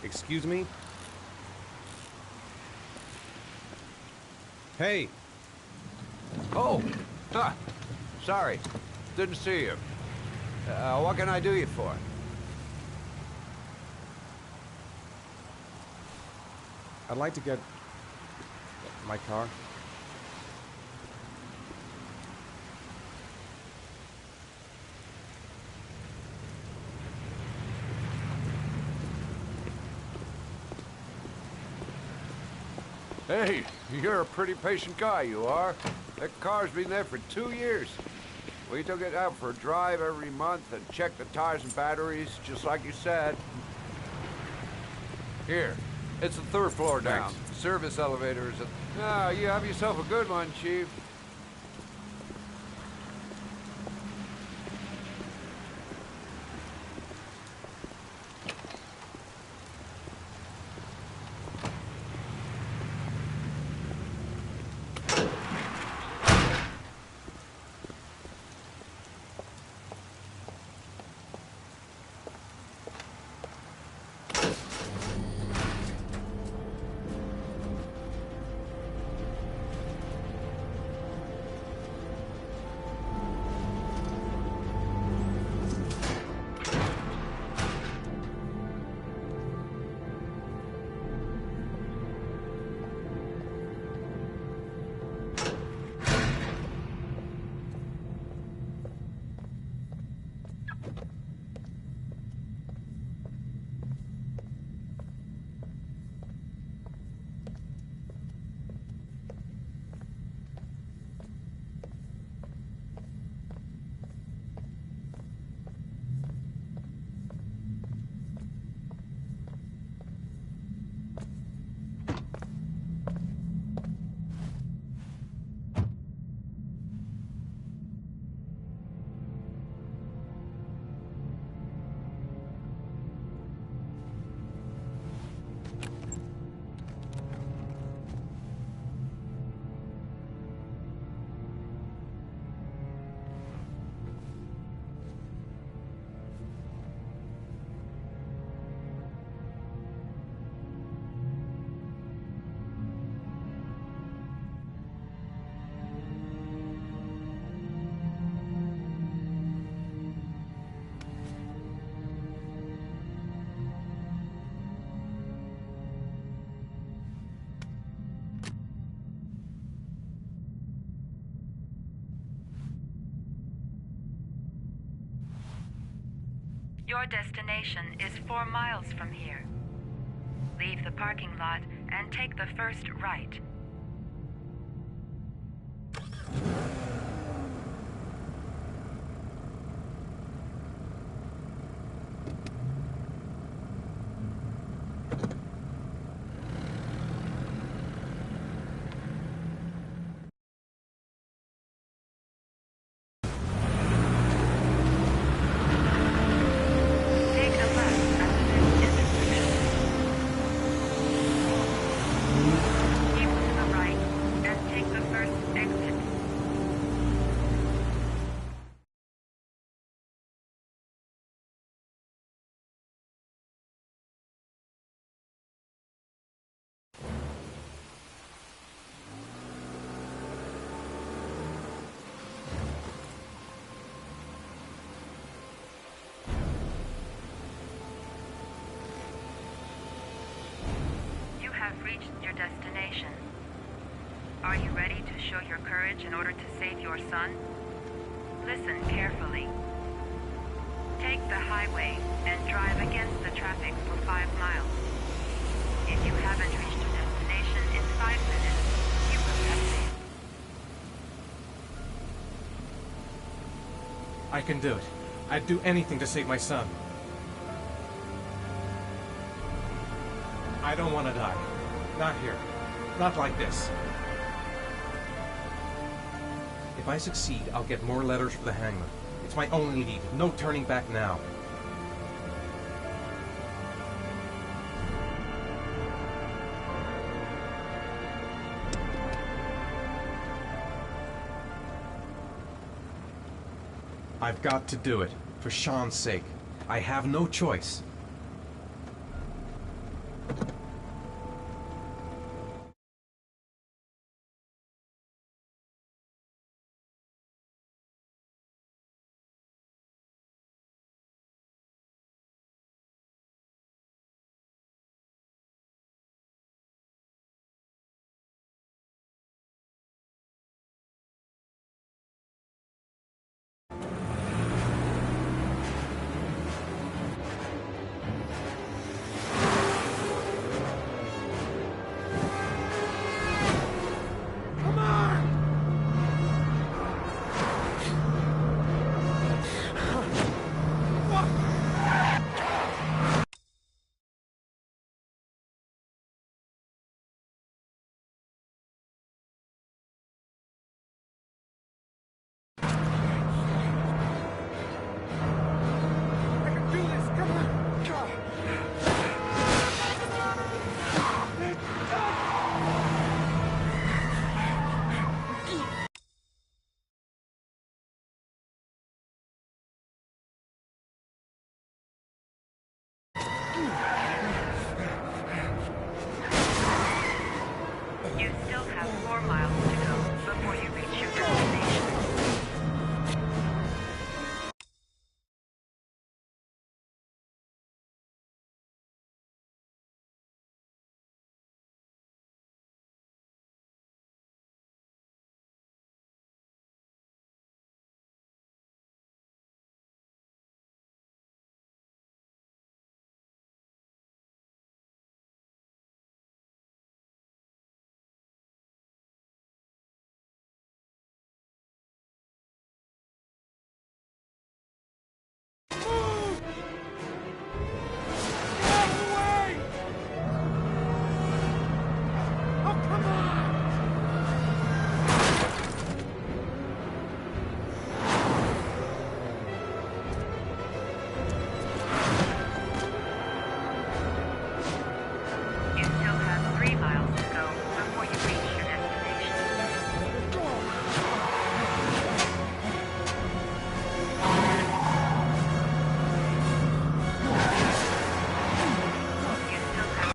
Excuse me? Hey! Oh! Huh. Sorry. Didn't see you. What can I do you for? I'd like to get... my car. Hey, you're a pretty patient guy, you are. That car's been there for 2 years. We took it out for a drive every month and checked the tires and batteries, just like you said. Here, it's the 3rd floor down. Thanks. Service elevator is at... Ah, you have yourself a good one, Chief. Your destination is 4 miles from here. Leave the parking lot and take the first right. Have reached your destination. Are you ready to show your courage in order to save your son? Listen carefully. Take the highway and drive against the traffic for 5 miles. If you haven't reached your destination in 5 minutes, you will have failed. I can do it. I'd do anything to save my son. I don't want to die. Not here. Not like this. If I succeed, I'll get more letters for the hangman. It's my only lead. No turning back now. I've got to do it. For Sean's sake. I have no choice. You still have 4 miles to go before you reach your destination. You still have 3 miles to go before you reach your destination. You still have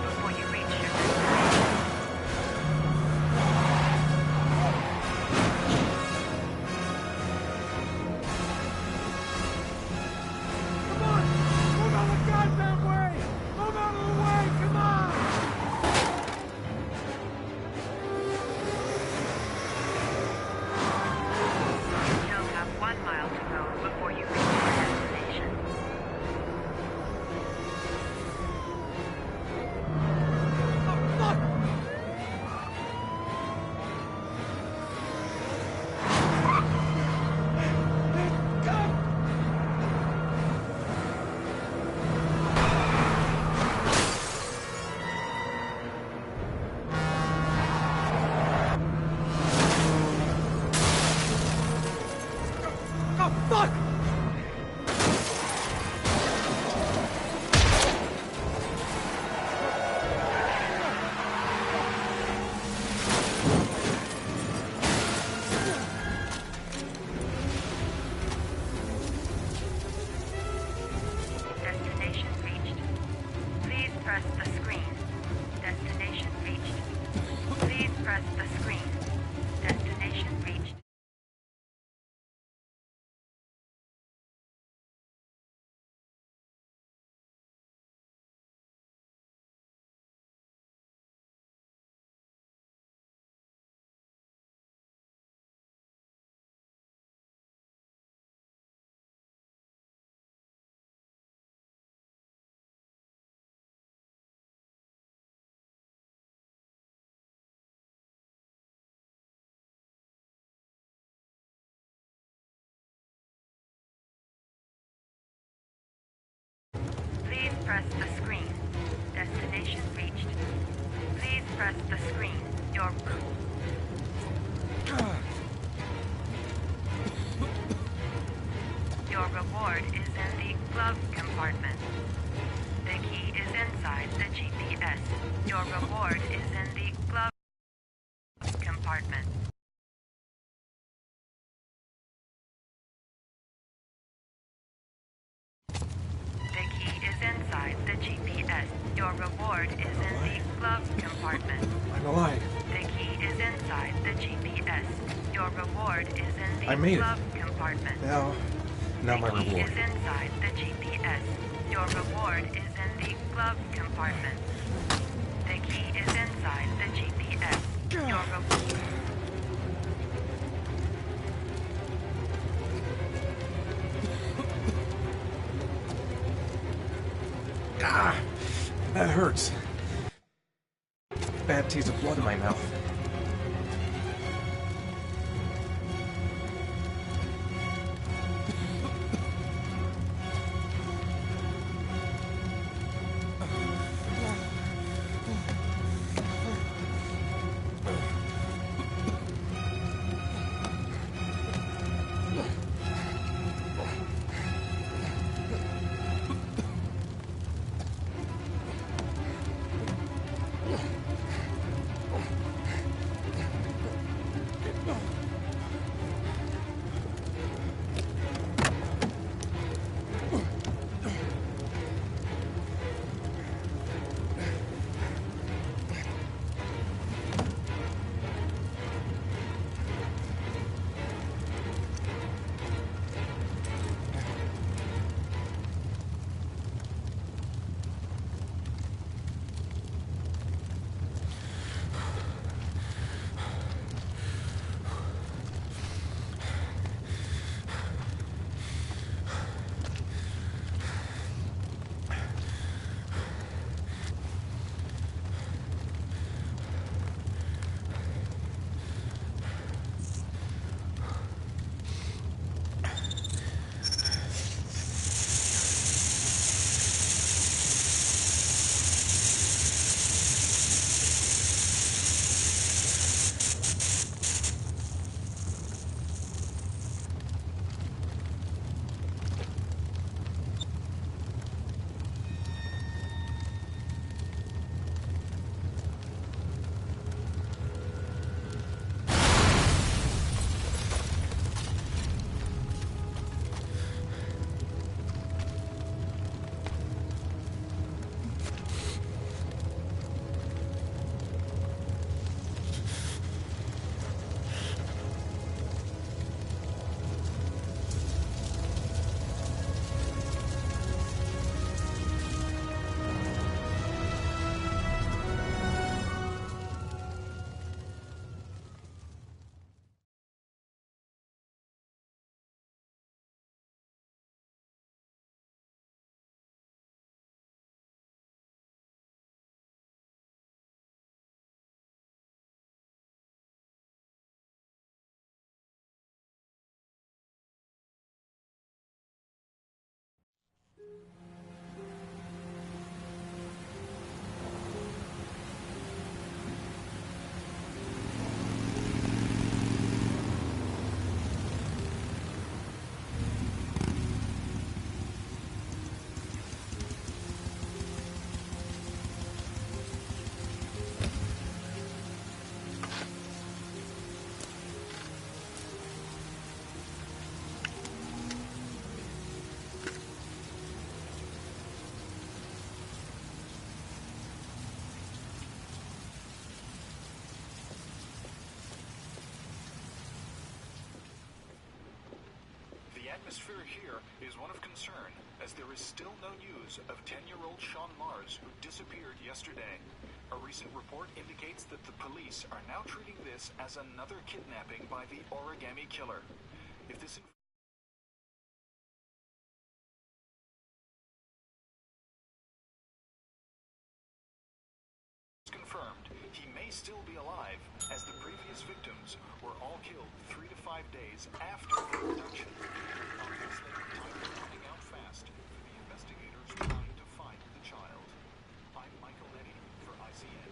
before you reach your destination. Come on! Move out of the goddamn way! Move out of the way! Come on! You still have 1 mile to go before you reach your destination. Oh, fuck! Come! Oh, fuck! Destination reached. Please press the screen. Destination reached. Please press the screen. Destination reached. Please press the screen. Destination reached. Please press the screen. Your reward is in the glove compartment. The key is inside the GPS. Your reward is in the glove compartment. The key is inside the GPS. Your reward is in the glove compartment. I'm alive. The key is inside the GPS. Your reward is in the I made it. glove compartment. Now my The key reward. is inside the GPS. Your reward is in the glove compartment. The key is inside the GPS. Your reward. Ah, that hurts. Bad taste of blood in my mouth. The atmosphere here is one of concern, as there is still no news of 10-year-old Sean Mars, who disappeared yesterday. A recent report indicates that the police are now treating this as another kidnapping by the Origami Killer. If this is confirmed, he may still be alive, as the previous victims were all killed 3 to 5 days after the abduction. Obviously, time is running out fast for the investigators trying to find the child. I'm Michael Eddy for ICN.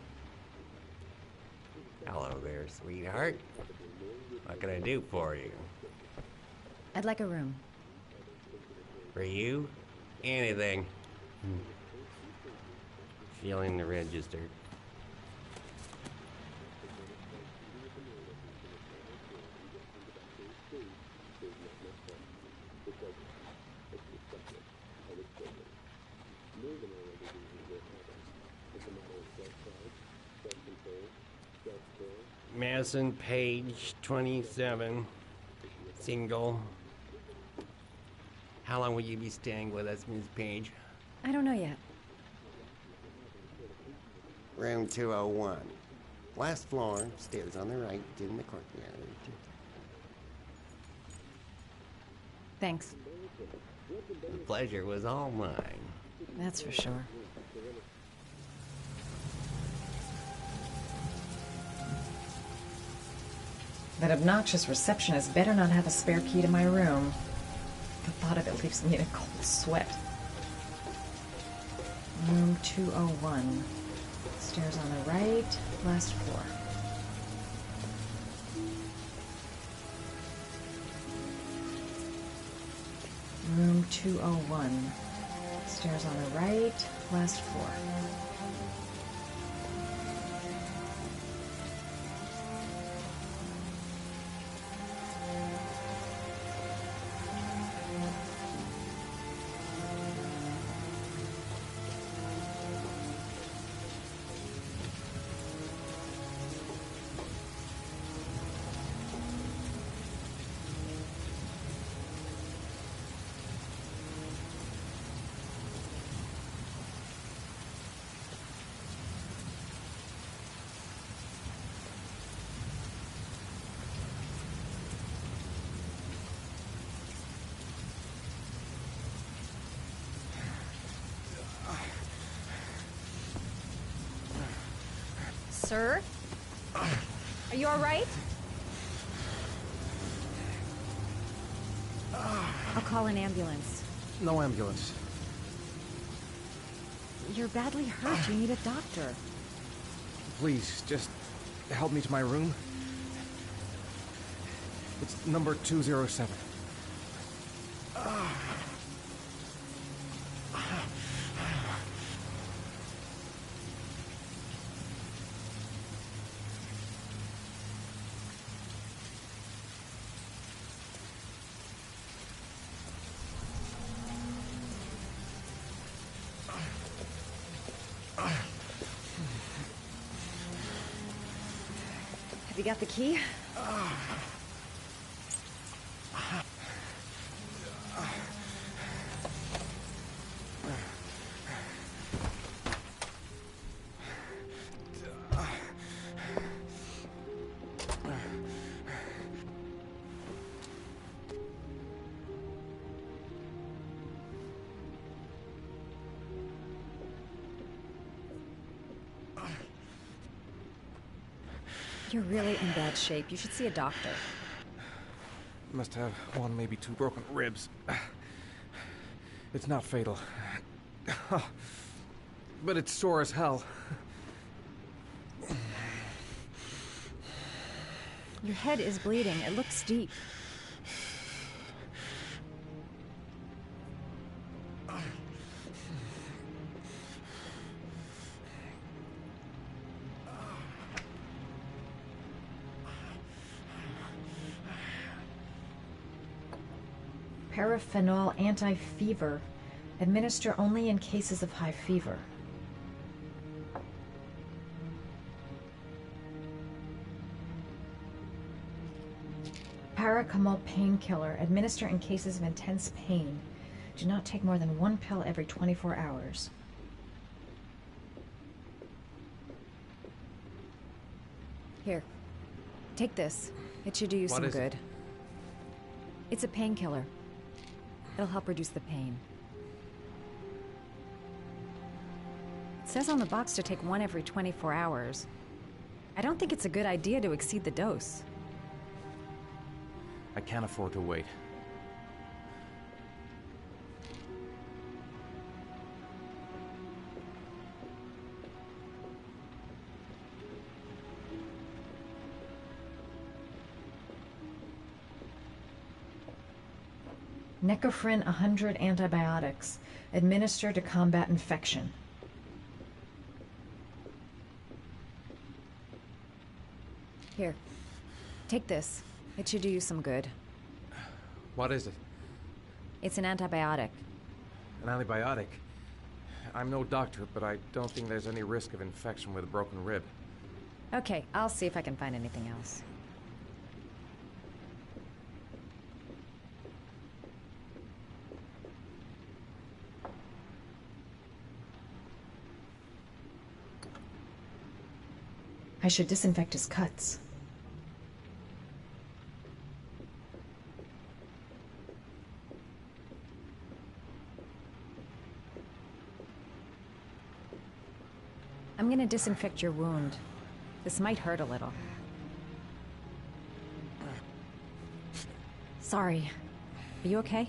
Hello there, sweetheart. What can I do for you? I'd like a room. For you? Anything. Feeling the register. Madison, page 27, single. How long will you be staying with us, Ms. Page? I don't know yet. Room 201. Last floor, stairs on the right, in the courtyard. Thanks. The pleasure was all mine. That's for sure. That obnoxious receptionist better not have a spare key to my room. The thought of it leaves me in a cold sweat. Room 201. Stairs on the right, last floor. Room 201. Stairs on the right, last floor. Sir? Are you all right? I'll call an ambulance. No ambulance. You're badly hurt. You need a doctor. Please, just help me to my room. It's number 207. Have you got the key? You're really in bad shape. You should see a doctor. Must have one, maybe two broken ribs. It's not fatal. But it's sore as hell. Your head is bleeding. It looks deep. Paraphenol anti-fever. Administer only in cases of high fever. Paracetamol painkiller. Administer in cases of intense pain. Do not take more than 1 pill every 24 hours. Here. Take this. It should do you some good. It's a painkiller. It'll help reduce the pain. It says on the box to take 1 every 24 hours. I don't think it's a good idea to exceed the dose. I can't afford to wait. Necophren 100 antibiotics. Administer to combat infection. Here. Take this. It should do you some good. What is it? It's an antibiotic. An antibiotic? I'm no doctor, but I don't think there's any risk of infection with a broken rib. Okay, I'll see if I can find anything else. I should disinfect his cuts. I'm gonna disinfect your wound. This might hurt a little. Sorry. Are you okay?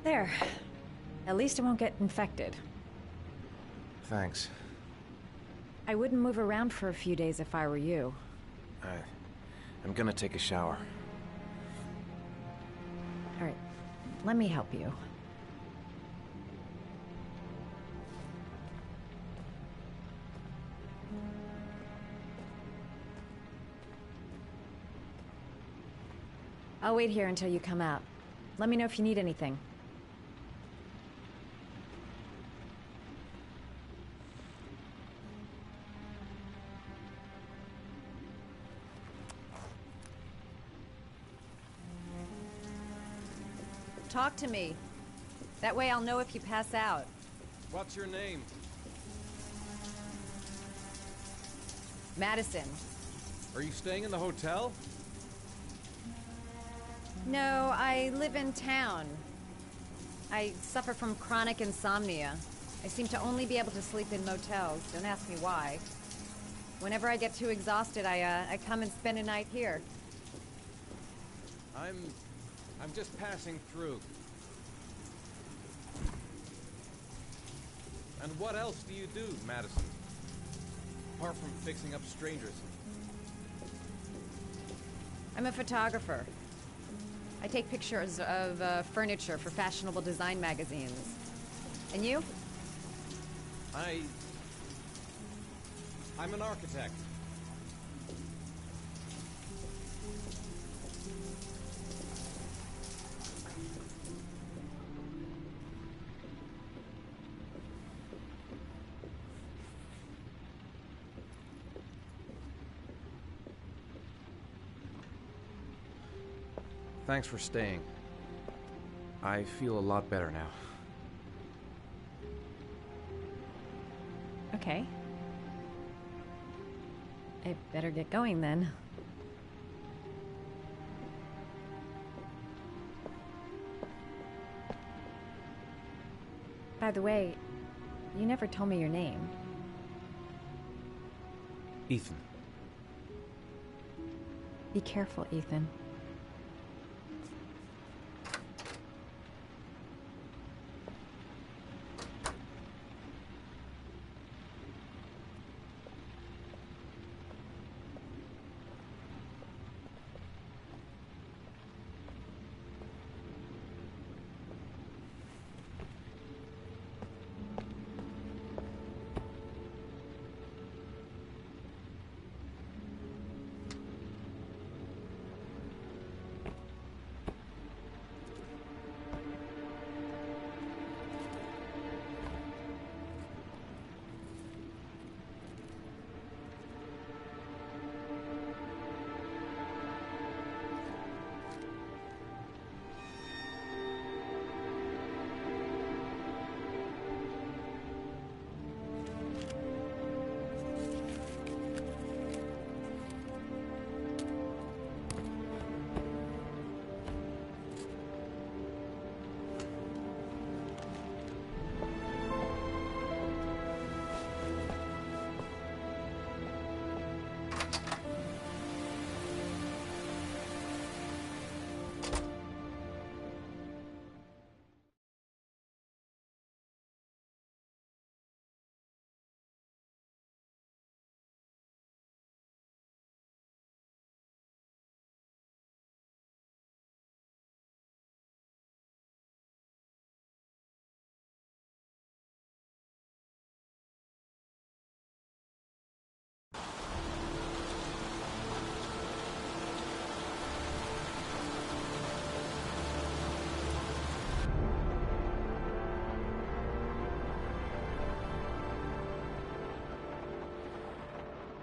There. At least it won't get infected. Thanks. I wouldn't move around for a few days if I were you. I'm gonna take a shower. All right. Let me help you. I'll wait here until you come out. Let me know if you need anything. Talk to me. That way I'll know if you pass out. What's your name? Madison. Are you staying in the hotel? No, I live in town. I suffer from chronic insomnia. I seem to only be able to sleep in motels. Don't ask me why. Whenever I get too exhausted, I come and spend a night here. I'm just passing through. And what else do you do, Madison? Apart from fixing up strangers. I'm a photographer. I take pictures of furniture for fashionable design magazines. And you? I'm an architect. Thanks for staying. I feel a lot better now. Okay. I better get going then. By the way, you never told me your name. Ethan. Be careful, Ethan.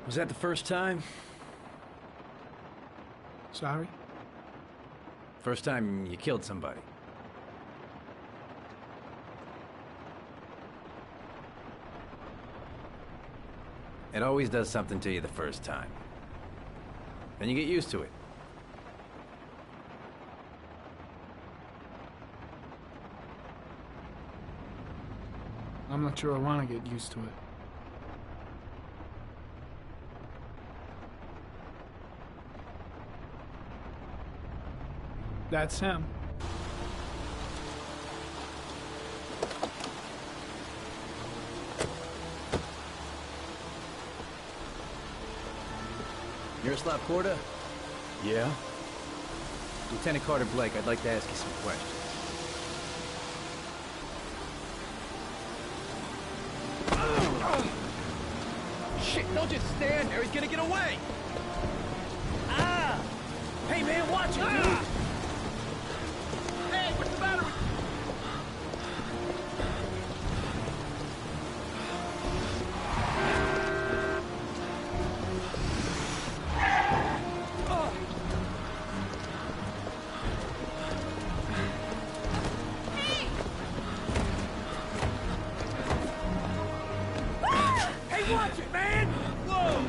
Was that the first time? Sorry? First time you killed somebody? It always does something to you the first time. Then you get used to it. I'm not sure I want to get used to it. That's him. Miroslav Korda? Yeah? Lieutenant Carter Blake, I'd like to ask you some questions. Shit, don't just stand there. He's gonna get away. Ah! Hey, man, watch it, dude. Hey, what's the matter with you? Watch it, man! Whoa!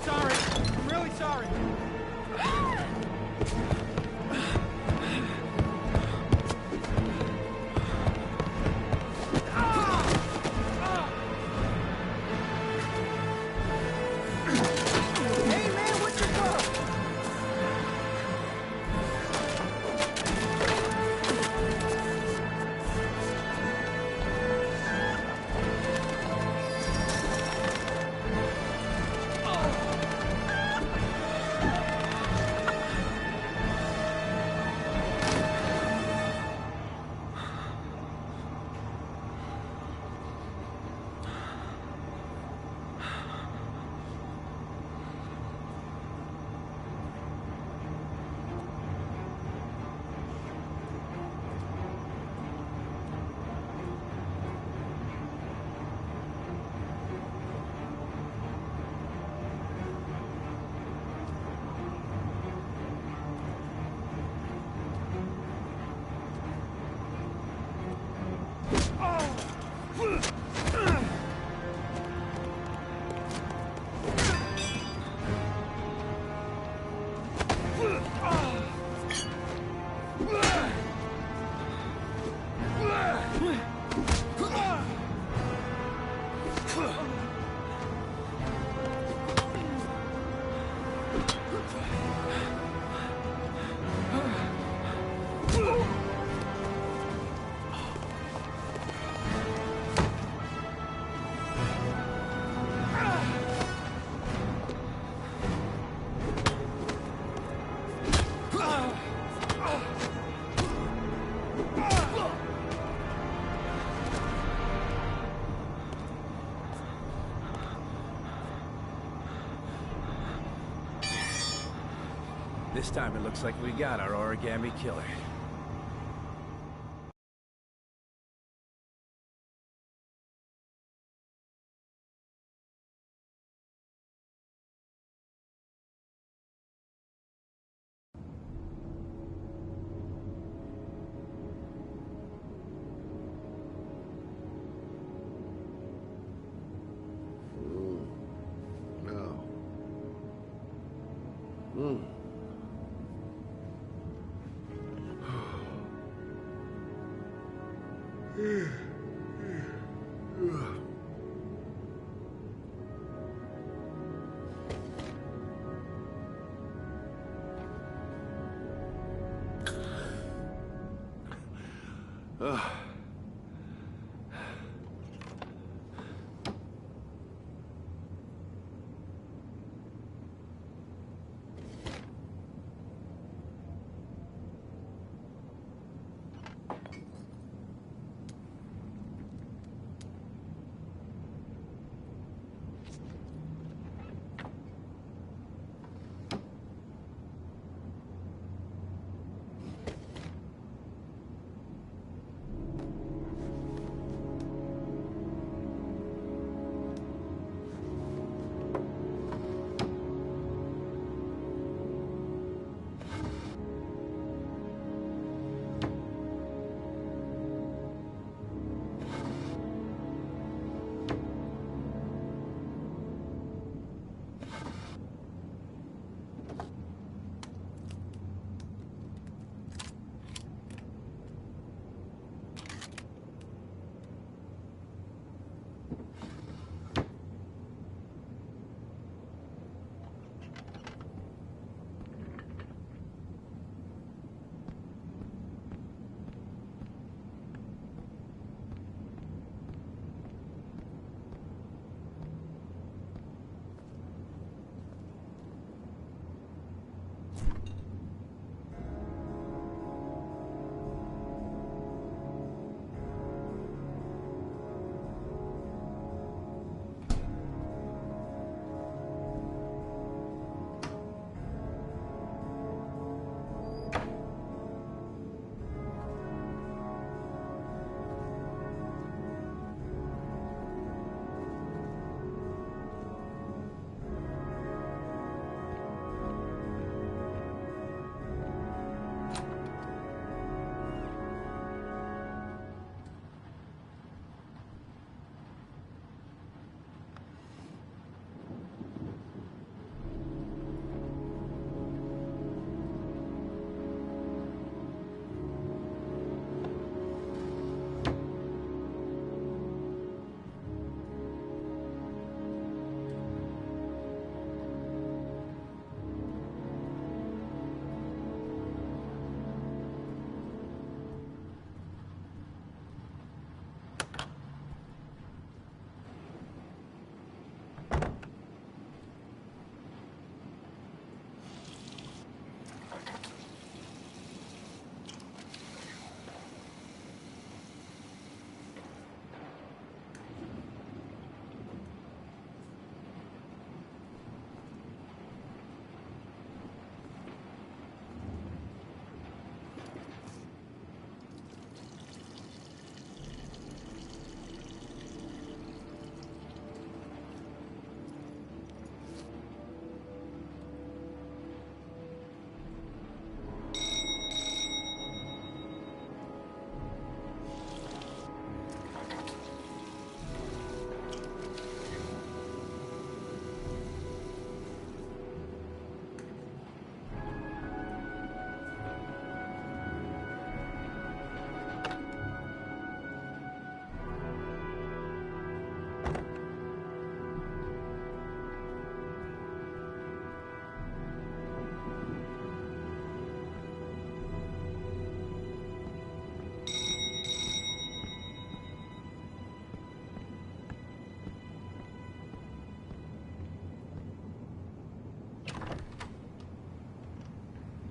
Sorry. I'm really sorry. This time it looks like we got our origami killer. No. Mm.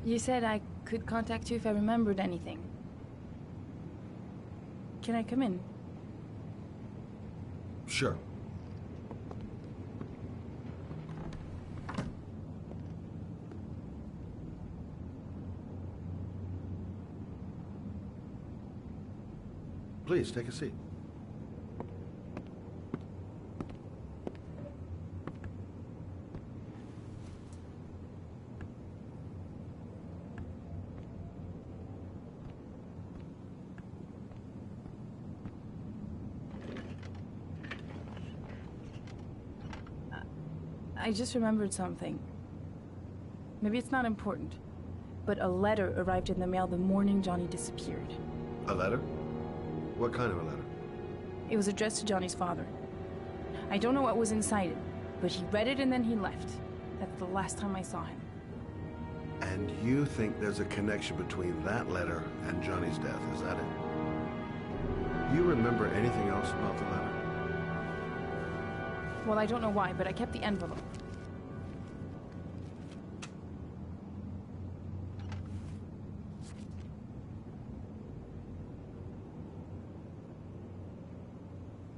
You said I could contact you if I remembered anything. Can I come in? Sure. Please, take a seat. I just remembered something. Maybe it's not important, but a letter arrived in the mail the morning Johnny disappeared. A letter? What kind of a letter? It was addressed to Johnny's father. I don't know what was inside it, but he read it and then he left. That's the last time I saw him. And you think there's a connection between that letter and Johnny's death, is that it? You remember anything else about the letter? Well, I don't know why, but I kept the envelope.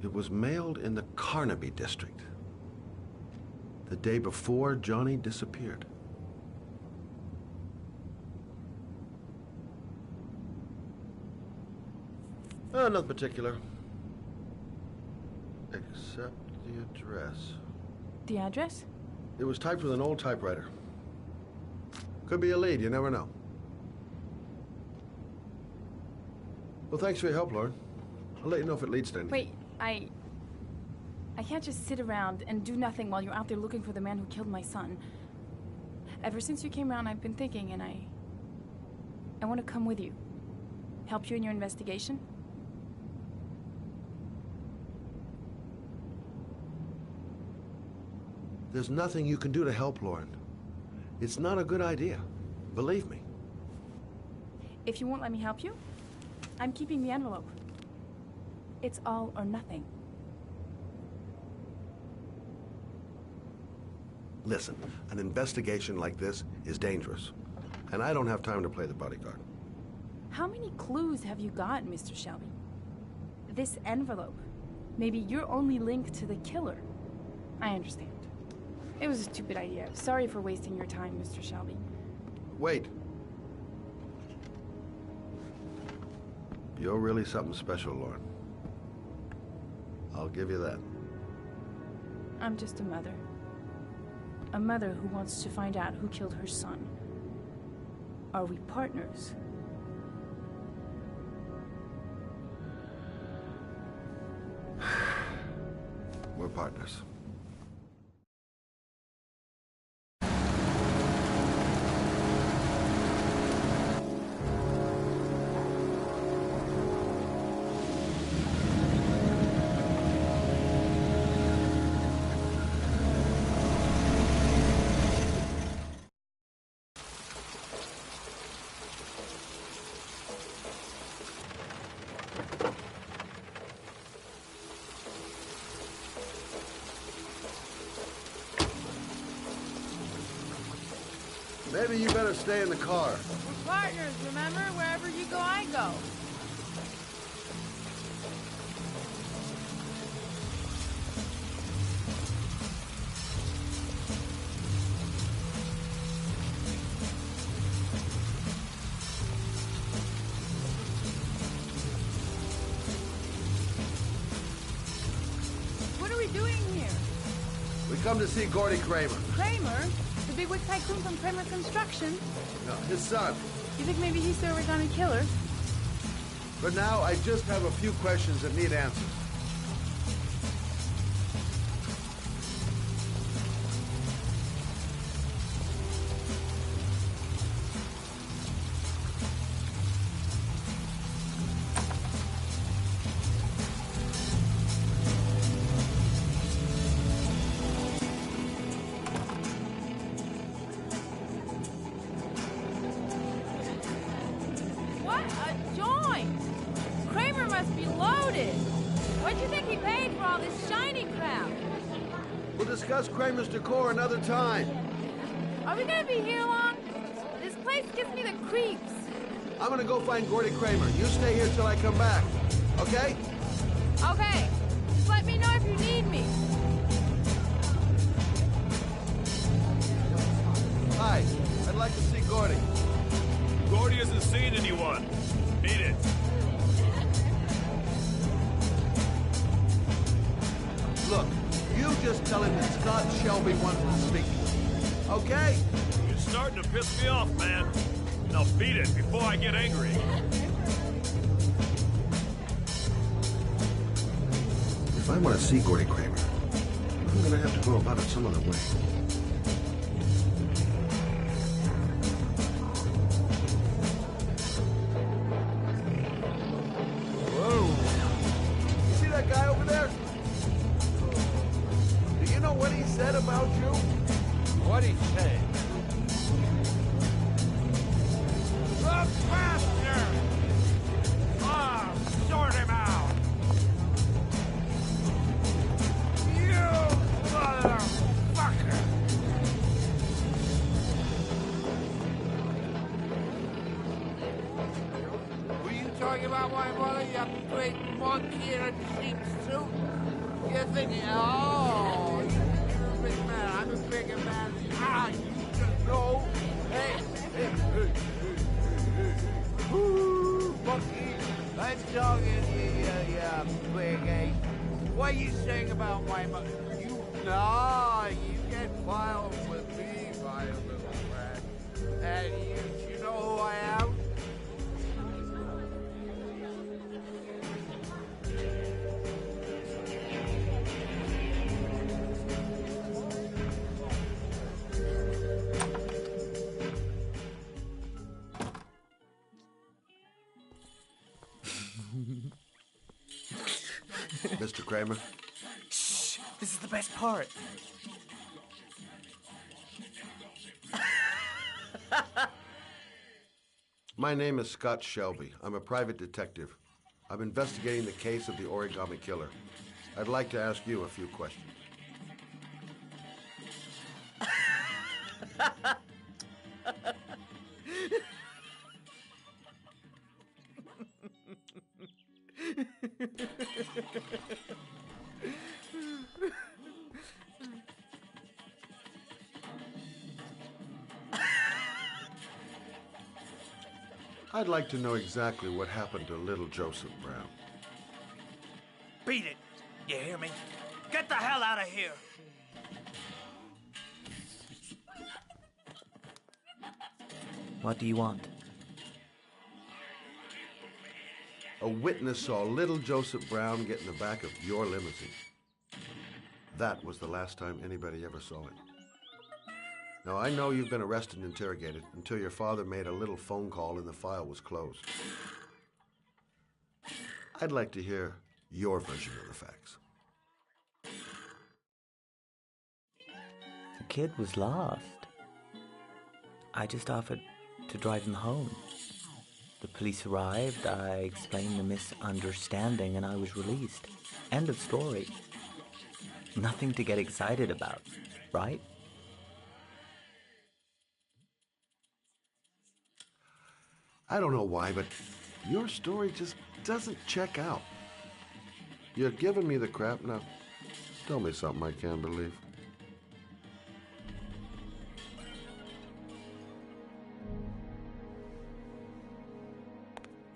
It was mailed in the Carnaby district, the day before Johnny disappeared. Nothing particular, except the address. The address? It was typed with an old typewriter. Could be a lead, you never know. Well, thanks for your help, Lauren. I'll let you know if it leads to anything. Wait, I can't just sit around and do nothing while you're out there looking for the man who killed my son. Ever since you came around, I've been thinking, and I want to come with you. Help you in your investigation. There's nothing you can do to help, Lauren. It's not a good idea. Believe me. If you won't let me help you, I'm keeping the envelope. It's all or nothing. Listen, an investigation like this is dangerous, and I don't have time to play the bodyguard. How many clues have you got, Mr. Shelby? This envelope. Maybe your only link to the killer. I understand. It was a stupid idea. Sorry for wasting your time, Mr. Shelby. Wait. You're really something special, Lauren. I'll give you that. I'm just a mother. A mother who wants to find out who killed her son. Are we partners? We're partners. Maybe you better stay in the car. We're partners, remember? Wherever you go, I go. What are we doing here? We come to see Gordy Kramer. Kramer? The bigwig tycoon from Kramer Construction? No, his son. You think maybe he's the Oregonian killer? For now, I just have a few questions that need answers. What a joint! Kramer must be loaded. What'd you think he paid for all this shiny crap? We'll discuss Kramer's decor another time. Are we gonna be here long? This place gives me the creeps. I'm gonna go find Gordy Kramer. You stay here till I come back, okay? Okay. Just let me know if you need me. Hi, I'd like to see Gordy. Gordy hasn't seen anyone. Beat it. just tell him that Scott Shelby wants to speak to him. Okay? You're starting to piss me off, man. Now beat it before I get angry. If I want to see Gordy Kramer, I'm gonna have to go about it some other way. Whoa! You see that guy over there? Do you know what he said about you? What'd he say? The bastard! Ah, sort him out! You motherfucker! Were you talking about my mother, you great monkey in a sheep suit? You're thinking, oh, you're a big man, I'm a bigger man. Ah, you just know. Hey, hey, hey, hey. Ooh, monkey, I'm talking to you big ape. What are you saying about my mother? Nah, you get filed with me, my little friend. And you know who I am? Mr. Kramer? Shh! This is the best part. My name is Scott Shelby. I'm a private detective. I'm investigating the case of the Origami Killer. I'd like to ask you a few questions. I'd like to know exactly what happened to little Joseph Brown. Beat it! You hear me? Get the hell out of here! What do you want? A witness saw little Joseph Brown get in the back of your limousine. That was the last time anybody ever saw it. Now, I know you've been arrested and interrogated until your father made a little phone call and the file was closed. I'd like to hear your version of the facts. The kid was lost. I just offered to drive him home. The police arrived, I explained the misunderstanding, and I was released. End of story. Nothing to get excited about, right? I don't know why, but your story just doesn't check out. You're giving me the crap now. Tell me something I can't believe.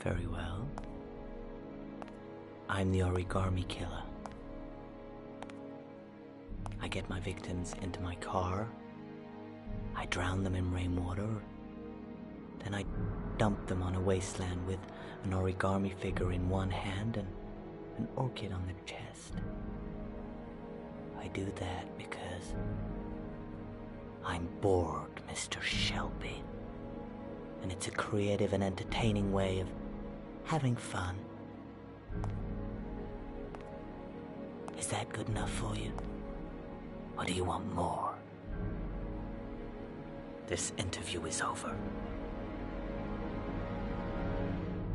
Very well. I'm the Origami Killer. I get my victims into my car. I drown them in rainwater. Then I dump them on a wasteland with an origami figure in one hand and an orchid on their chest. I do that because I'm bored, Mr. Shelby. And it's a creative and entertaining way of having fun. Is that good enough for you? Or do you want more? This interview is over.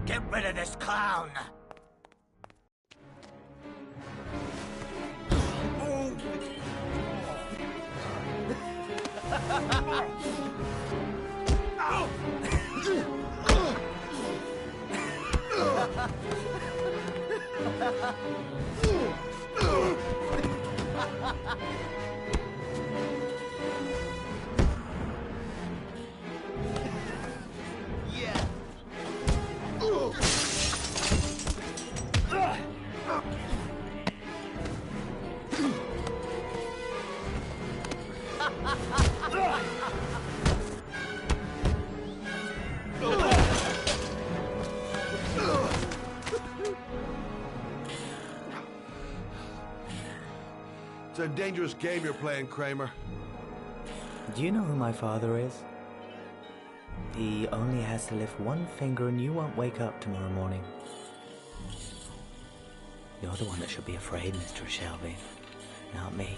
Get rid of this clown! It's a dangerous game you're playing, Kramer. Do you know who my father is? He only has to lift one finger and you won't wake up tomorrow morning. You're the one that should be afraid, Mr. Shelby, not me.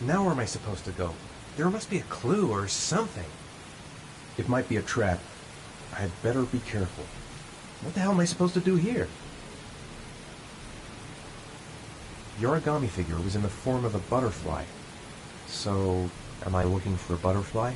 Now where am I supposed to go? There must be a clue or something. It might be a trap. I'd better be careful. What the hell am I supposed to do here? The origami figure was in the form of a butterfly. So, am I looking for a butterfly?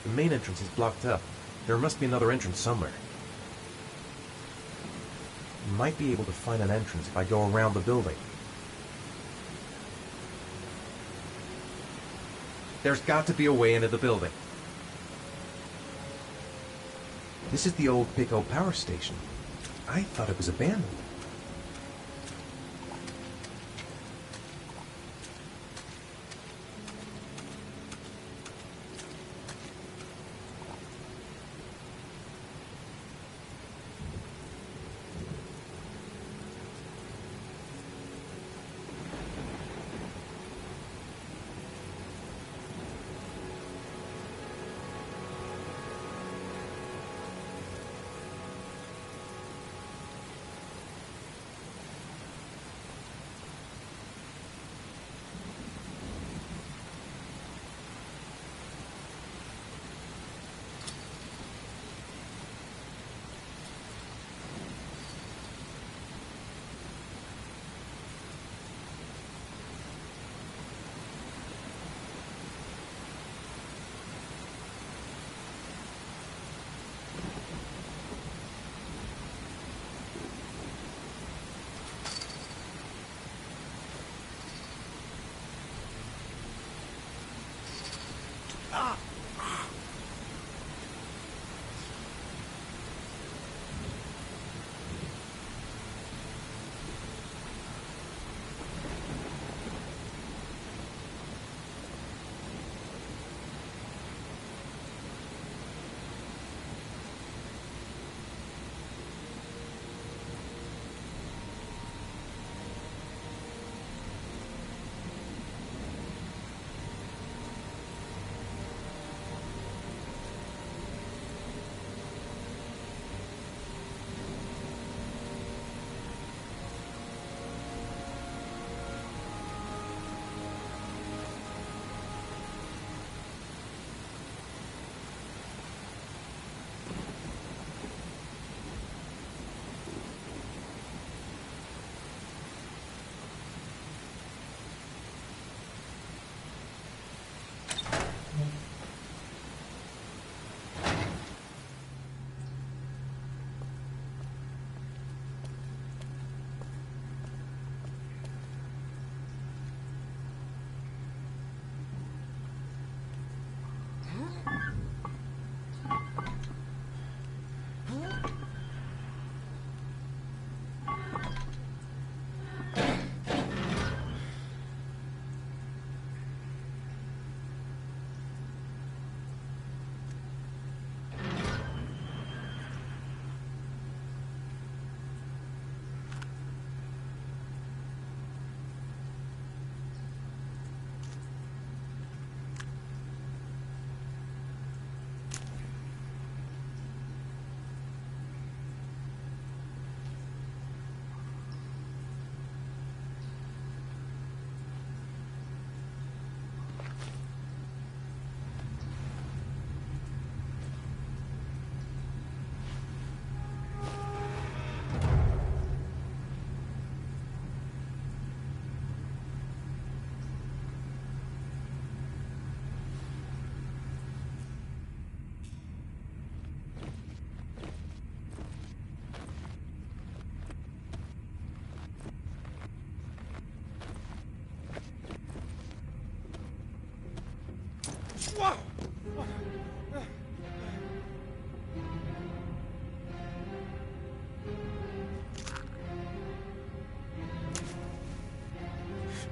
The main entrance is blocked up. There must be another entrance somewhere. Might be able to find an entrance if I go around the building. There's got to be a way into the building. This is the old Pico power station. I thought it was abandoned.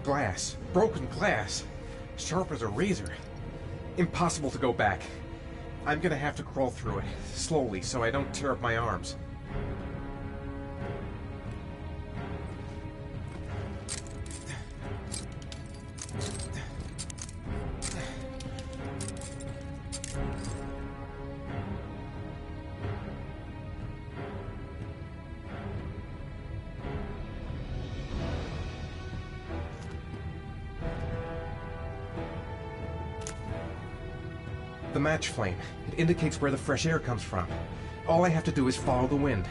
Glass. Broken glass. Sharp as a razor. Impossible to go back. I'm gonna have to crawl through it, slowly, so I don't tear up my arms. The match flame. It indicates where the fresh air comes from. All I have to do is follow the wind.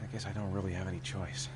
I guess I don't really have any choice.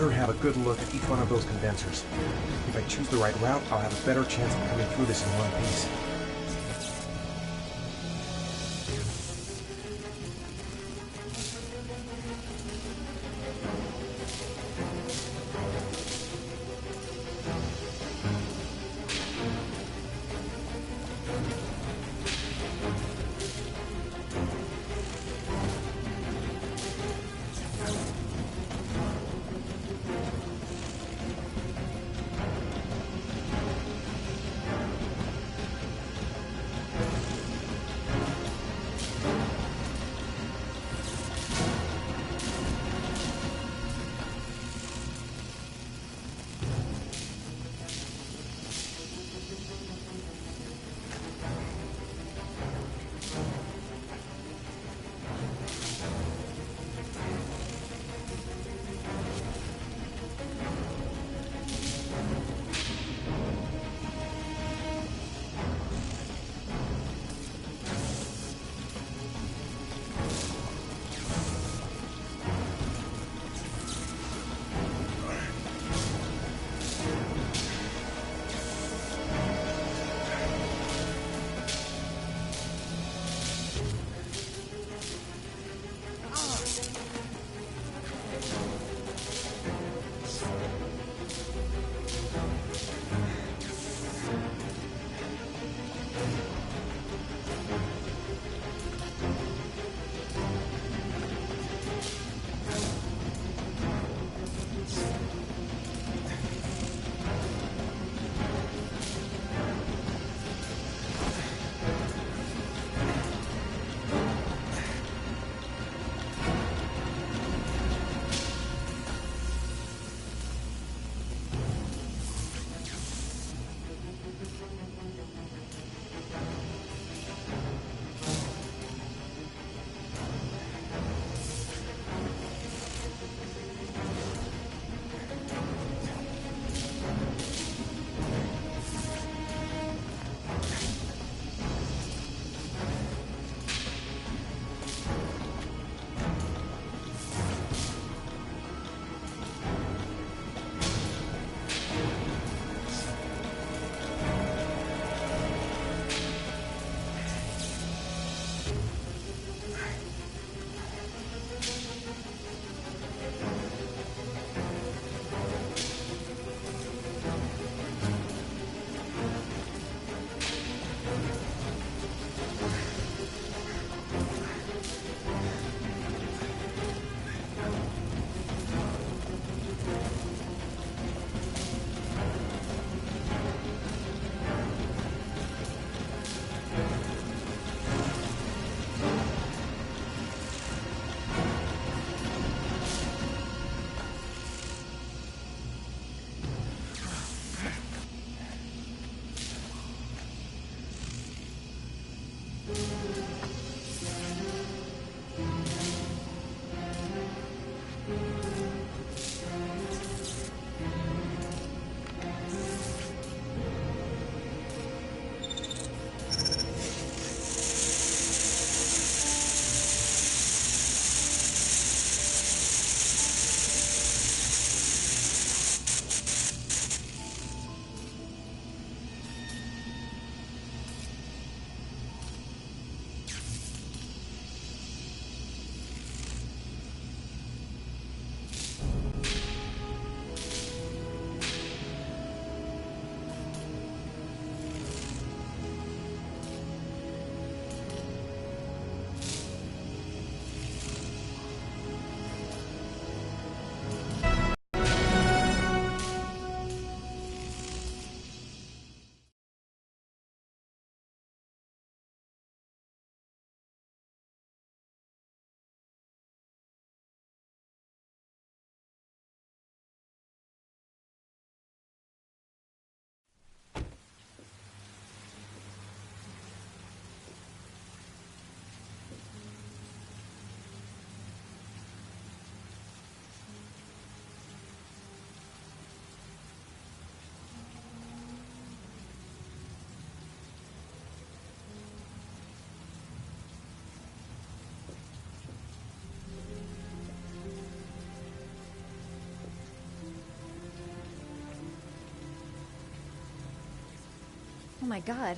better have a good look at each one of those condensers. If I choose the right route, I'll have a better chance of coming through this in one piece. my god.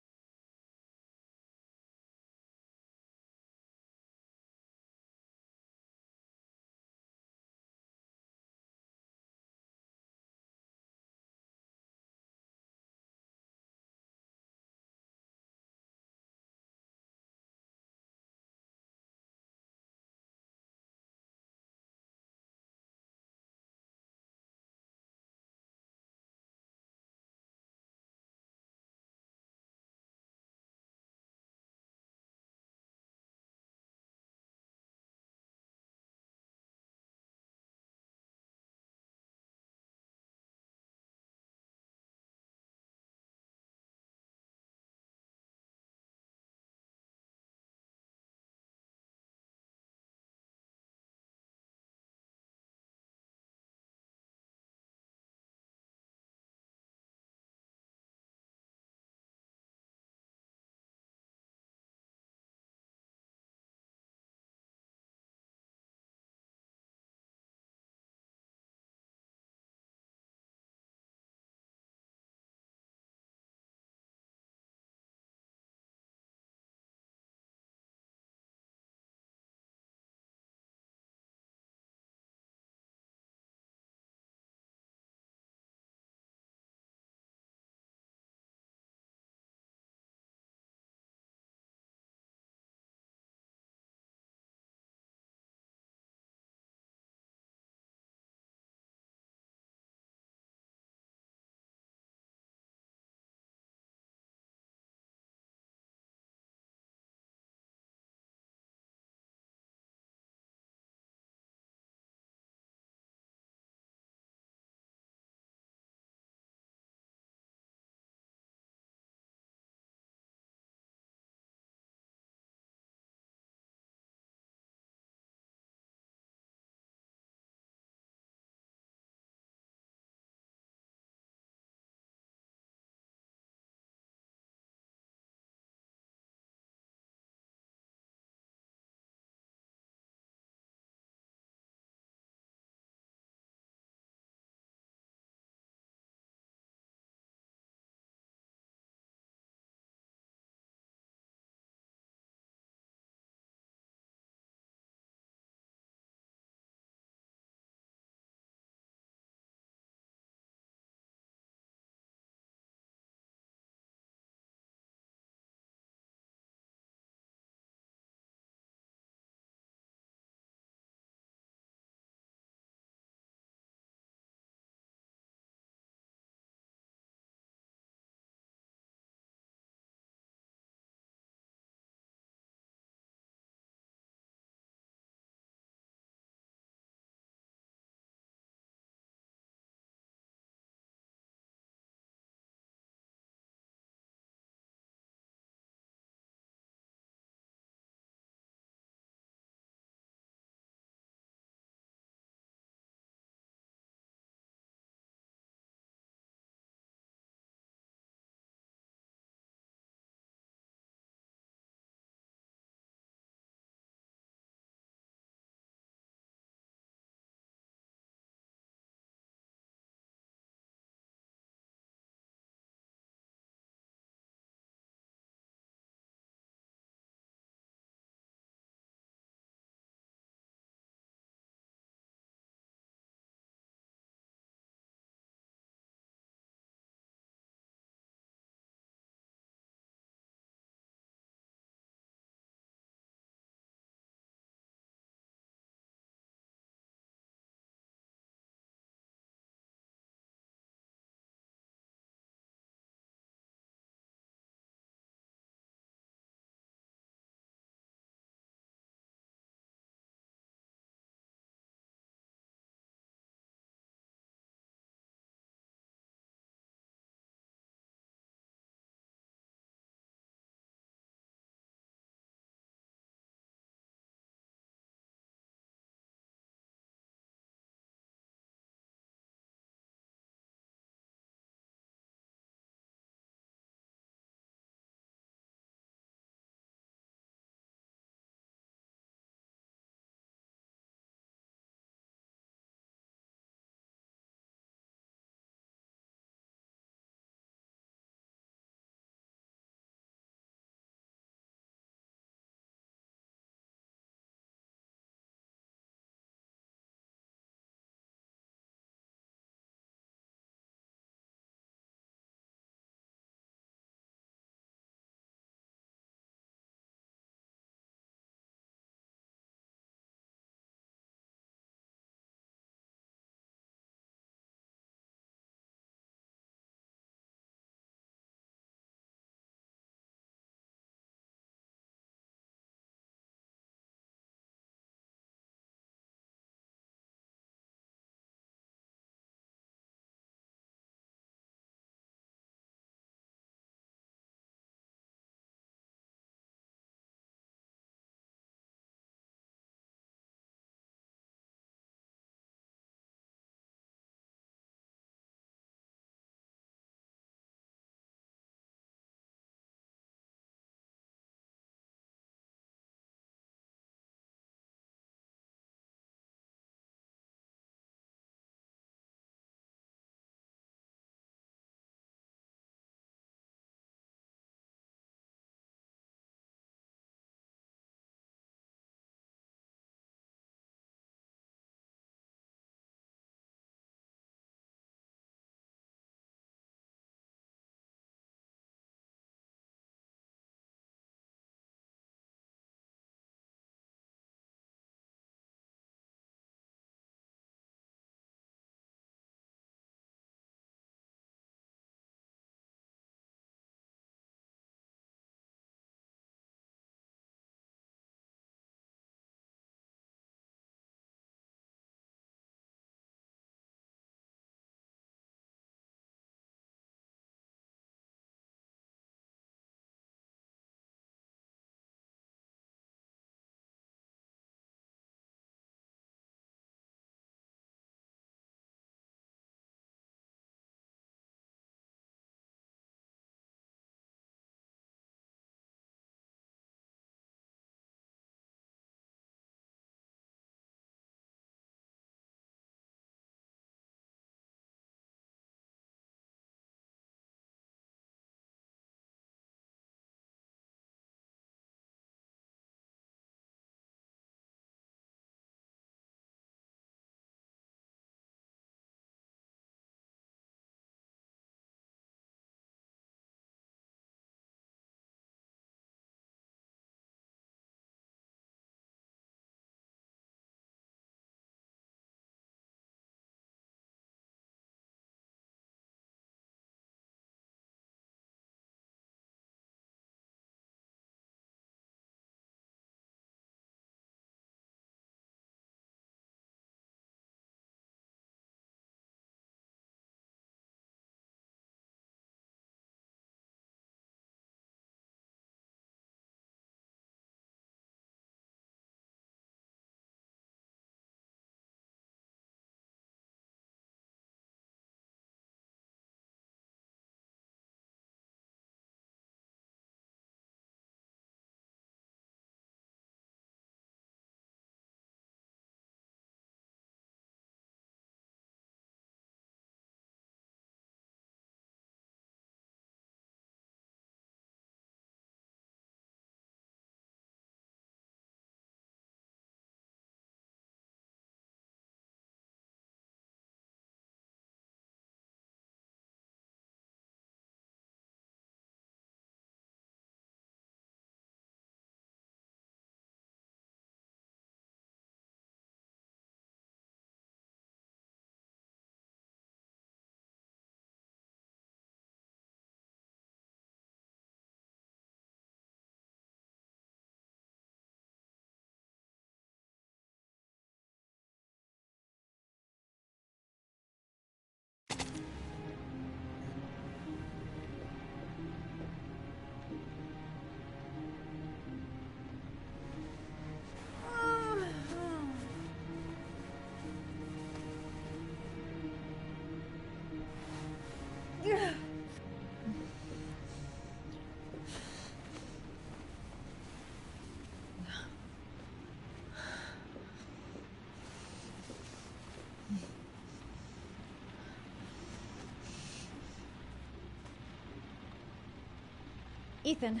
Ethan.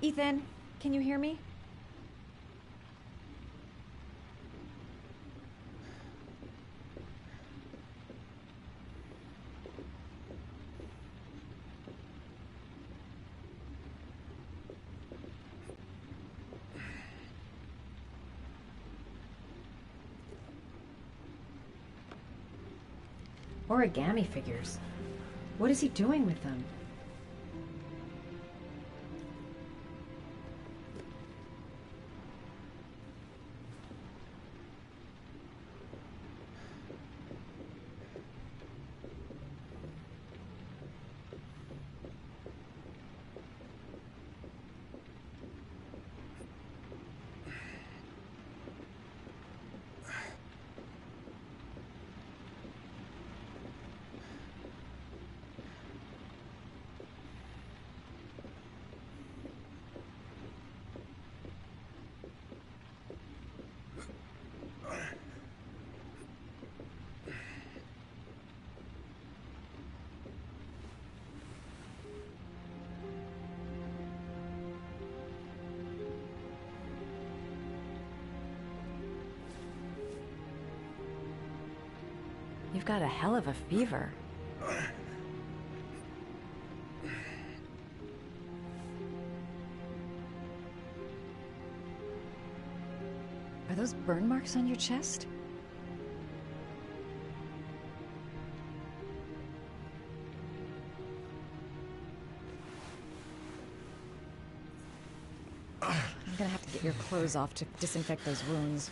Ethan, can you hear me? Origami figures. What is he doing with them? You've got a hell of a fever. Are those burn marks on your chest? I'm gonna have to get your clothes off to disinfect those wounds.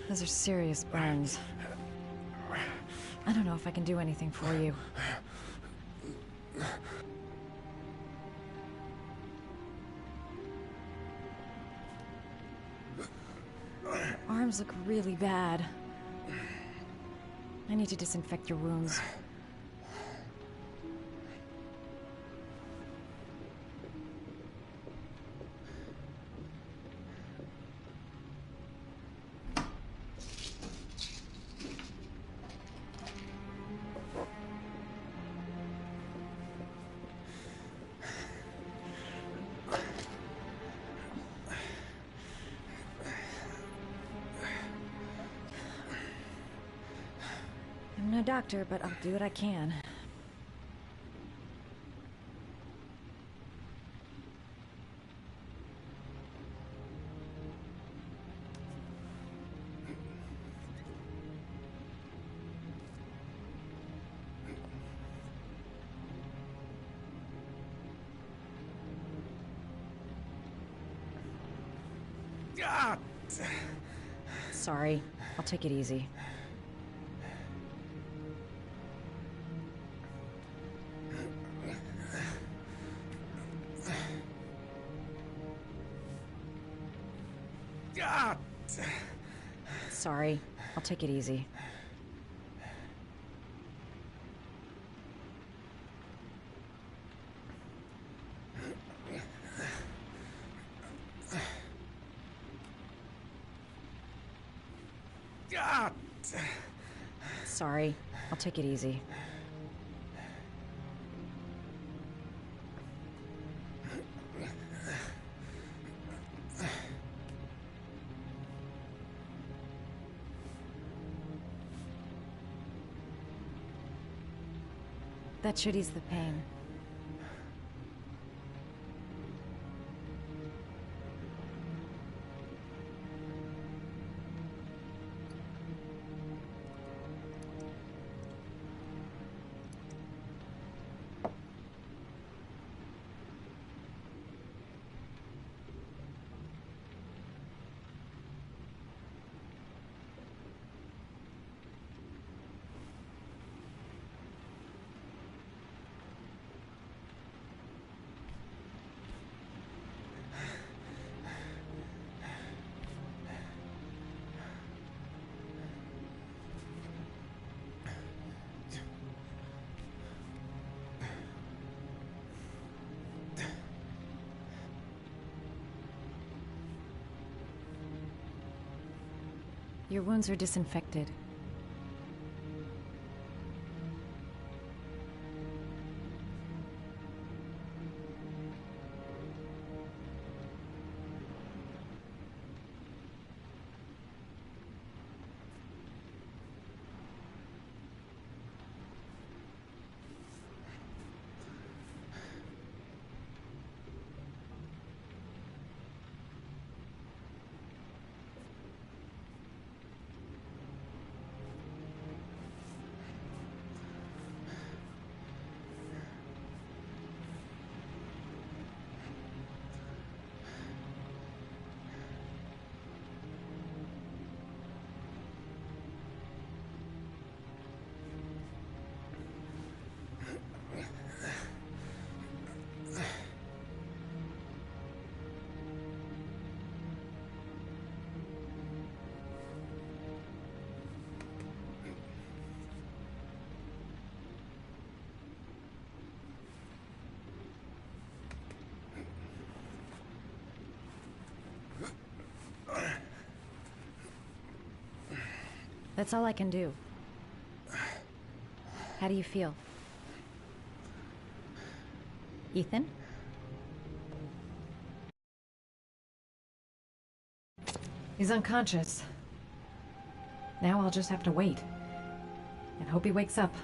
Those are serious burns. I don't know if I can do anything for you. Arms look really bad. I need to disinfect your wounds. I'm no doctor, but I'll do what I can. Sorry. I'll take it easy. Sorry. I'll take it easy. Sorry. I'll take it easy. That should ease the pain. Your wounds are disinfected. That's all I can do. How do you feel? Ethan? He's unconscious. Now I'll just have to wait. And hope he wakes up.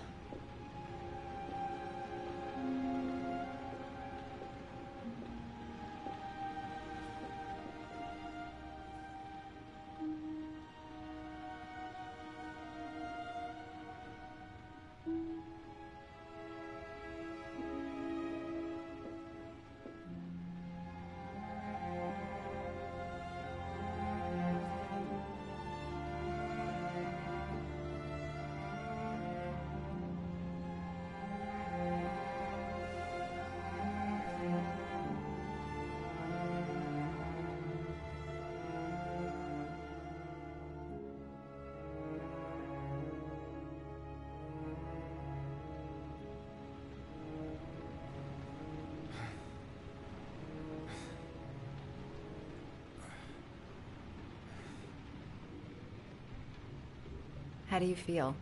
How do you feel?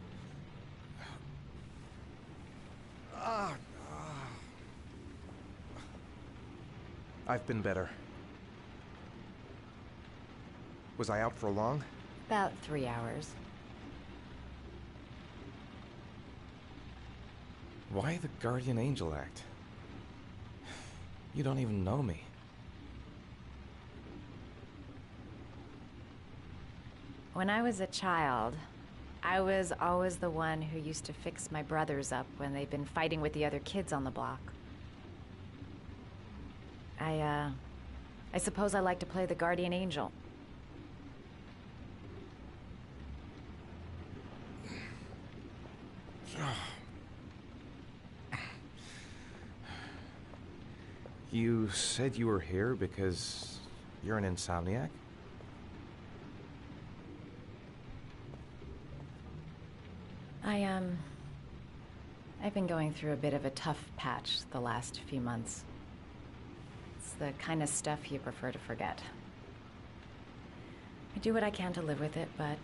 I've been better. Was I out for long? About 3 hours. Why the Guardian Angel act? You don't even know me. When I was a child, I was always the one who used to fix my brothers up when they'd been fighting with the other kids on the block. I suppose I like to play the Guardian Angel. You said you were here because you're an insomniac? I've been going through a bit of a tough patch the last few months. It's the kind of stuff you prefer to forget. I do what I can to live with it, but,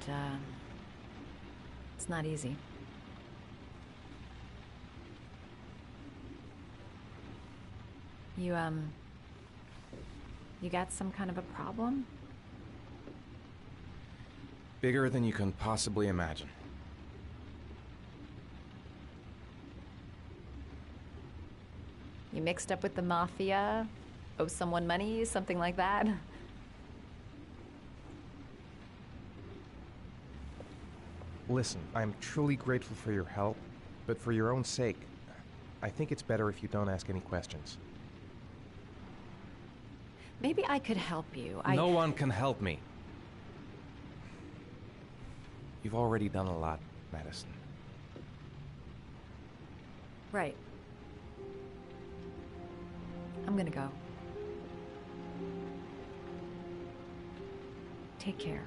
it's not easy. You got some kind of a problem? Bigger than you can possibly imagine. You mixed up with the mafia? Owe someone money? Something like that? Listen, I'm truly grateful for your help, but for your own sake, I think it's better if you don't ask any questions. Maybe I could help you. No one can help me. You've already done a lot, Madison. Right. I'm gonna go. Take care.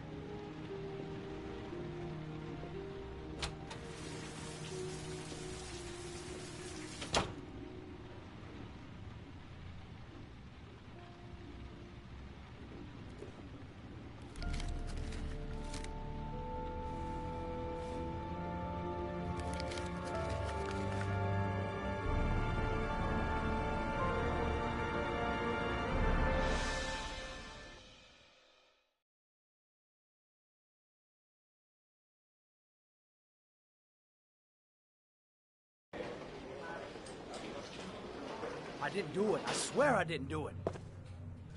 I didn't do it. I swear I didn't do it.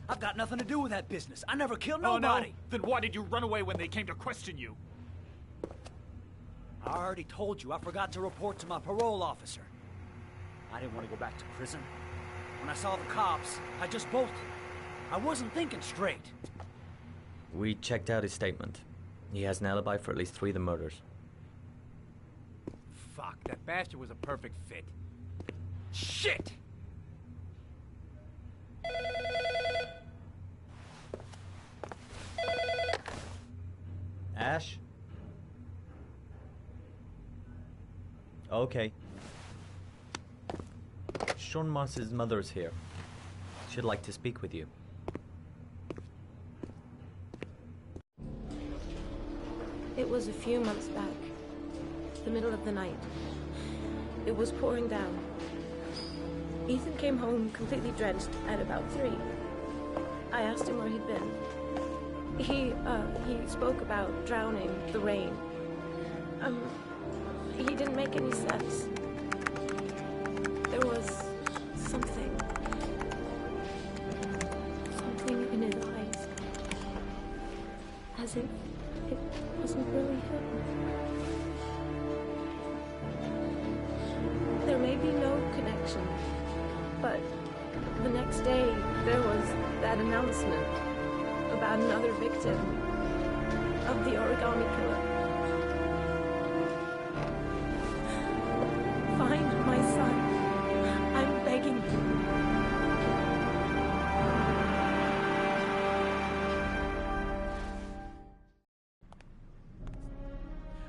I've got nothing to do with that business. I never killed nobody. Oh, no? Then why did you run away when they came to question you? I already told you I forgot to report to my parole officer. I didn't want to go back to prison. When I saw the cops, I just bolted. I wasn't thinking straight. We checked out his statement. He has an alibi for at least 3 of the murders. Fuck, that bastard was a perfect fit. Shit! Ash? Okay. Sean Mars's mother is here. She'd like to speak with you. It was a few months back. The middle of the night. It was pouring down. Ethan came home completely drenched at about 3. I asked him where he'd been. He spoke about drowning, the rain. He didn't make any sense. There was something in his eyes. As if it wasn't really him. There may be no connection, but the next day there was that announcement about another victim of the origami killer. Find my son. I'm begging you.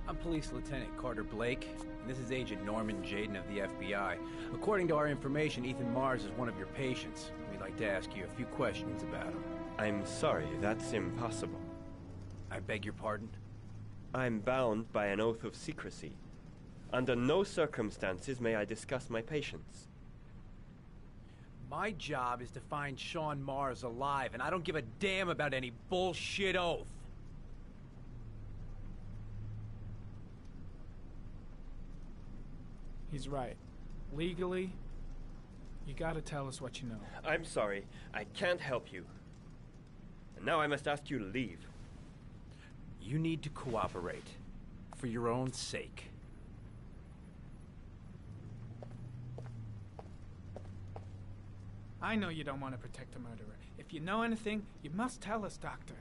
I'm Police Lieutenant Carter Blake, and this is Agent Norman Jaden of the FBI. According to our information, Ethan Mars is one of your patients. We'd like to ask you a few questions about him. I'm sorry, that's impossible. I beg your pardon? I'm bound by an oath of secrecy. Under no circumstances may I discuss my patients. My job is to find Sean Mars alive, and I don't give a damn about any bullshit oath. He's right. Legally, you gotta tell us what you know. I'm sorry, I can't help you. And now I must ask you to leave. You need to cooperate. For your own sake. I know you don't want to protect a murderer. If you know anything, you must tell us, Doctor.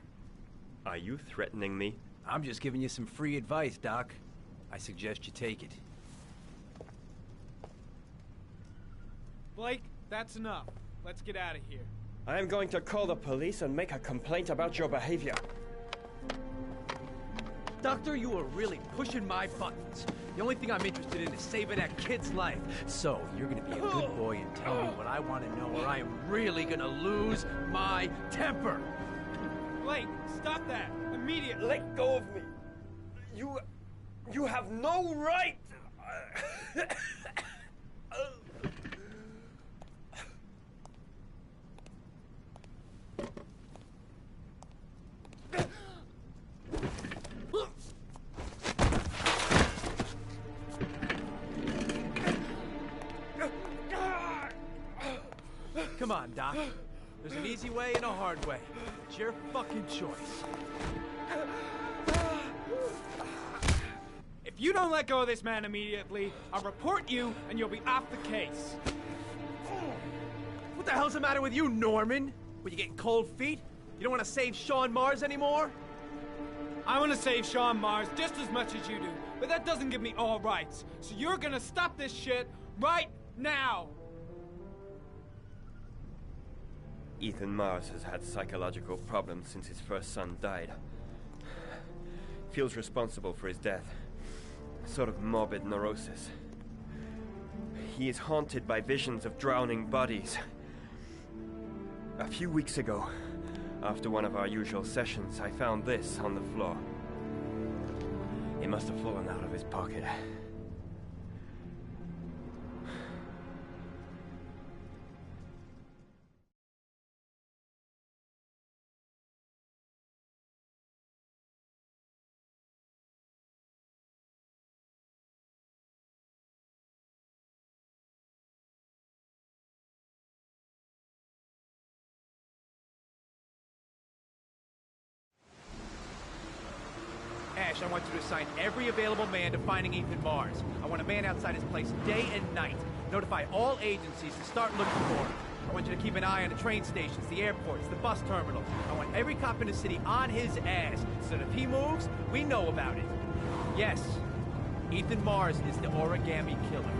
Are you threatening me? I'm just giving you some free advice, Doc. I suggest you take it. Blake, that's enough. Let's get out of here. I am going to call the police and make a complaint about your behavior. Doctor, you are really pushing my buttons. The only thing I'm interested in is saving that kid's life. So, you're gonna be a good boy and tell me what I want to know, or I am really gonna lose my temper. Blake, stop that! Immediately! Let go of me! You have no right! Come on, Doc. There's an easy way and a hard way. It's your fucking choice. If you don't let go of this man immediately, I'll report you and you'll be off the case. What the hell's the matter with you, Norman? Were you getting cold feet? You don't want to save Sean Mars anymore? I want to save Sean Mars just as much as you do, but that doesn't give me all rights. So you're gonna stop this shit right now! Ethan Mars has had psychological problems since his first son died. Feels responsible for his death. A sort of morbid neurosis. He is haunted by visions of drowning bodies. A few weeks ago, after one of our usual sessions, I found this on the floor. It must have fallen out of his pocket. I want you to assign every available man to finding Ethan Mars. I want a man outside his place day and night. Notify all agencies to start looking for him. I want you to keep an eye on the train stations, the airports, the bus terminals. I want every cop in the city on his ass, so that if he moves, we know about it. Yes, Ethan Mars is the origami killer.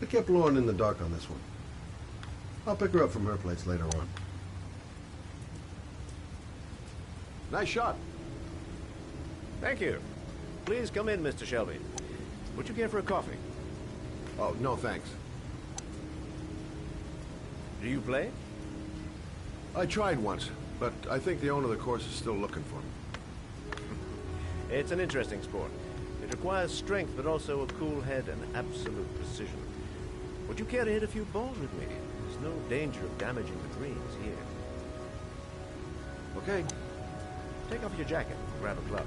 I kept Lauren in the dark on this one. I'll pick her up from her place later on. Nice shot. Thank you. Please come in, Mr. Shelby. Would you care for a coffee? Oh, no thanks. Do you play? I tried once, but I think the owner of the course is still looking for me. It's an interesting sport. It requires strength, but also a cool head and absolute precision. Would you care to hit a few balls with me? There's no danger of damaging the greens here. Okay. Take off your jacket and grab a club.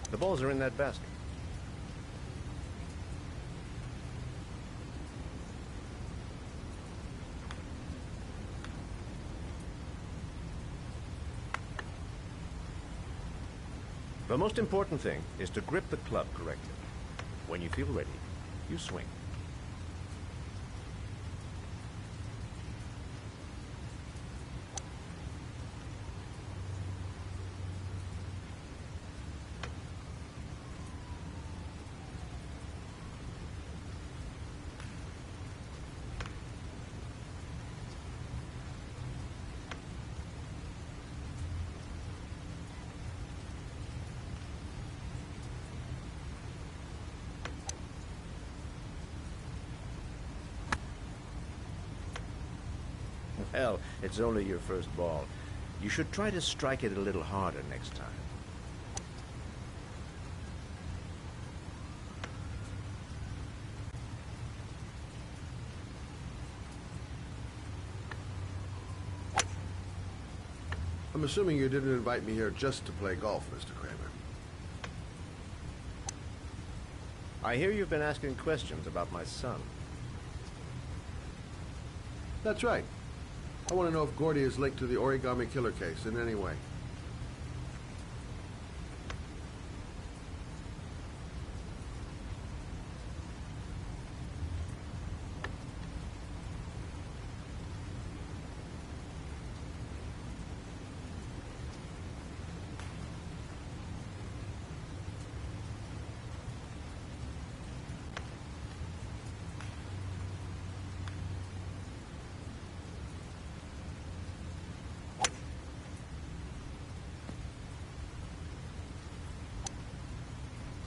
The balls are in that basket. The most important thing is to grip the club correctly. When you feel ready, you swing. Hell, it's only your first ball. You should try to strike it a little harder next time. I'm assuming you didn't invite me here just to play golf, Mr. Kramer. I hear you've been asking questions about my son. That's right. I want to know if Gordy is linked to the origami killer case in any way.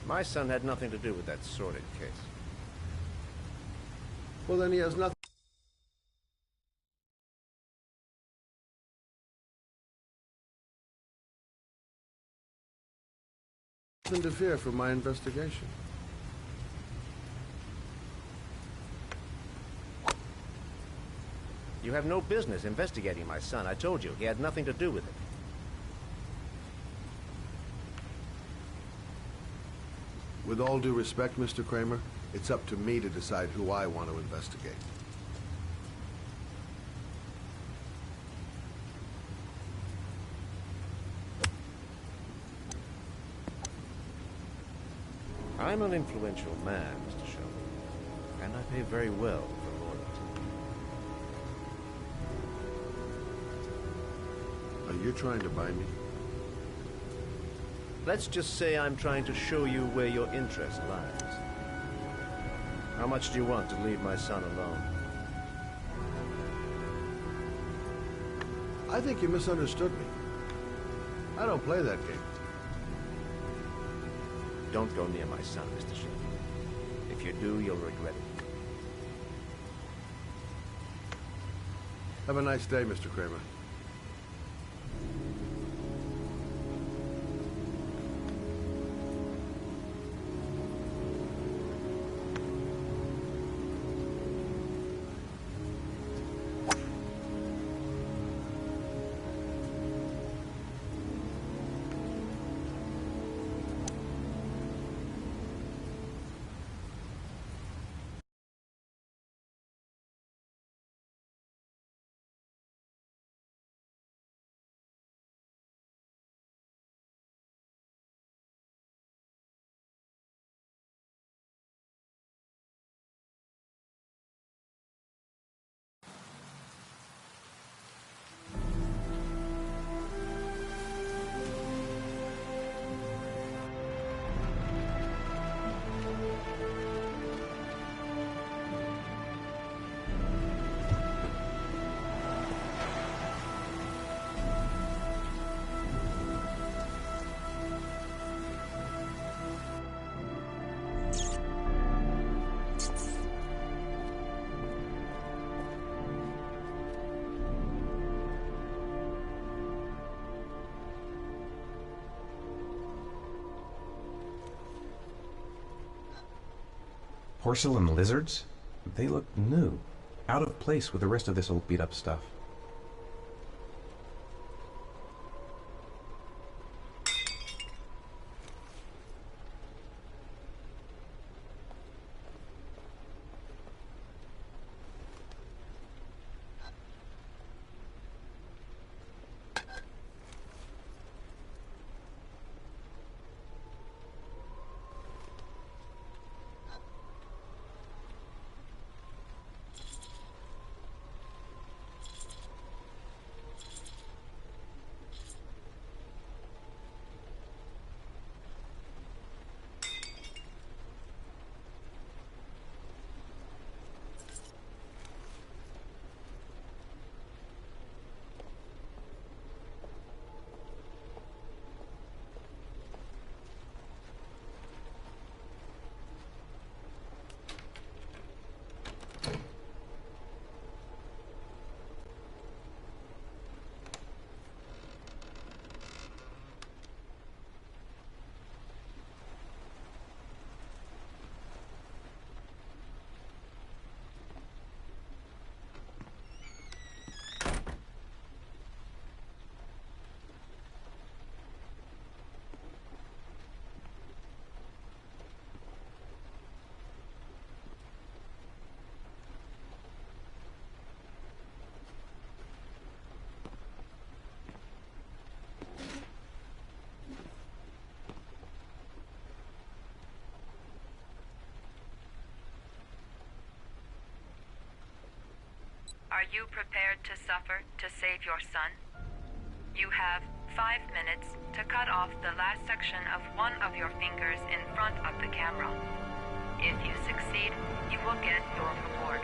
My son had nothing to do with that sordid case. Well, then he has nothing to fear from my investigation. You have no business investigating my son. I told you, he had nothing to do with it. With all due respect, Mr. Kramer, it's up to me to decide who I want to investigate. I'm an influential man, Mr. Shelby. and I pay very well for loyalty. Are you trying to buy me? Let's just say I'm trying to show you where your interest lies. How much do you want to leave my son alone? I think you misunderstood me. I don't play that game. Don't go near my son, Mr. Shea. If you do, you'll regret it. Have a nice day, Mr. Kramer. Porcelain lizards? They look new. Out of place with the rest of this old beat-up stuff. Are you prepared to suffer to save your son? You have 5 minutes to cut off the last section of one of your fingers in front of the camera. If you succeed, you will get your reward.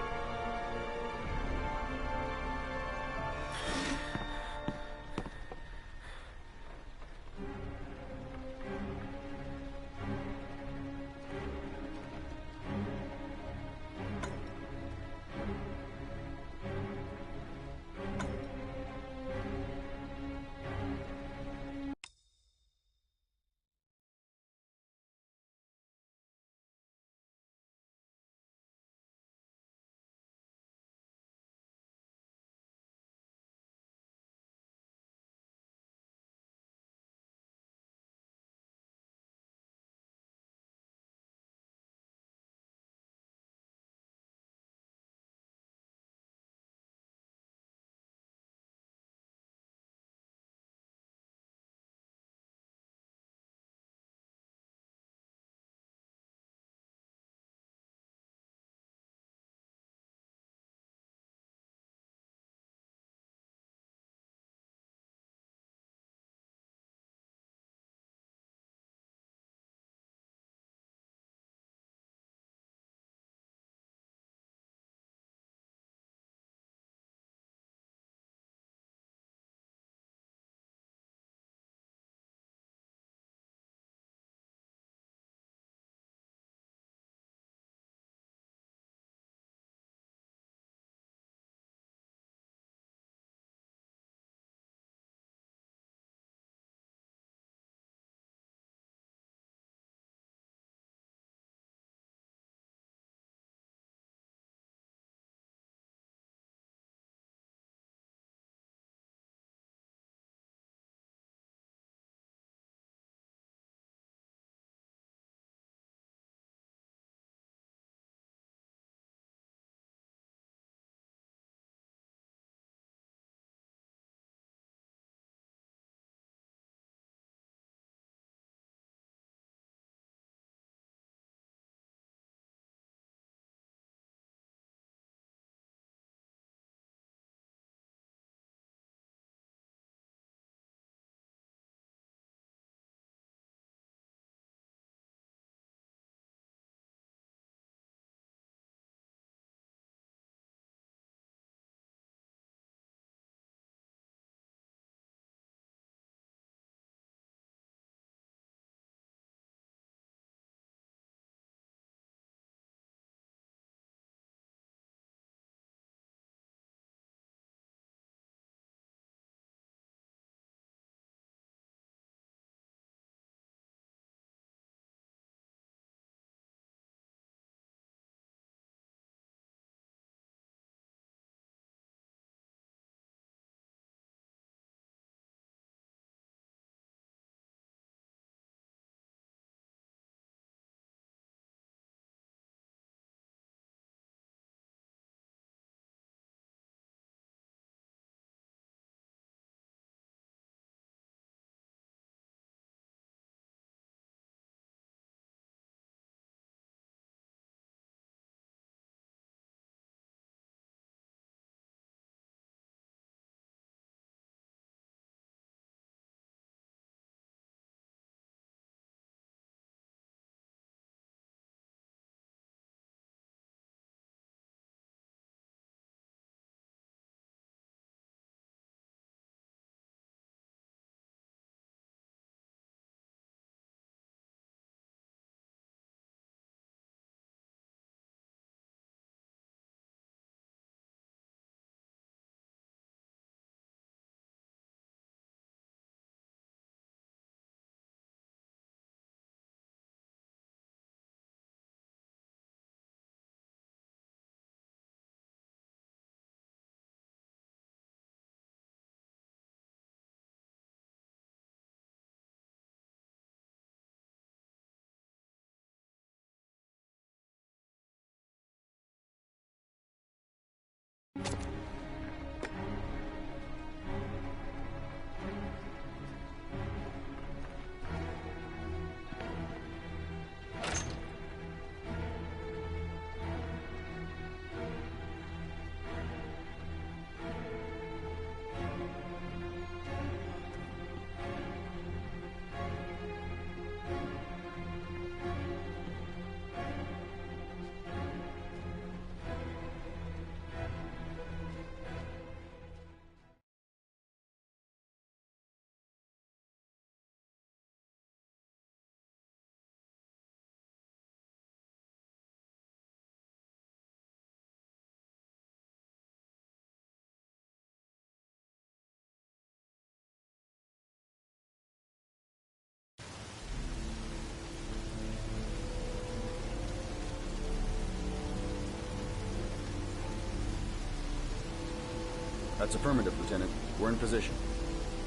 That's affirmative, Lieutenant. We're in position.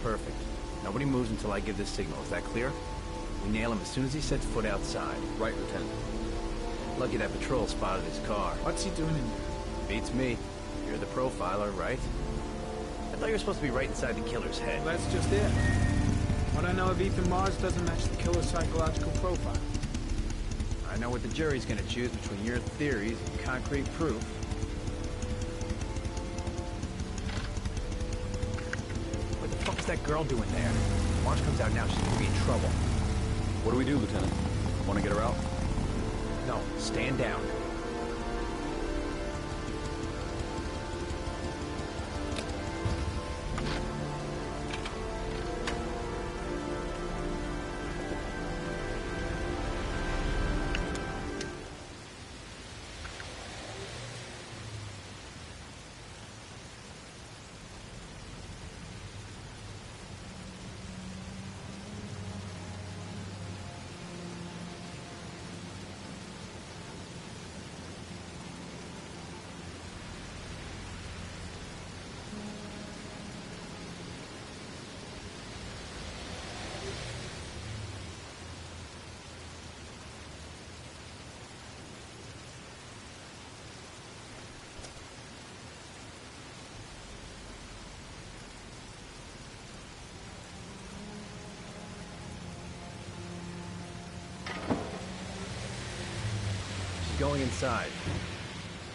Perfect. Nobody moves until I give the signal. Is that clear? We nail him as soon as he sets foot outside. Right, Lieutenant. Lucky that patrol spotted his car. What's he doing in there? Beats me. You're the profiler, right? I thought you were supposed to be right inside the killer's head. Well, that's just it. What I know of Ethan Mars doesn't match the killer's psychological profile. I know what the jury's gonna choose between your theories and concrete proof. What the fuck is that girl doing there? If Mars comes out now, she's gonna be in trouble. What do we do, Lieutenant? Want to get her out? No, stand down. Going inside.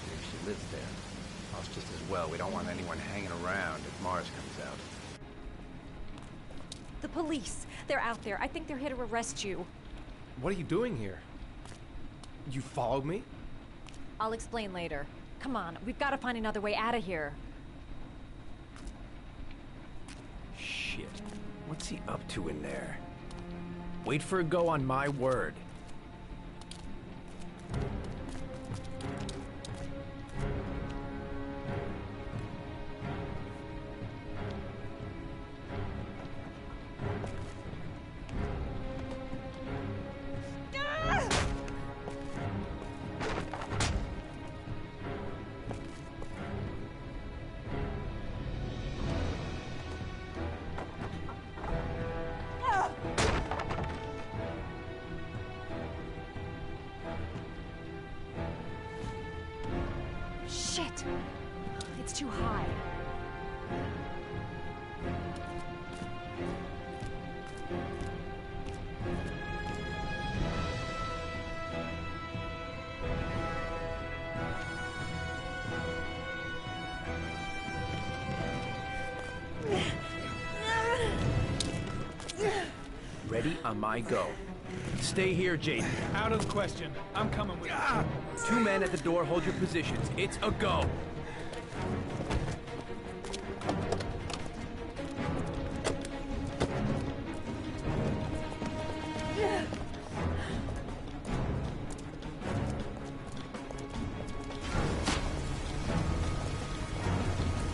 If she lives there. Us just as well. We don't want anyone hanging around if Mars comes out. The police. They're out there. I think they're here to arrest you. What are you doing here? You followed me? I'll explain later. Come on, we've got to find another way out of here. Shit. What's he up to in there? Wait for a go on my word. Shit! It's too high. Ready on my go. Stay here, Jaden. Out of the question. I'm coming with you. 2 men at the door, hold your positions. It's a go.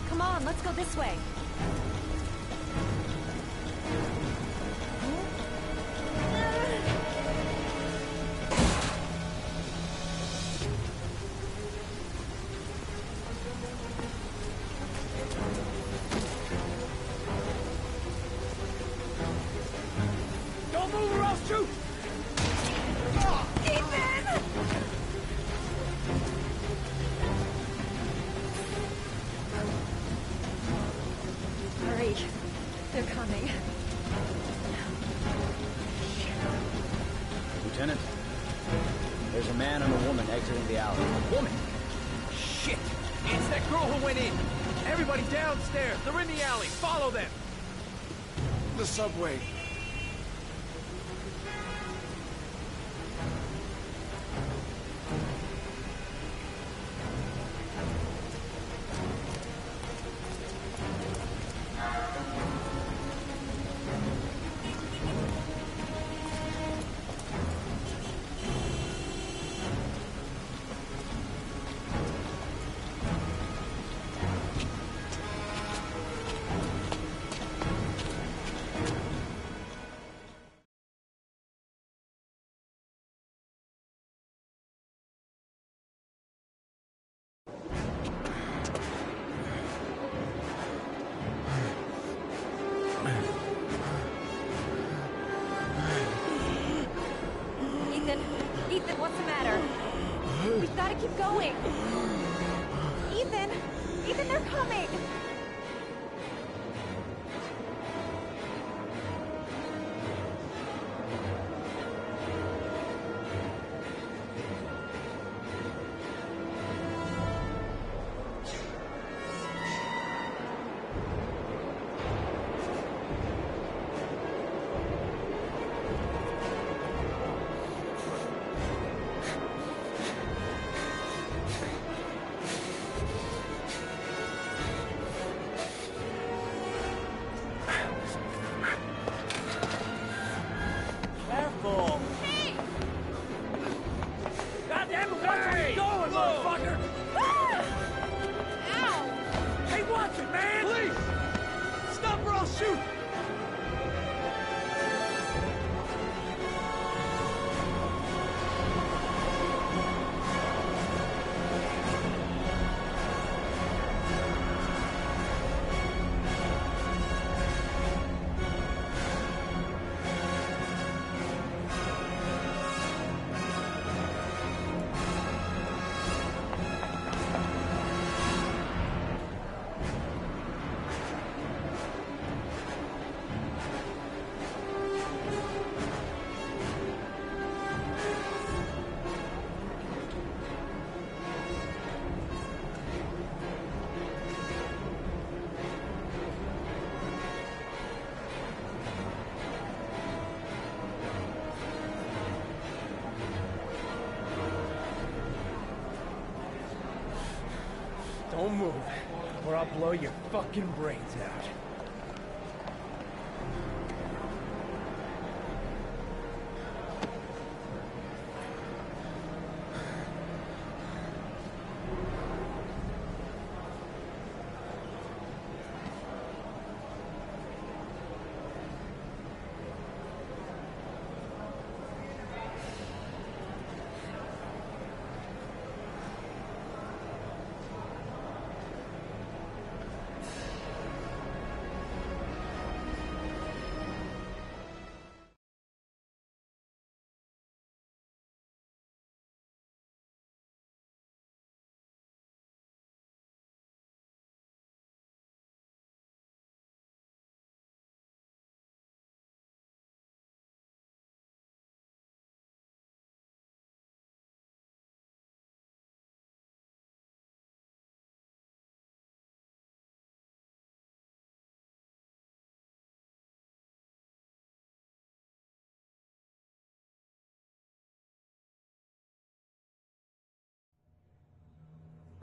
Come on, let's go this way. Don't move or I'll shoot! Ethan! Hurry. They're coming. Lieutenant, there's a man and a woman exiting the alley. Woman? Shit! It's that girl who went in! Everybody downstairs! They're in the alley! Follow them! The subway. Ethan, what's the matter? We've got to keep going. Ethan, they're coming. Don't move, or I'll blow your fucking brains out.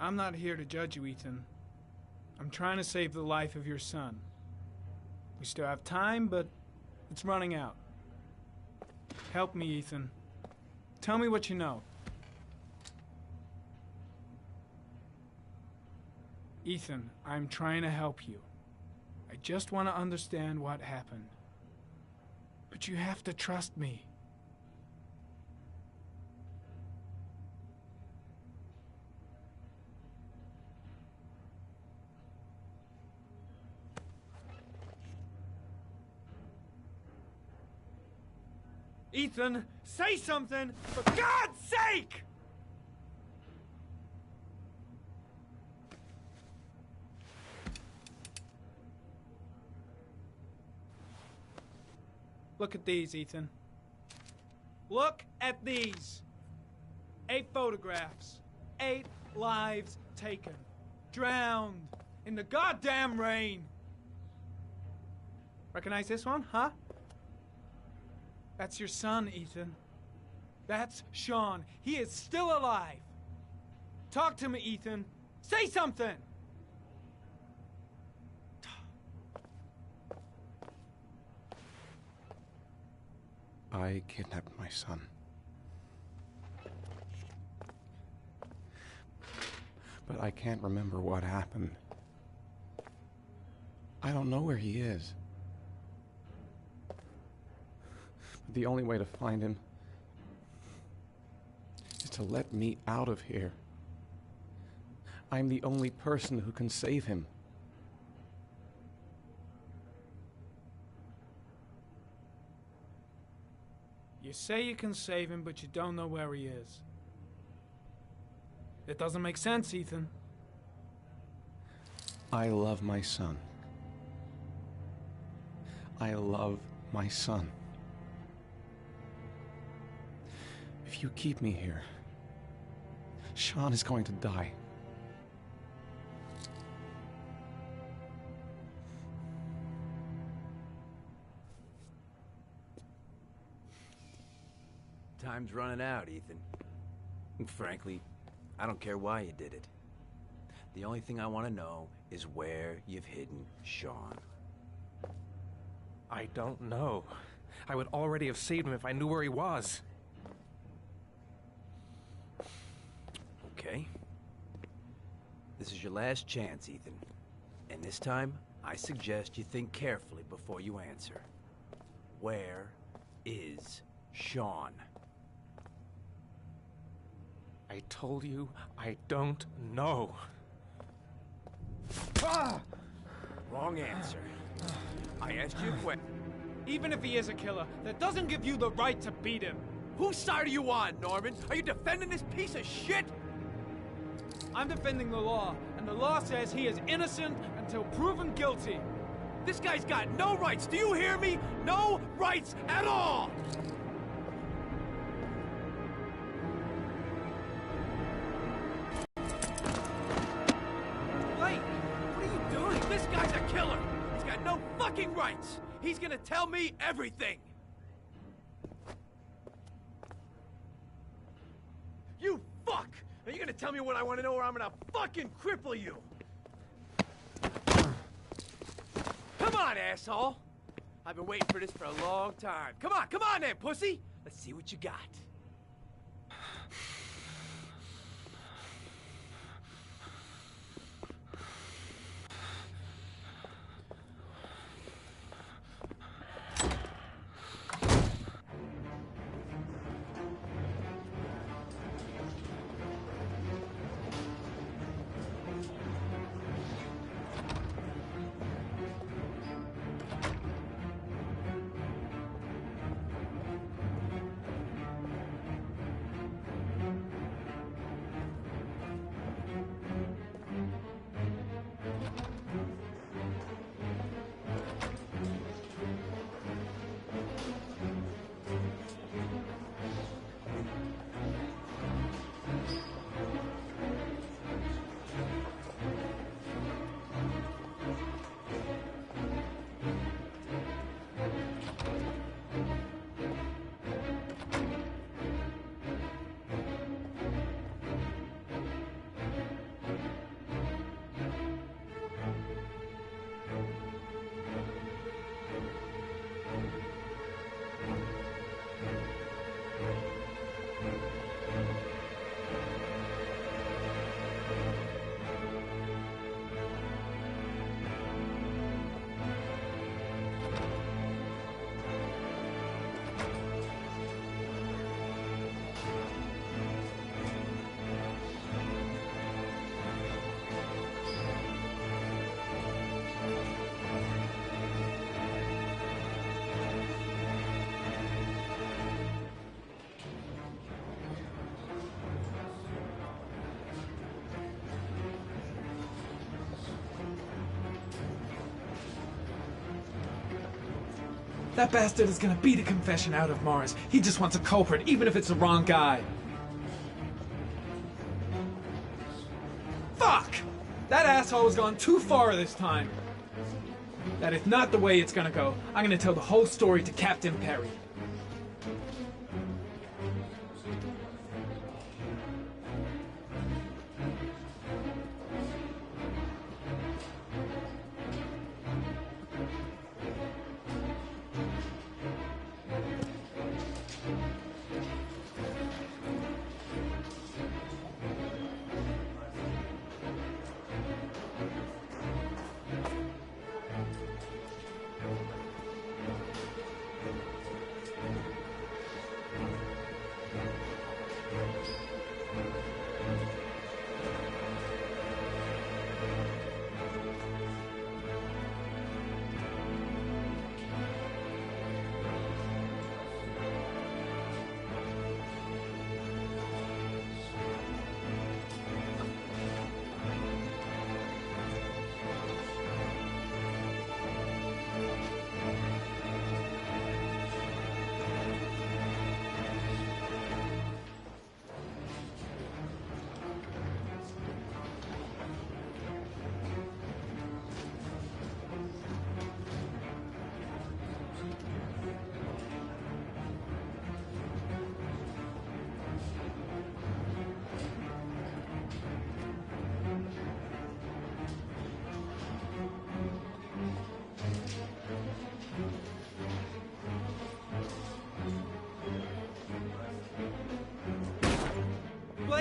I'm not here to judge you, Ethan. I'm trying to save the life of your son. We still have time, but it's running out. Help me, Ethan. Tell me what you know. Ethan, I'm trying to help you. I just want to understand what happened. But you have to trust me. Ethan, say something, for God's sake! Look at these, Ethan. Look at these. 8 photographs. 8 lives taken. Drowned in the goddamn rain. Recognize this one, huh? That's your son, Ethan. That's Sean. He is still alive. Talk to me, Ethan. Say something! I kidnapped my son. But I can't remember what happened. I don't know where he is. The only way to find him is to let me out of here. I'm the only person who can save him. You say you can save him, but you don't know where he is. It doesn't make sense, Ethan. I love my son. I love my son. If you keep me here, Sean is going to die. Time's running out, Ethan. And frankly, I don't care why you did it. The only thing I want to know is where you've hidden Sean. I don't know. I would already have saved him if I knew where he was. Okay. This is your last chance, Ethan. And this time, I suggest you think carefully before you answer. Where is Sean? I told you I don't know. Ah! Wrong answer. I asked you a question. Even if he is a killer, that doesn't give you the right to beat him. Whose side are you on, Norman? Are you defending this piece of shit? I'm defending the law, and the law says he is innocent until proven guilty. This guy's got no rights. Do you hear me? No rights at all! Blake, what are you doing? This guy's a killer. He's got no fucking rights. He's gonna tell me everything. You fuck! Are you gonna tell me what I want to know, or I'm gonna fucking cripple you? Come on, asshole! I've been waiting for this for a long time. Come on then, pussy! Let's see what you got. That bastard is gonna beat a confession out of Morris. He just wants a culprit, even if it's the wrong guy. Fuck! That asshole has gone too far this time. That is not the way it's gonna go. I'm gonna tell the whole story to Captain Perry.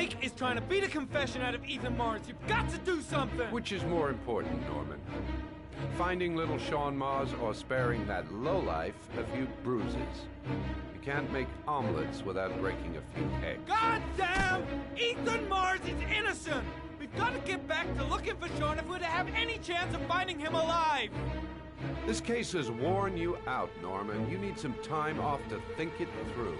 Blake is trying to beat a confession out of Ethan Mars. You've got to do something! Which is more important, Norman? Finding little Sean Mars or sparing that lowlife a few bruises? You can't make omelets without breaking a few eggs. God damn! Ethan Mars is innocent! We've got to get back to looking for Sean if we're to have any chance of finding him alive! This case has worn you out, Norman. You need some time off to think it through.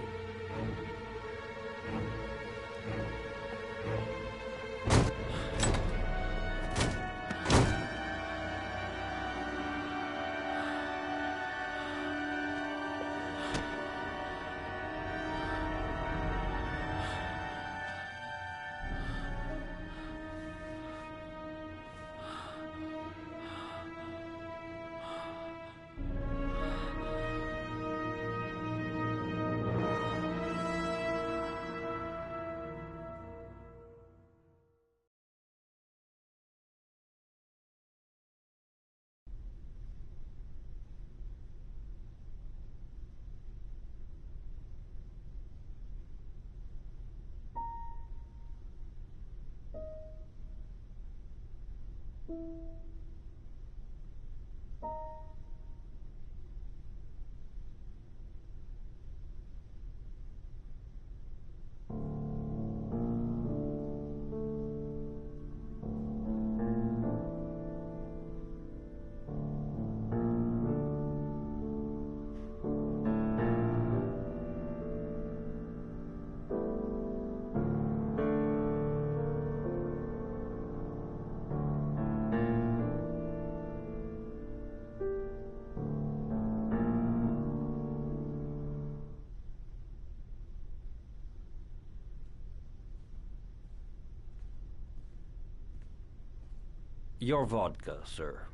Your vodka, sir.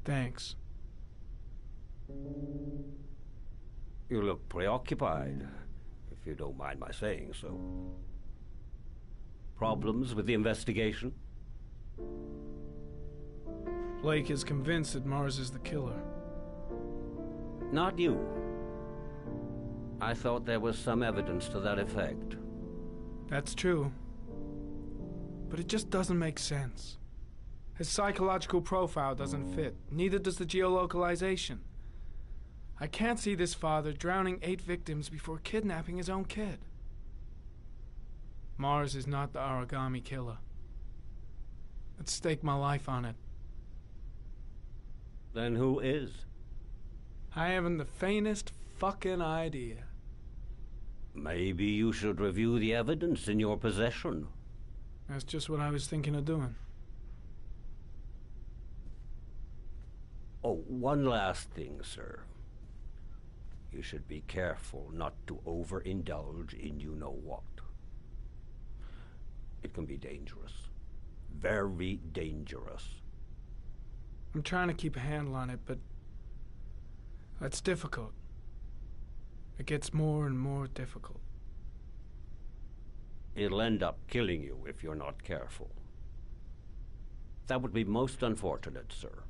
Thanks. You look preoccupied, if you don't mind my saying so. Problems with the investigation? Blake is convinced that Mars is the killer. Not you. I thought there was some evidence to that effect. That's true. But it just doesn't make sense. His psychological profile doesn't fit. Neither does the geolocalization. I can't see this father drowning 8 victims before kidnapping his own kid. Mars is not the origami killer. I'd stake my life on it. Then who is? I haven't the faintest fucking idea. Maybe you should review the evidence in your possession. That's just what I was thinking of doing. Oh, one last thing, sir. You should be careful not to overindulge in you-know-what. It can be dangerous. Very dangerous. I'm trying to keep a handle on it, but that's difficult. It gets more and more difficult. It'll end up killing you if you're not careful. That would be most unfortunate, sir.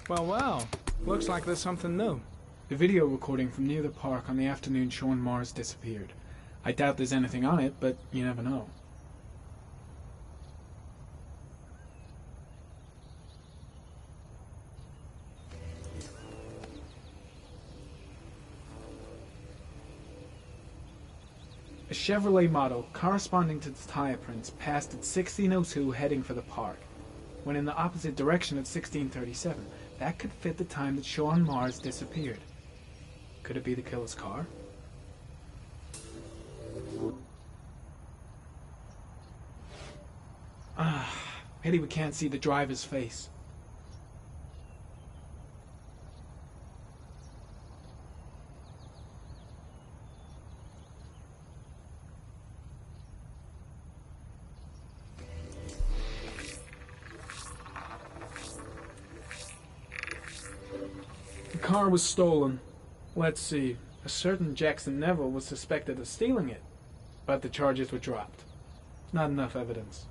Well, looks like there's something new. The video recording from near the park on the afternoon Sean Mars disappeared. I doubt there's anything on it, but you never know. A Chevrolet model corresponding to the tire prints passed at 16:02 heading for the park, when in the opposite direction at 16:37. That could fit the time that Sean Mars disappeared. Could it be the killer's car? Pity we can't see the driver's face. The car was stolen. Let's see. A certain Jackson Neville was suspected of stealing it, but the charges were dropped. Not enough evidence.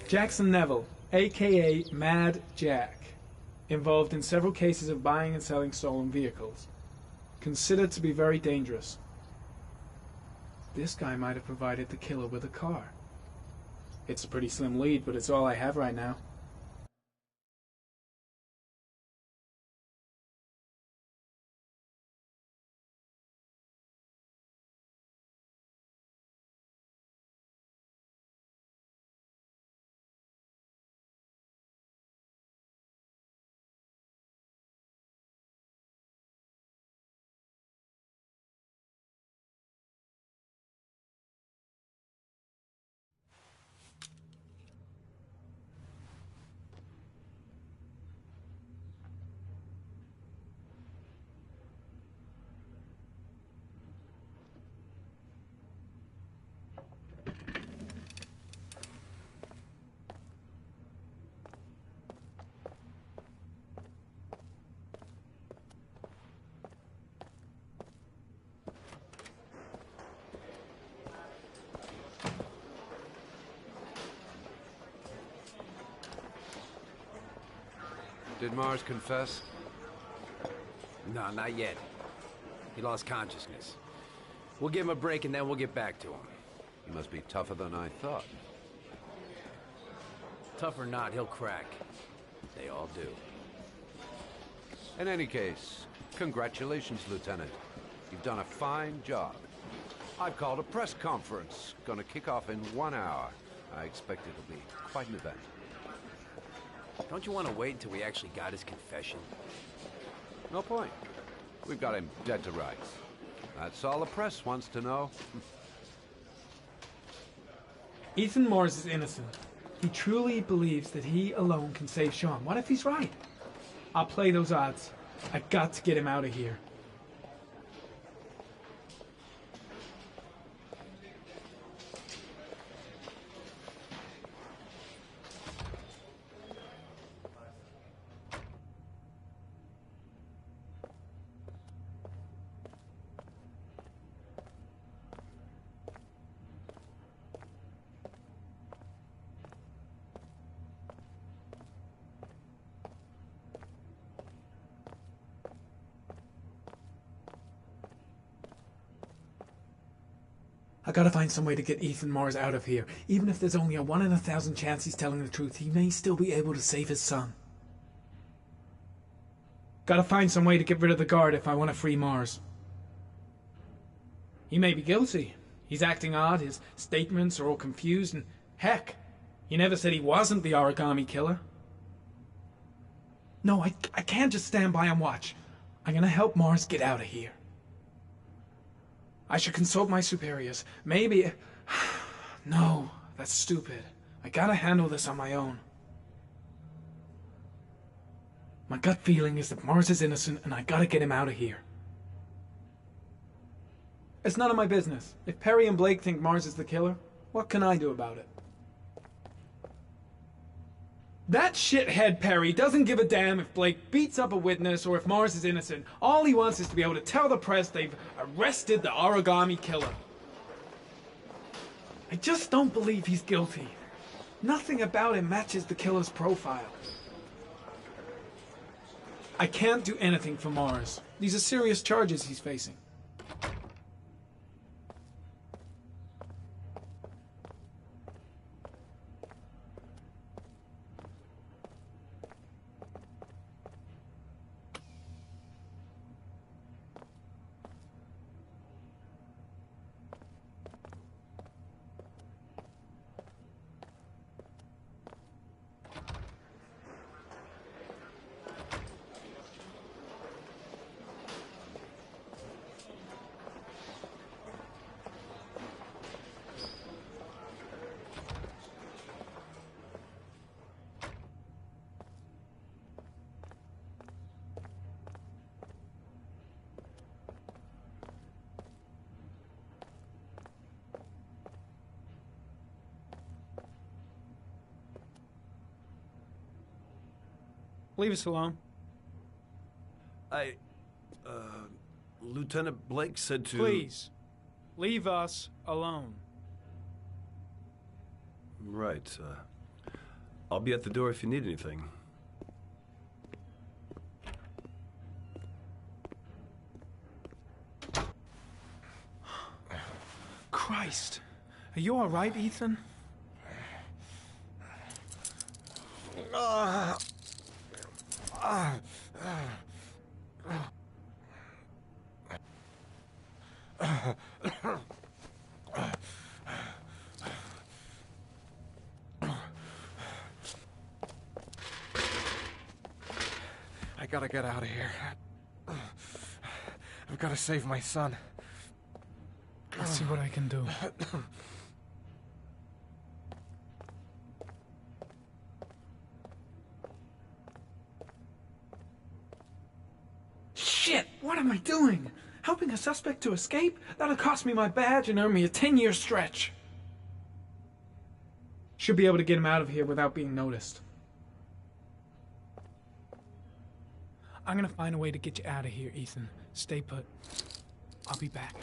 Jackson Neville, a.k.a. Mad Jack, involved in several cases of buying and selling stolen vehicles. Considered to be very dangerous. This guy might have provided the killer with a car. It's a pretty slim lead, but it's all I have right now. Did Mars confess? No, not yet. He lost consciousness. We'll give him a break and then we'll get back to him. He must be tougher than I thought. Tough or not, he'll crack. They all do. In any case, congratulations, Lieutenant. You've done a fine job. I've called a press conference. Gonna kick off in 1 hour. I expect it'll be quite an event. Don't you want to wait until we actually got his confession? No point. We've got him dead to rights. That's all the press wants to know. Ethan Mars is innocent. He truly believes that he alone can save Sean. What if he's right? I'll play those odds. I got to get him out of here. I gotta find some way to get Ethan Mars out of here. Even if there's only a 1 in 1,000 chance he's telling the truth, he may still be able to save his son. Gotta find some way to get rid of the guard if I want to free Mars. He may be guilty. He's acting odd, his statements are all confused, and heck, he never said he wasn't the origami killer. No, I can't just stand by and watch. I'm gonna help Mars get out of here. I should consult my superiors. Maybe... No, that's stupid. I gotta handle this on my own. My gut feeling is that Mars is innocent and I gotta get him out of here. It's none of my business. If Perry and Blake think Mars is the killer, what can I do about it? That shithead Perry doesn't give a damn if Blake beats up a witness or if Mars is innocent. All he wants is to be able to tell the press they've arrested the origami killer. I just don't believe he's guilty. Nothing about him matches the killer's profile. I can't do anything for Mars. These are serious charges he's facing. Leave us alone. Lieutenant Blake said to... Please, leave us alone. Right, I'll be at the door if you need anything. Christ. Are you all right, Ethan? I gotta get out of here. I've gotta save my son. I'll see what I can do. Shit! What am I doing? Helping a suspect to escape? That'll cost me my badge and earn me a 10-year stretch. Should be able to get him out of here without being noticed. I'm gonna find a way to get you out of here, Ethan. Stay put. I'll be back.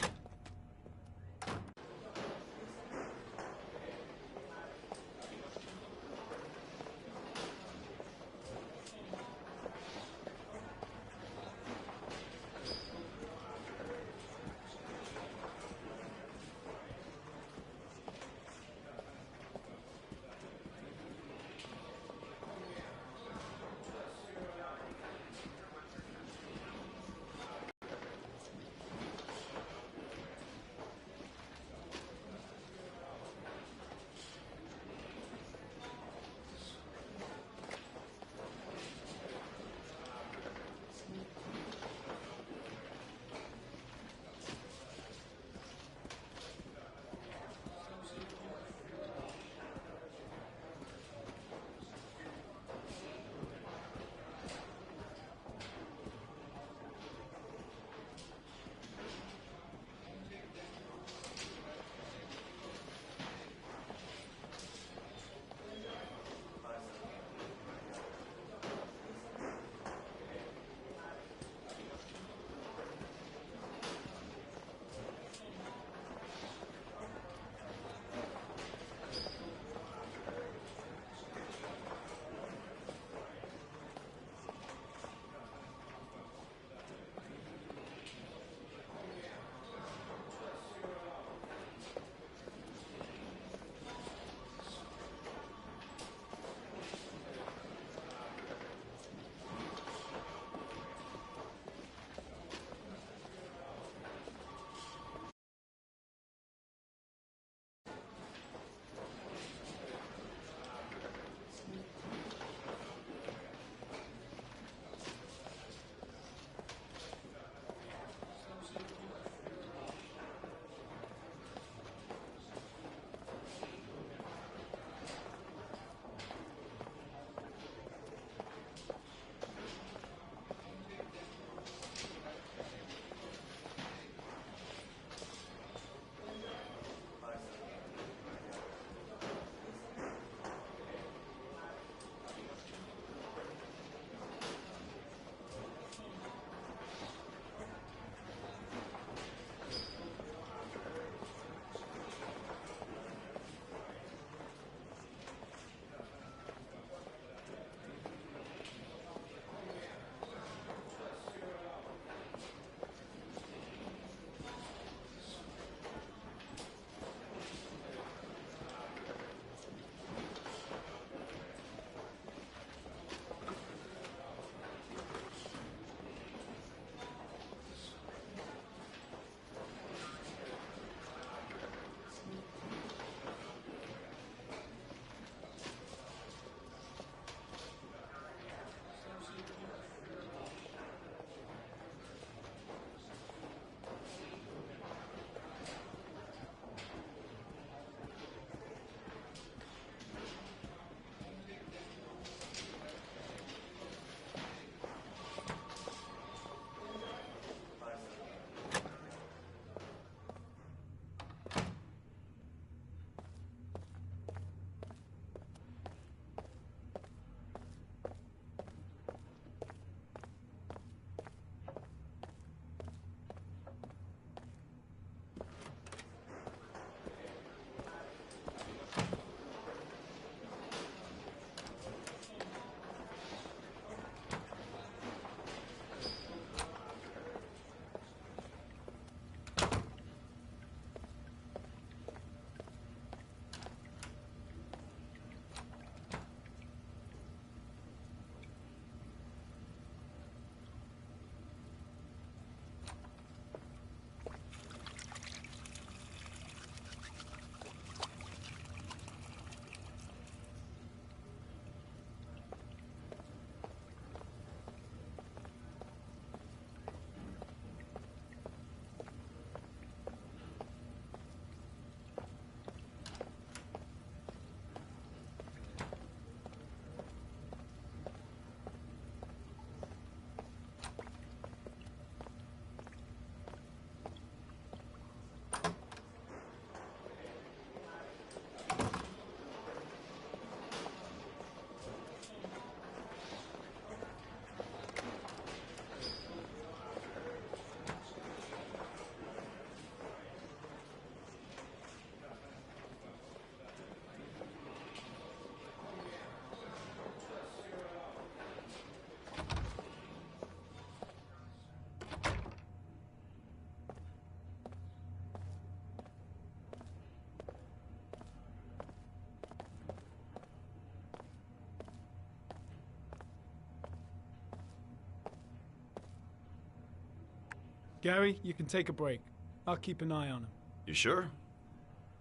Gary, you can take a break. I'll keep an eye on him. You sure?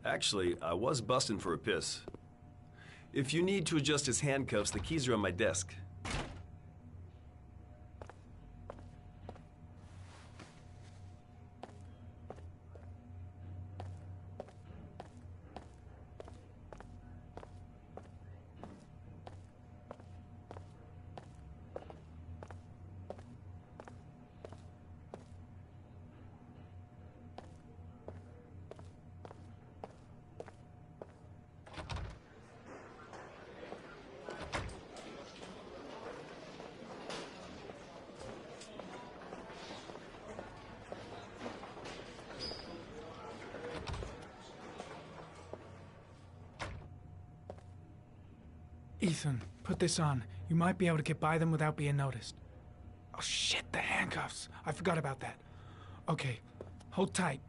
Actually, I was busting for a piss. If you need to adjust his handcuffs, the keys are on my desk. Ethan, put this on. You might be able to get by them without being noticed. Oh shit, the handcuffs. I forgot about that. Okay, hold tight.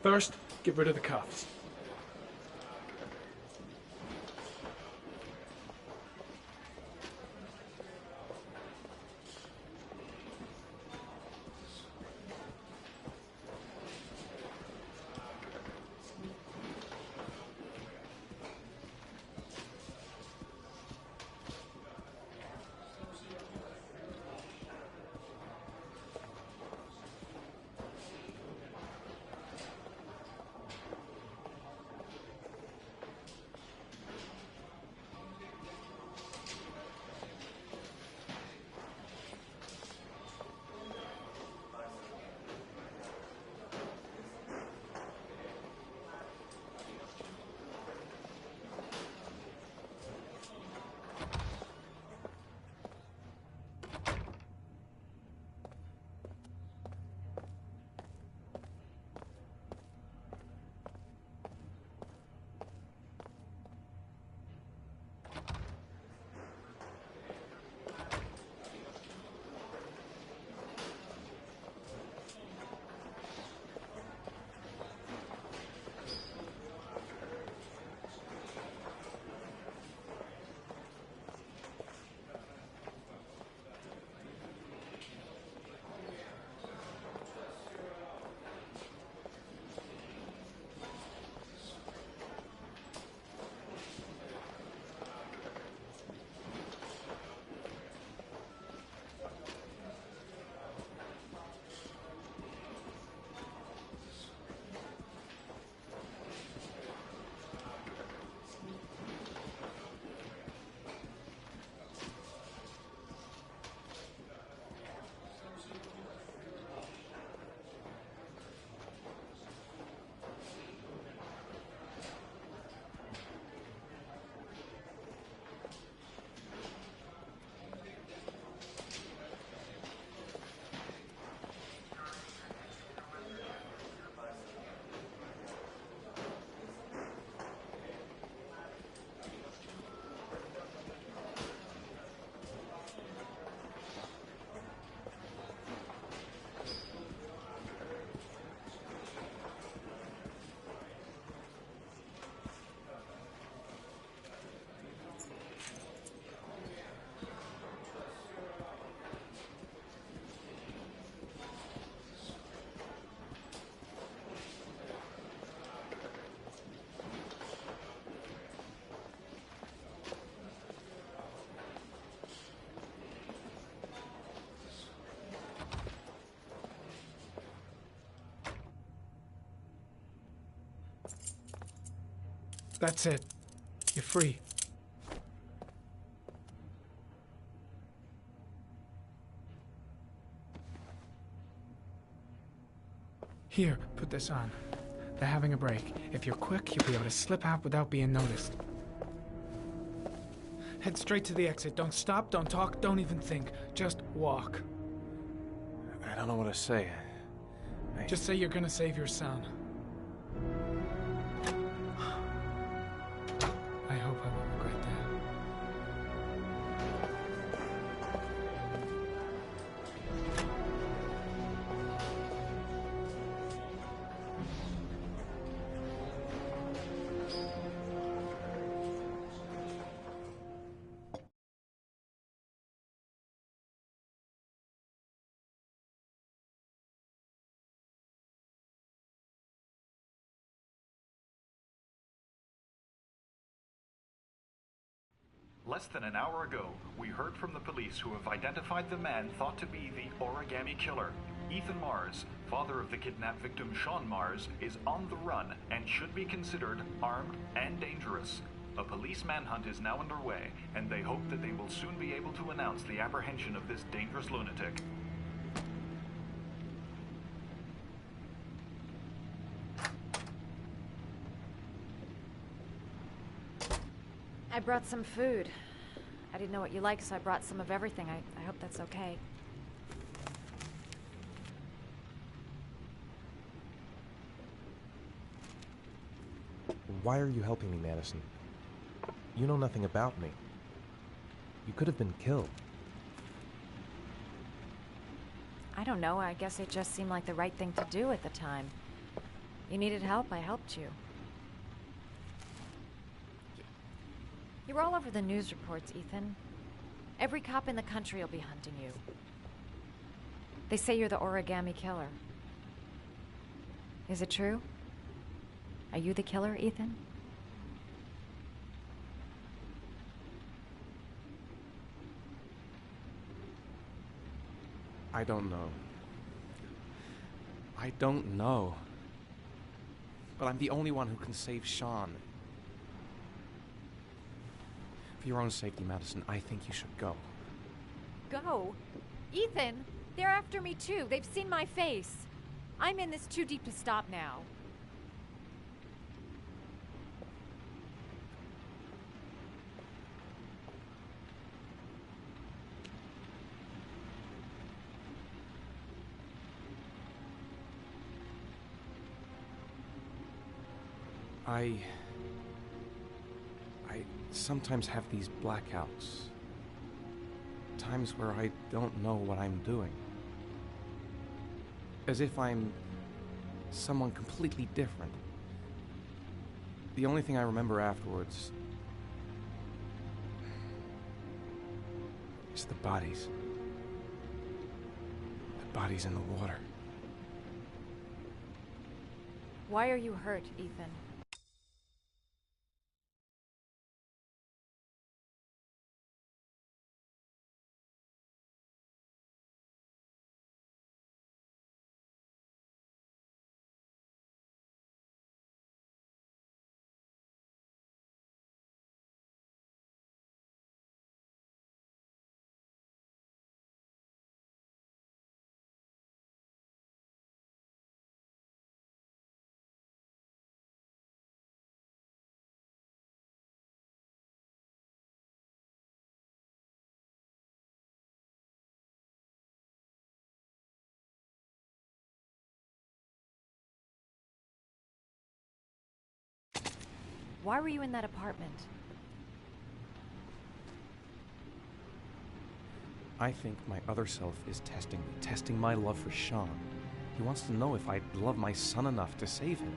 First, get rid of the cuffs. That's it. You're free. Here, put this on. They're having a break. If you're quick, you'll be able to slip out without being noticed. Head straight to the exit. Don't stop, don't talk, don't even think. Just walk. I don't know what to say. Just say you're gonna save your son. Less than an hour ago, we heard from the police who have identified the man thought to be the origami killer. Ethan Mars, father of the kidnapped victim Sean Mars, is on the run and should be considered armed and dangerous. A police manhunt is now underway, and they hope that they will soon be able to announce the apprehension of this dangerous lunatic. I brought some food. I didn't know what you like, so I brought some of everything. I hope that's okay. Why are you helping me, Madison? You know nothing about me. You could have been killed. I don't know. I guess it just seemed like the right thing to do at the time. You needed help, I helped you. You're all over the news reports, Ethan. Every cop in the country will be hunting you. They say you're the origami killer. Is it true? Are you the killer, Ethan? I don't know. I don't know. But I'm the only one who can save Sean. For your own safety, Madison, I think you should go. Go? Ethan, they're after me too. They've seen my face. I'm in this too deep to stop now. I sometimes have these blackouts. Times where I don't know what I'm doing. As if I'm someone completely different. The only thing I remember afterwards is the bodies. The bodies in the water. Why are you hurt, Ethan? Why were you in that apartment? I think my other self is testing my love for Sean. He wants to know if I love my son enough to save him.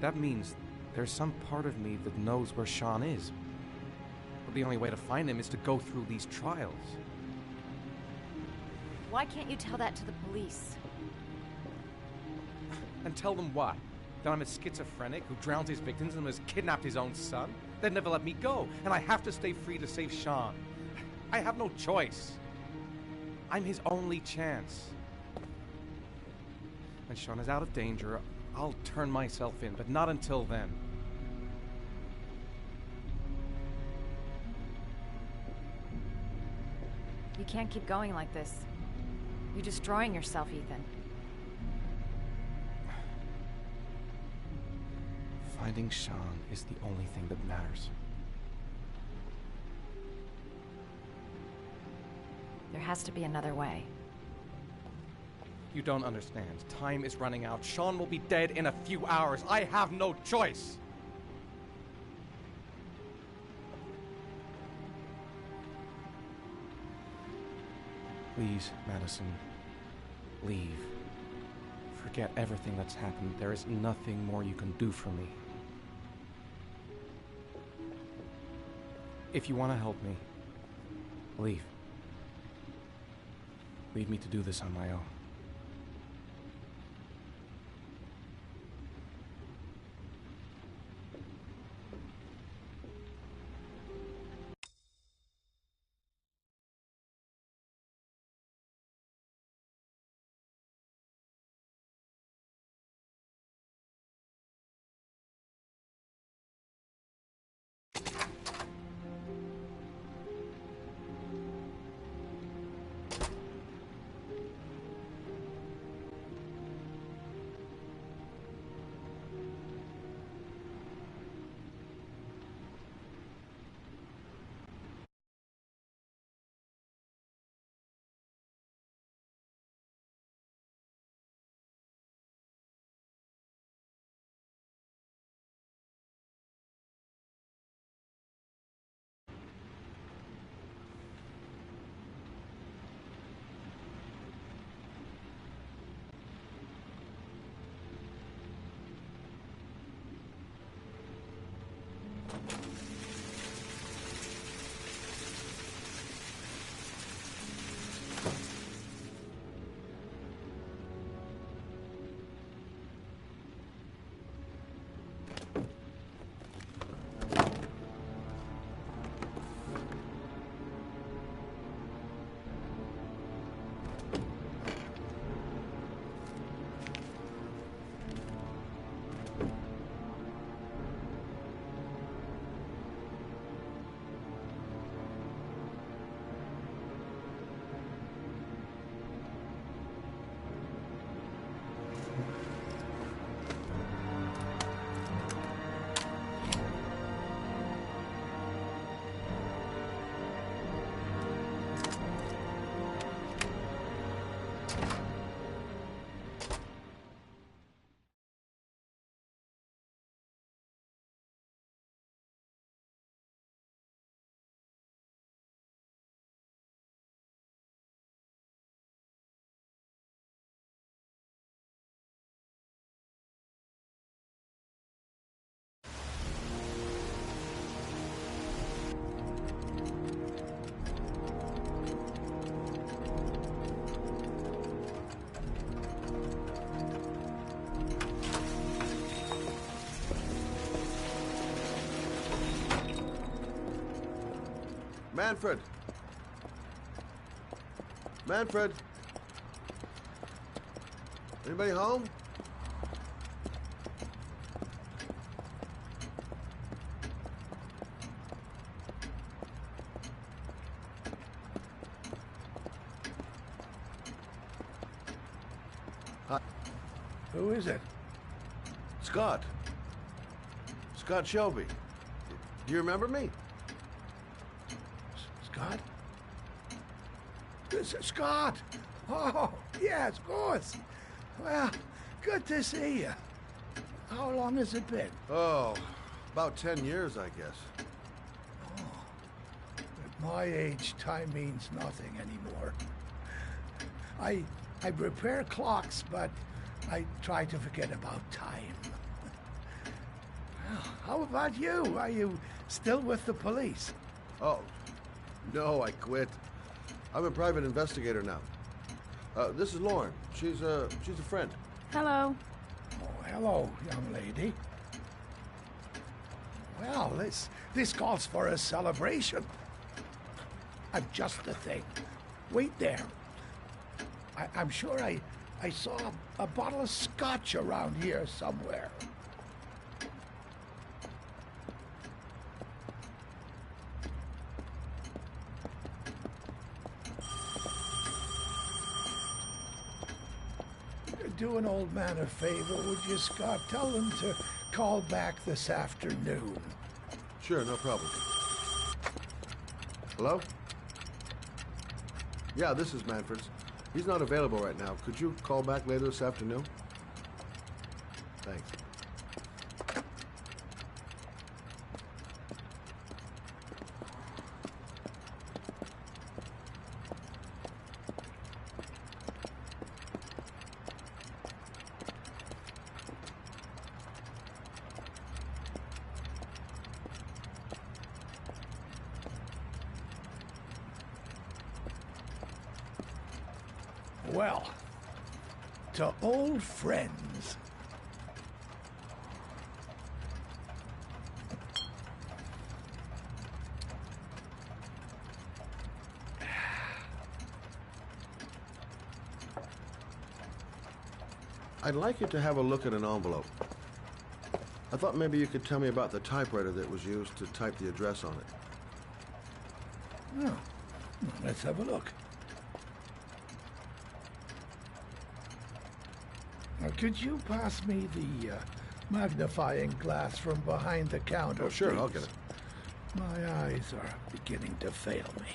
That means there's some part of me that knows where Sean is. But the only way to find him is to go through these trials. Why can't you tell that to the police? And tell them what? That I'm a schizophrenic who drowns his victims and has kidnapped his own son? They'd never let me go, and I have to stay free to save Sean. I have no choice. I'm his only chance. When Sean is out of danger, I'll turn myself in, but not until then. You can't keep going like this. You're destroying yourself, Ethan. Finding Sean is the only thing that matters. There has to be another way. You don't understand. Time is running out. Sean will be dead in a few hours. I have no choice. Please, Madison, leave. Forget everything that's happened. There is nothing more you can do for me. If you want to help me, leave. Leave me to do this on my own. Manfred! Manfred! Anybody home? Hi. Who is it? Scott. Scott Shelby. Do you remember me? Scott? This is Scott! Oh, yes, of course. Well, good to see you. How long has it been? Oh, about 10 years, I guess. At my age, time means nothing anymore. I repair clocks, but I try to forget about time. Well, how about you? Are you still with the police? Oh, no, I quit. I'm a private investigator now. This is Lauren. She's a friend. Hello. Oh, hello, young lady. Well, this calls for a celebration. I'm just the thing. Wait there. I'm sure I saw a bottle of scotch around here somewhere. Do an old man a favor, would you, Scott? Tell them to call back this afternoon. Sure, no problem. Hello? Yeah, this is Manfred's. He's not available right now. Could you call back later this afternoon? Thanks. Well, to old friends. I'd like you to have a look at an envelope. I thought maybe you could tell me about the typewriter that was used to type the address on it. Oh, let's have a look. Now, could you pass me the magnifying glass from behind the counter, Oh, sure, please? I'll get it. My eyes are beginning to fail me.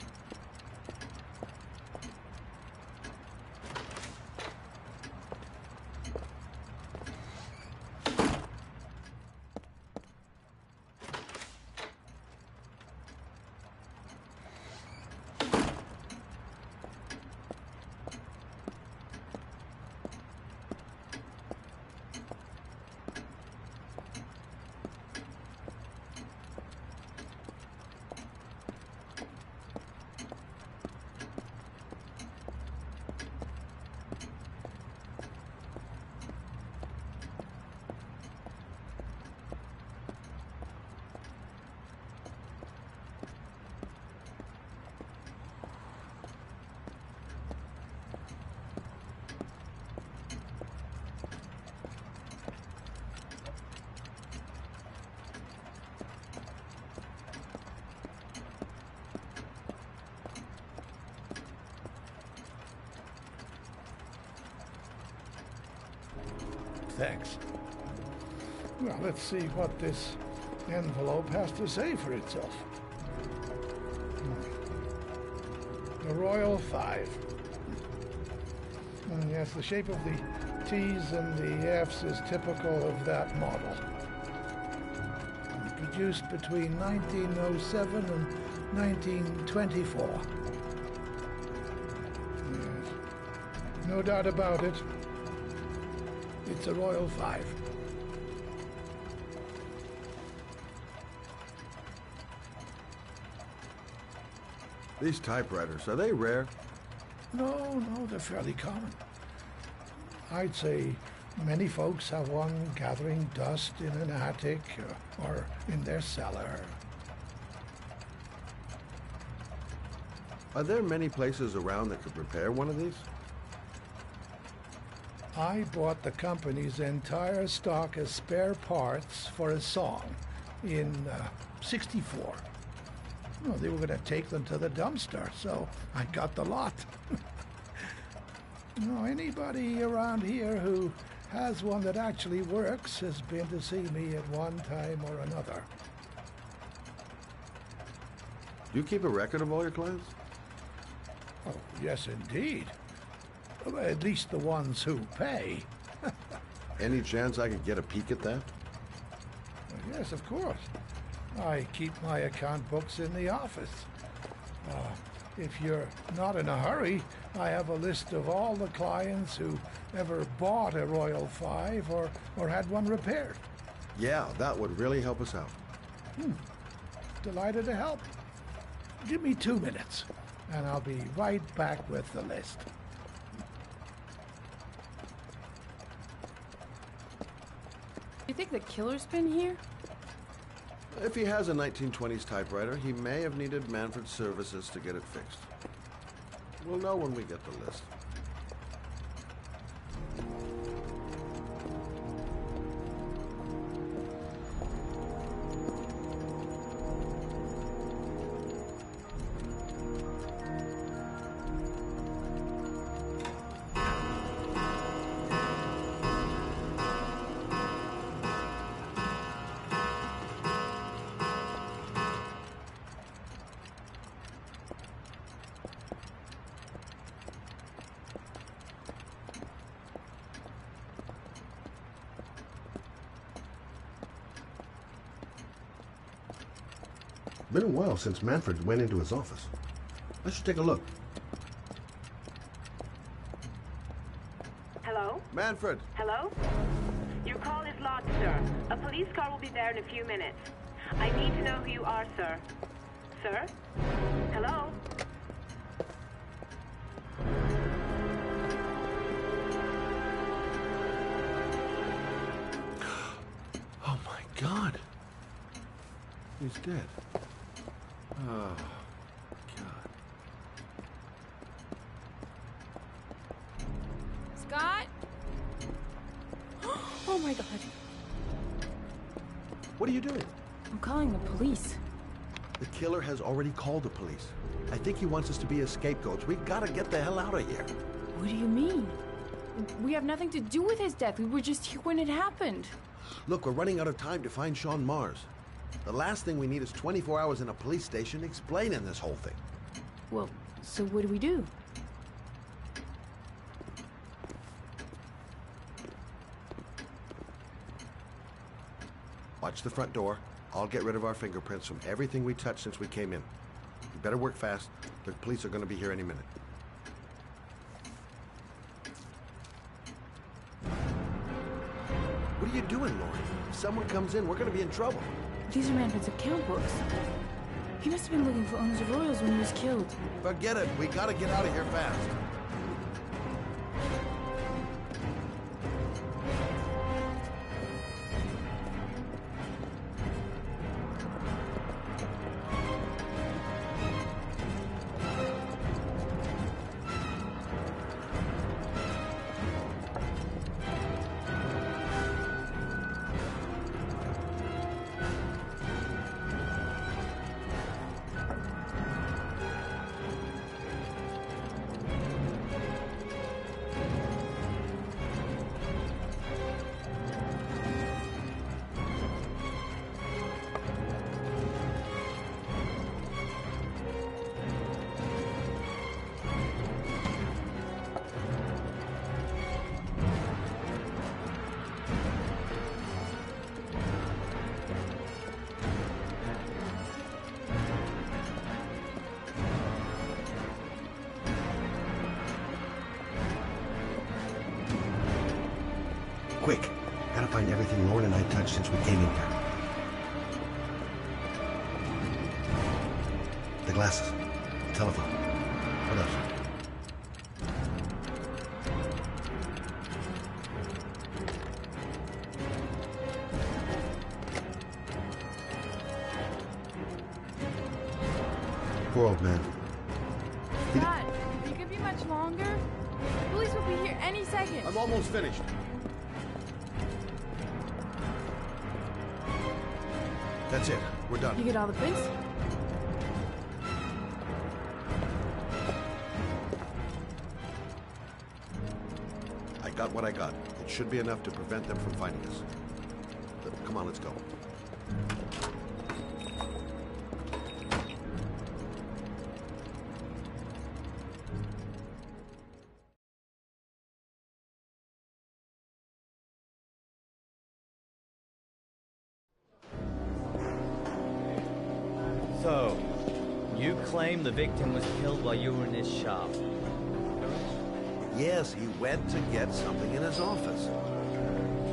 Thanks. Well, let's see what this envelope has to say for itself. The Royal 5. Yes, the shape of the T's and the F's is typical of that model. Produced between 1907 and 1924. Yes. No doubt about it. It's a Royal 5. These typewriters, are they rare? No, they're fairly common. I'd say many folks have one gathering dust in an attic or in their cellar. Are there many places around that could repair one of these? I bought the company's entire stock of spare parts for a song in '64. Well, they were going to take them to the dumpster, so I got the lot. Anybody around here who has one that actually works has been to see me at one time or another. Do you keep a record of all your clients? Oh, yes, indeed. At least the ones who pay. Any chance I could get a peek at that? Yes, of course. I keep my account books in the office. If you're not in a hurry, I have a list of all the clients who ever bought a Royal 5 or had one repaired. Yeah, that would really help us out. Delighted to help. Give me 2 minutes, and I'll be right back with the list. You think the killer's been here? If he has a 1920s typewriter, he may have needed Manfred's services to get it fixed. We'll know when we get the list. Been a while since Manfred went into his office. I should take a look. Hello? Manfred! Hello? Your call is lodged, sir. A police car will be there in a few minutes. I need to know who you are, sir. Sir? Hello? Oh my God! He's dead. Oh, God. Scott? Oh my God. What are you doing? I'm calling the police. The killer has already called the police. I think he wants us to be his scapegoats. We gotta get the hell out of here. What do you mean? We have nothing to do with his death. We were just here when it happened. Look, we're running out of time to find Sean Mars. The last thing we need is 24 hours in a police station explaining this whole thing. Well, so what do we do? Watch the front door. I'll get rid of our fingerprints from everything we touched since we came in. You better work fast. The police are going to be here any minute. What are you doing, Lauren? If someone comes in, we're going to be in trouble. These are Manfred's account books. He must have been looking for owners of Royals when he was killed. Forget it. We got to get out of here fast. Quick. Gotta find everything Lauren and I touched since we came in here. The glasses. The telephone. What else? Poor old man. Dad, you could be much longer. The police will be here any second. I'm almost finished. That's it. We're done. You get all the prints? I got what I got. It should be enough to prevent them from finding us. Come on, let's go. So, you claim the victim was killed while you were in his shop? Yes, he went to get something in his office.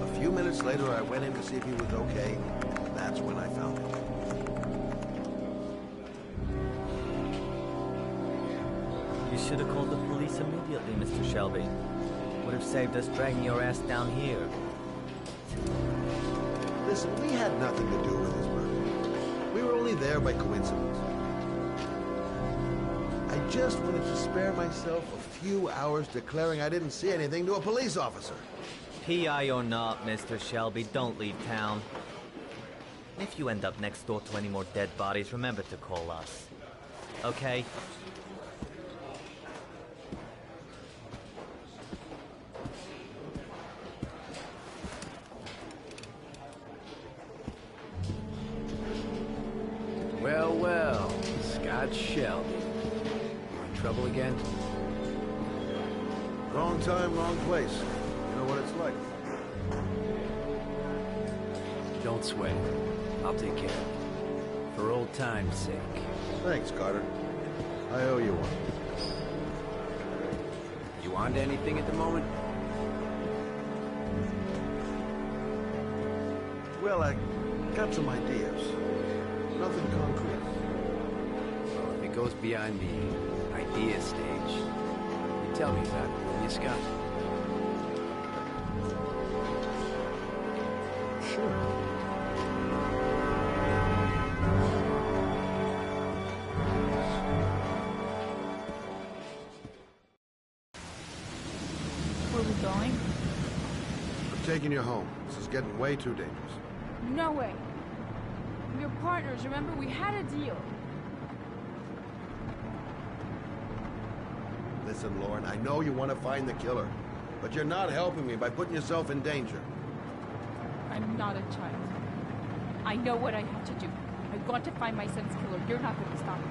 A few minutes later, I went in to see if he was okay. That's when I found him. You should have called the police immediately, Mr. Shelby. Would have saved us dragging your ass down here. Listen, we had nothing to do with his murder. We were only there by coincidence. I just wanted to spare myself a few hours declaring I didn't see anything to a police officer. PI or not, Mr. Shelby, don't leave town. If you end up next door to any more dead bodies, remember to call us. Okay? Well, well, Scott Shelby. You in trouble again? Wrong time, wrong place. You know what it's like. Don't sweat it. I'll take care of it. For old time's sake. Thanks, Carter. I owe you one. You on to anything at the moment? Well, I got some ideas. Nothing concrete. Well, if it goes beyond the idea stage, you tell me about it, will you, Scott? Sure. Where are we going? I'm taking you home. This is getting way too dangerous. No way. We're partners, remember? We had a deal. Listen, Lauren, I know you want to find the killer, but you're not helping me by putting yourself in danger. I'm not a child. I know what I have to do. I've got to find my son's killer. You're not going to stop me.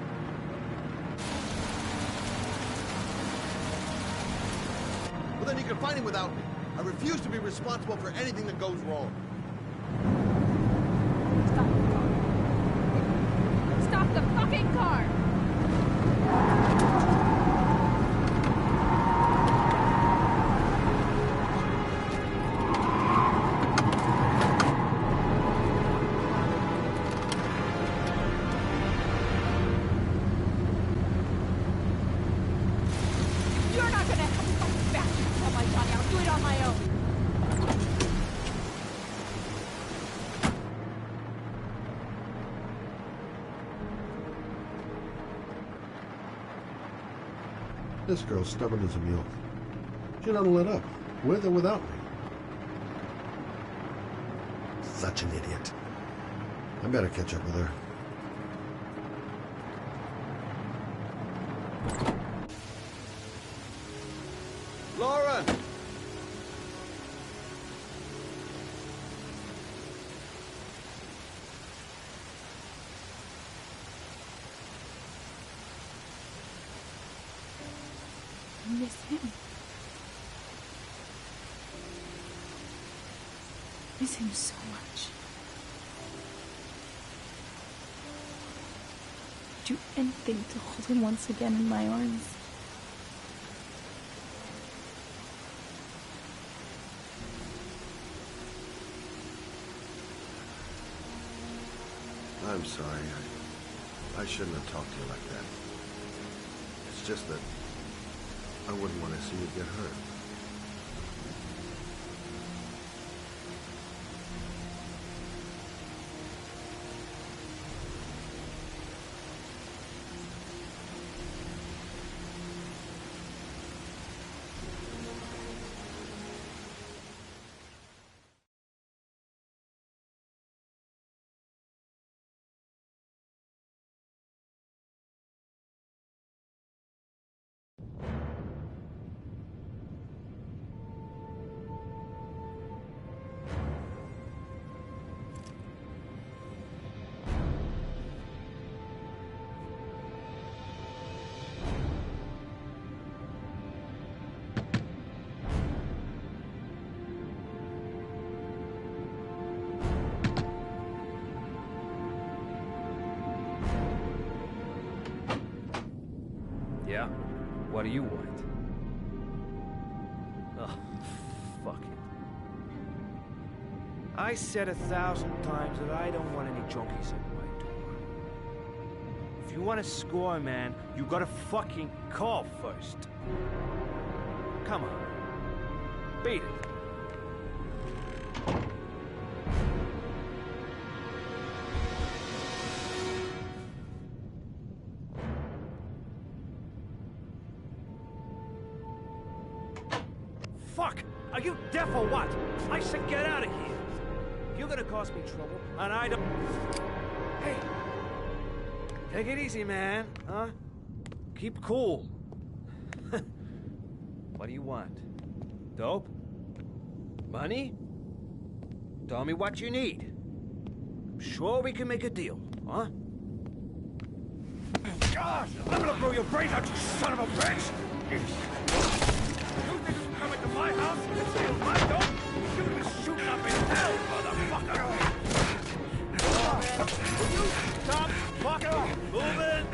Well, then you can find him without me. I refuse to be responsible for anything that goes wrong. Stop the fucking car! You're not gonna help me find the bastard. Oh my God, I'll do it on my own. This girl's stubborn as a mule. She doesn't let up, with or without me. Such an idiot. I better catch up with her. Lauren! I miss him. Miss him so much. Do anything to hold him once again in my arms. I'm sorry. I shouldn't have talked to you like that. It's just that I wouldn't want to see you get hurt. Yeah? What do you want? Oh, fuck it. I said 1,000 times that I don't want any junkies at my door. If you want to score, man, you gotta fucking call first. Come on. Beat it. Fuck! Are you deaf or what? I said get out of here! You're gonna cause me trouble, and I don't... Hey! Take it easy, man, huh? Keep cool. What do you want? Dope? Money? Tell me what you need. I'm sure we can make a deal, huh? God! I'm gonna blow your brains out, you son of a bitch! You niggas come into my house and steal my dope? You're gonna be shooting up in hell, motherfucker! Will you stop fucking moving?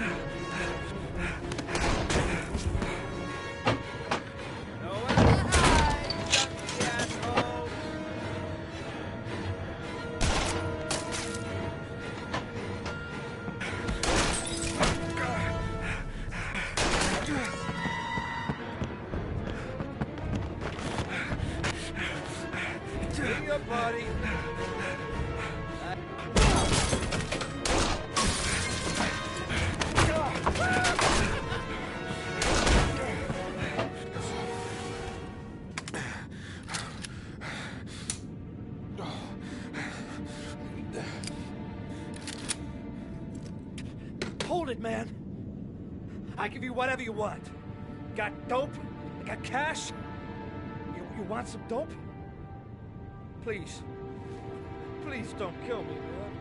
Buddy. Hold it, man. I give you whatever you want. Got dope? Got cash? You want some dope? Please. Please don't kill me, man.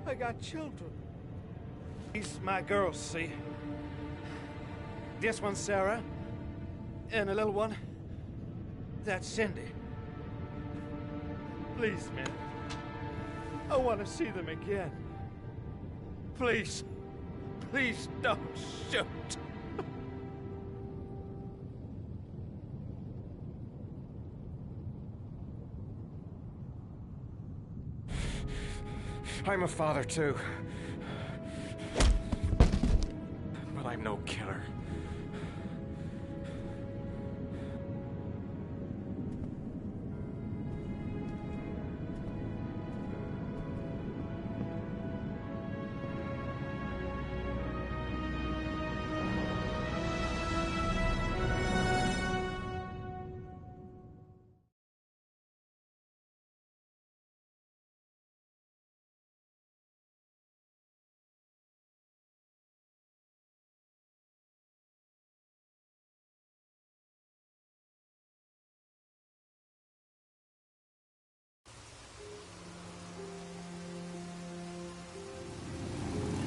I got children. These my girls, see? This one's Sarah. And the little one, that's Cindy. Please, man. I want to see them again. Please. Please don't shoot. I'm a father, too. But I'm no killer.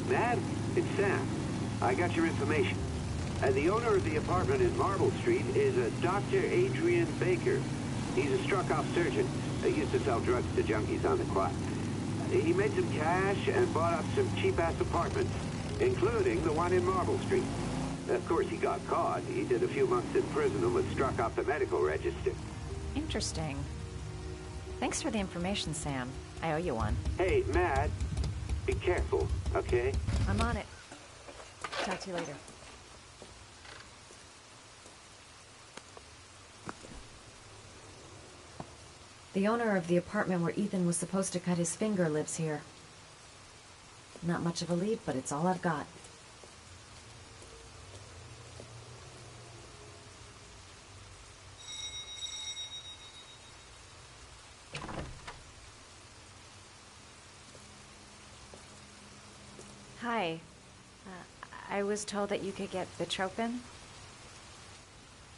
Matt, it's Sam. I got your information. The owner of the apartment in Marble Street is a Dr. Adrian Baker. He's a struck-off surgeon. He used to sell drugs to junkies on the quad. He made some cash and bought up some cheap-ass apartments, including the one in Marble Street. Of course, he got caught. He did a few months in prison and was struck off the medical register. Interesting. Thanks for the information, Sam. I owe you one. Hey, Matt, be careful, okay? I'm on it. Talk to you later. The owner of the apartment where Ethan was supposed to cut his finger lives here. Not much of a lead, but it's all I've got. Hi. I was told that you could get Bitropin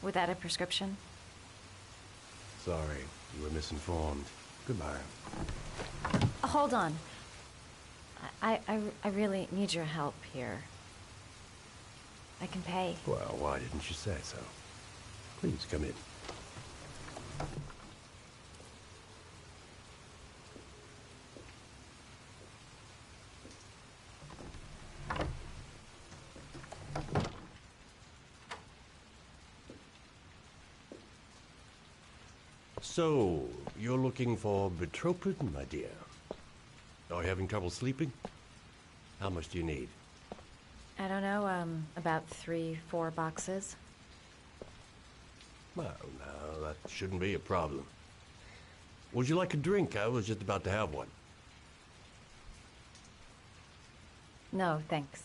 without a prescription. Sorry, you were misinformed. Goodbye. Hold on. I really need your help here. I can pay. Well, why didn't you say so? Please come in. So, you're looking for betropin, my dear? Are you having trouble sleeping? How much do you need? I don't know, about 3-4 boxes. Well, no, that shouldn't be a problem. Would you like a drink? I was just about to have one. No, thanks.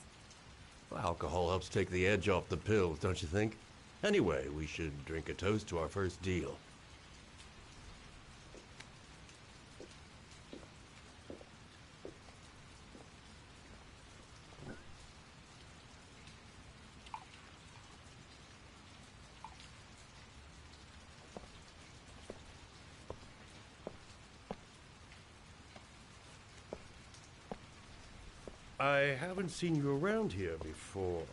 Well, alcohol helps take the edge off the pills, don't you think? Anyway, we should drink a toast to our first deal. I haven't seen you around here before.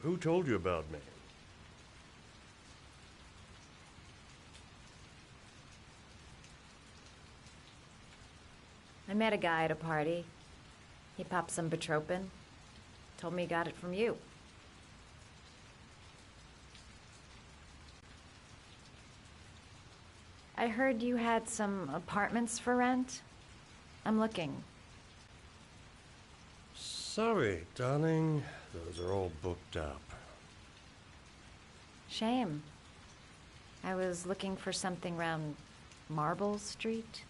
Who told you about me? I met a guy at a party. He popped some betropin. Told me he got it from you. I heard you had some apartments for rent. I'm looking. Sorry, darling. Those are all booked up. Shame. I was looking for something around Marble Street.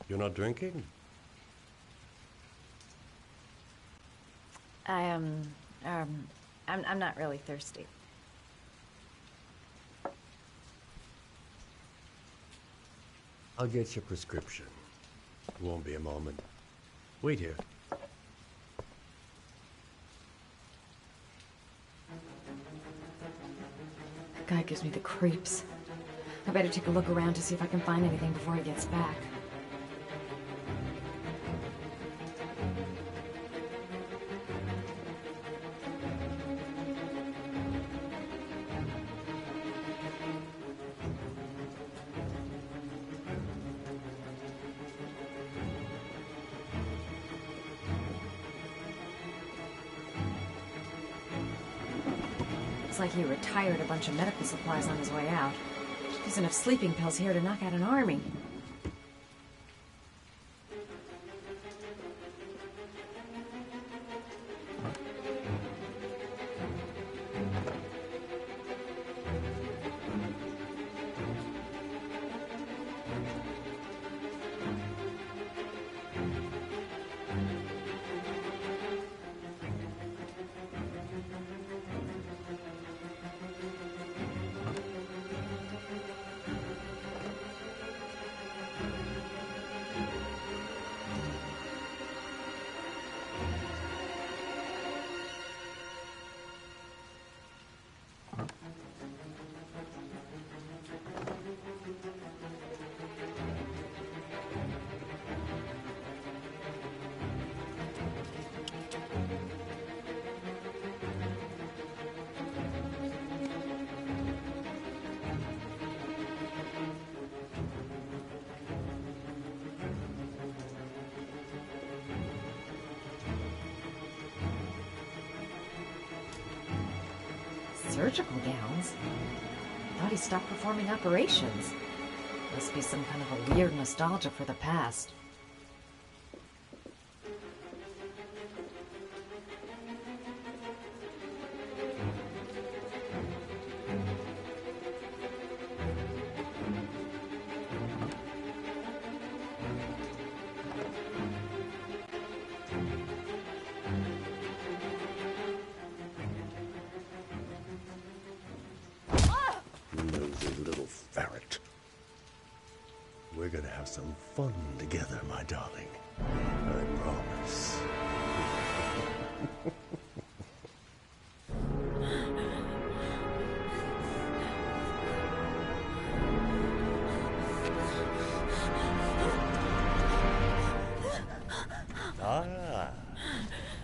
You're not drinking? I'm not really thirsty. I'll get your prescription. It won't be a moment. Wait here. That guy gives me the creeps. I better take a look around to see if I can find anything before he gets back. Looks like he retired a bunch of medical supplies on his way out. There's enough sleeping pills here to knock out an army. Surgical gowns? I thought he stopped performing operations. Must be some kind of a weird nostalgia for the past. Nosy little ferret. We're gonna have some fun together, my darling. I promise.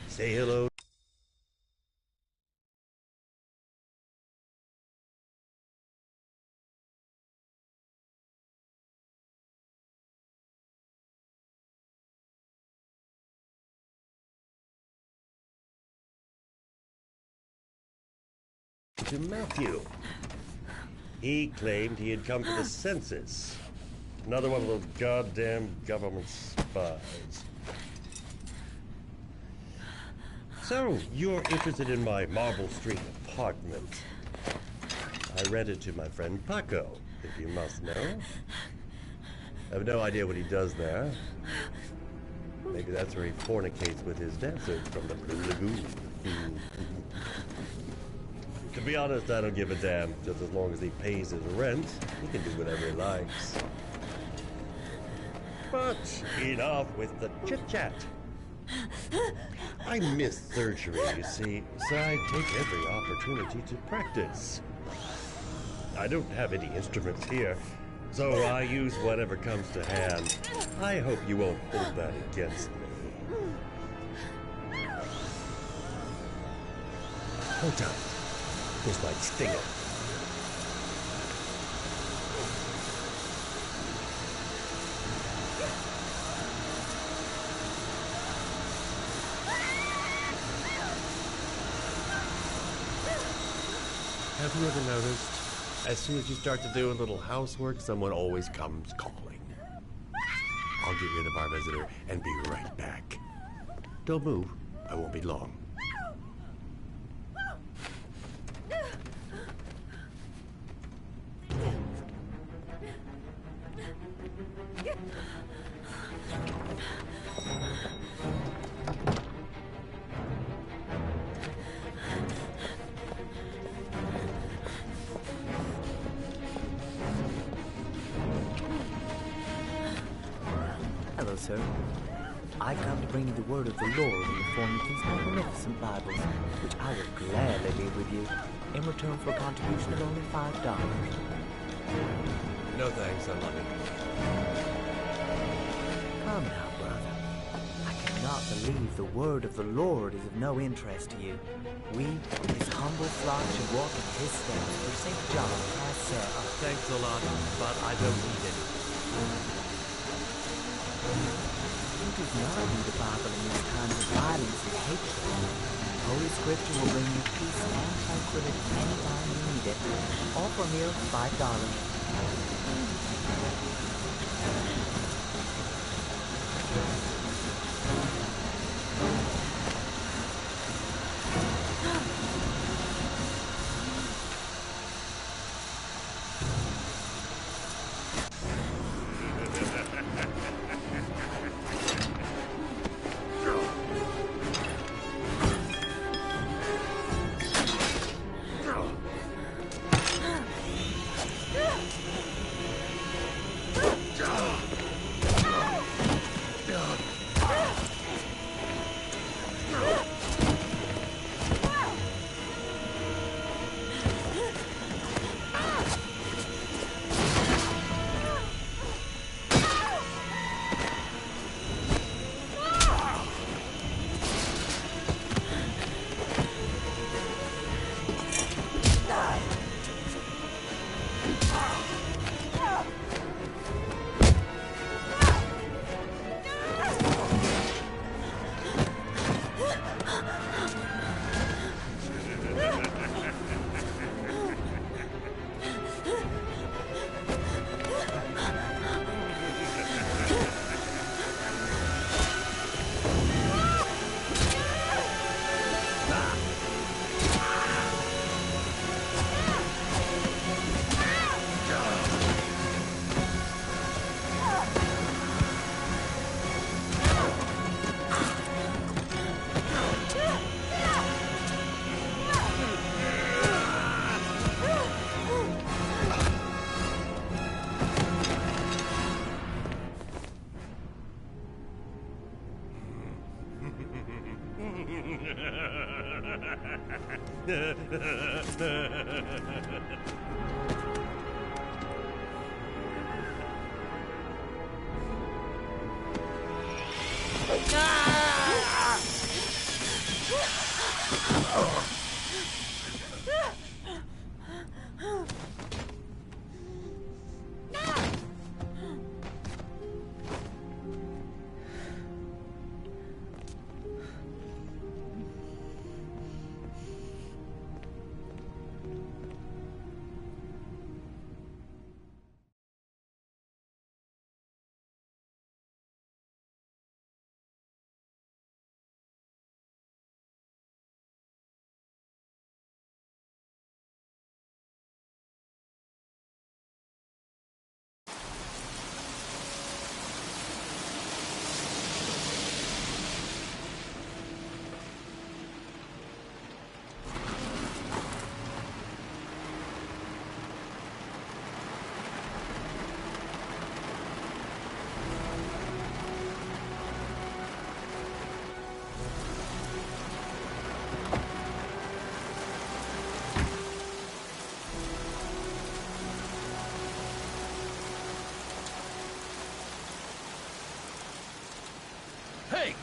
Say hello. to Matthew. He claimed he had come for the census. Another one of those goddamn government spies. So, you're interested in my Marble Street apartment. I rented to my friend Paco, if you must know. I have no idea what he does there. Maybe that's where he fornicates with his dancers from the Blue Lagoon. To be honest, I don't give a damn. Just as long as he pays his rent, he can do whatever he likes. But enough with the chit-chat. I miss surgery, you see, so I take every opportunity to practice. I don't have any instruments here, so I use whatever comes to hand. I hope you won't hold that against me. Hold tight. This might sting it. Have you ever noticed, as soon as you start to do a little housework, someone always comes calling? I'll get rid of our visitor and be right back. Don't move. I won't be long. Hello, sir. I come to bring you the word of the Lord in the form of these magnificent Bibles, which I will gladly leave with you in return for a contribution of only $5. No thanks, I love it. Come now, brother. I cannot believe the word of the Lord is of no interest to you. We, his humble flock, should walk in his steps, for St. John has said. Thanks a lot, but I don't need it. You do not need the Bible in these times of violence and hatred. Holy Scripture will bring you peace and tranquility anytime you need it. All for a mere $5.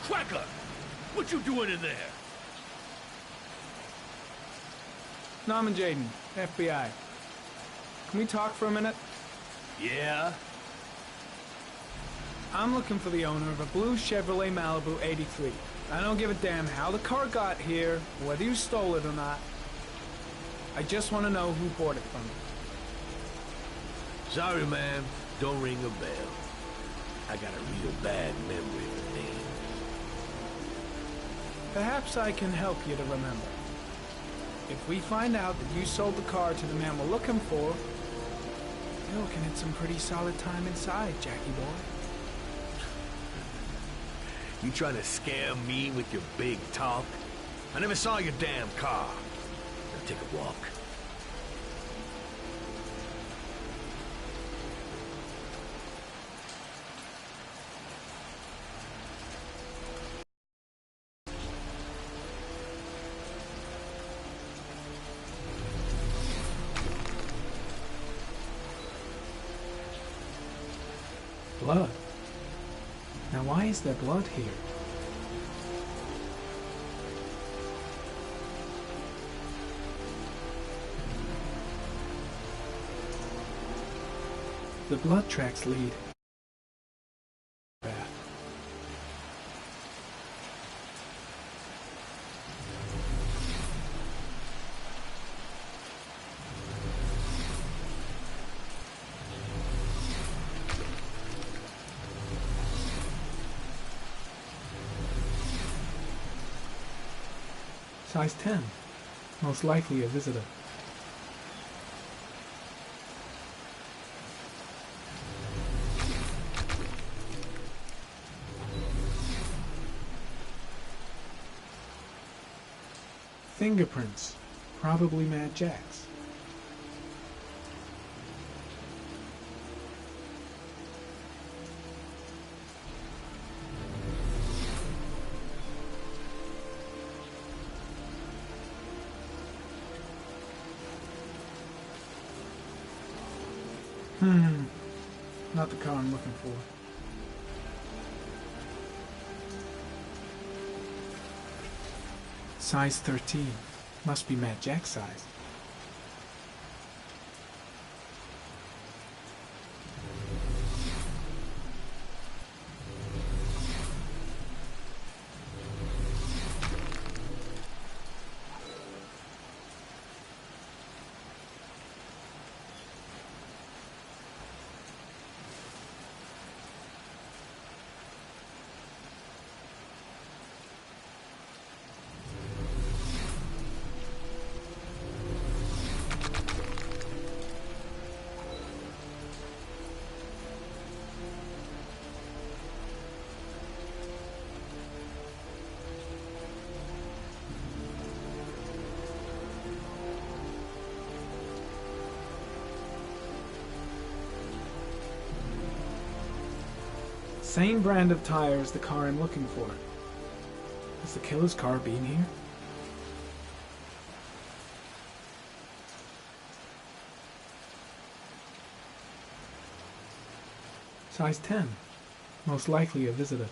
Cracker! What you doing in there? Norman Jaden, FBI. Can we talk for a minute? Yeah? I'm looking for the owner of a blue Chevrolet Malibu 83. I don't give a damn how the car got here, whether you stole it or not. I just want to know who bought it from you. Sorry, man. Don't ring a bell. I got a real bad memory for names. Perhaps I can help you to remember. If we find out that you sold the car to the man we're looking for, you're looking at some pretty solid time inside, Jackie boy. You trying to scare me with your big talk? I never saw your damn car. Now take a walk. Blood. Now why is there blood here? The blood tracks lead. Bath. Size 10. Most likely a visitor. Fingerprints. Probably Mad Jack's. Not the car I'm looking for. Size 13. Must be Mad Jack's size. Same brand of tire as the car I'm looking for. Has the killer's car been here? Size 10. Most likely a visitor.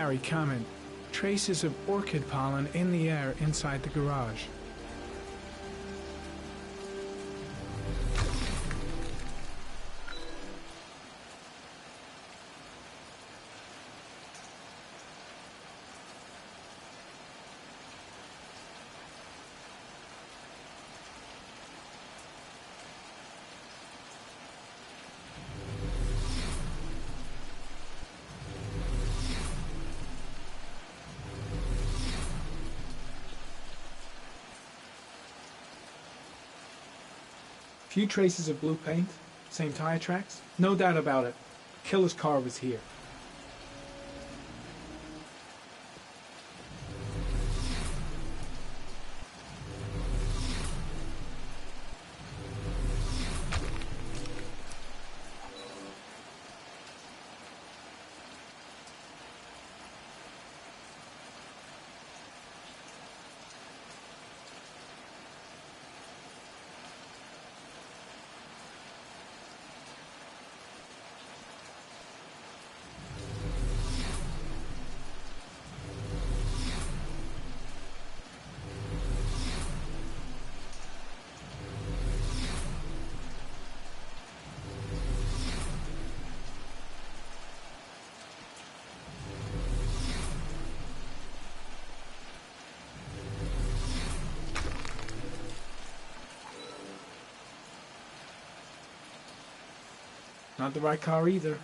Gary, comment. Traces of orchid pollen in the air inside the garage. Few traces of blue paint, same tire tracks. No doubt about it. Killer's car was here. Not the right car either.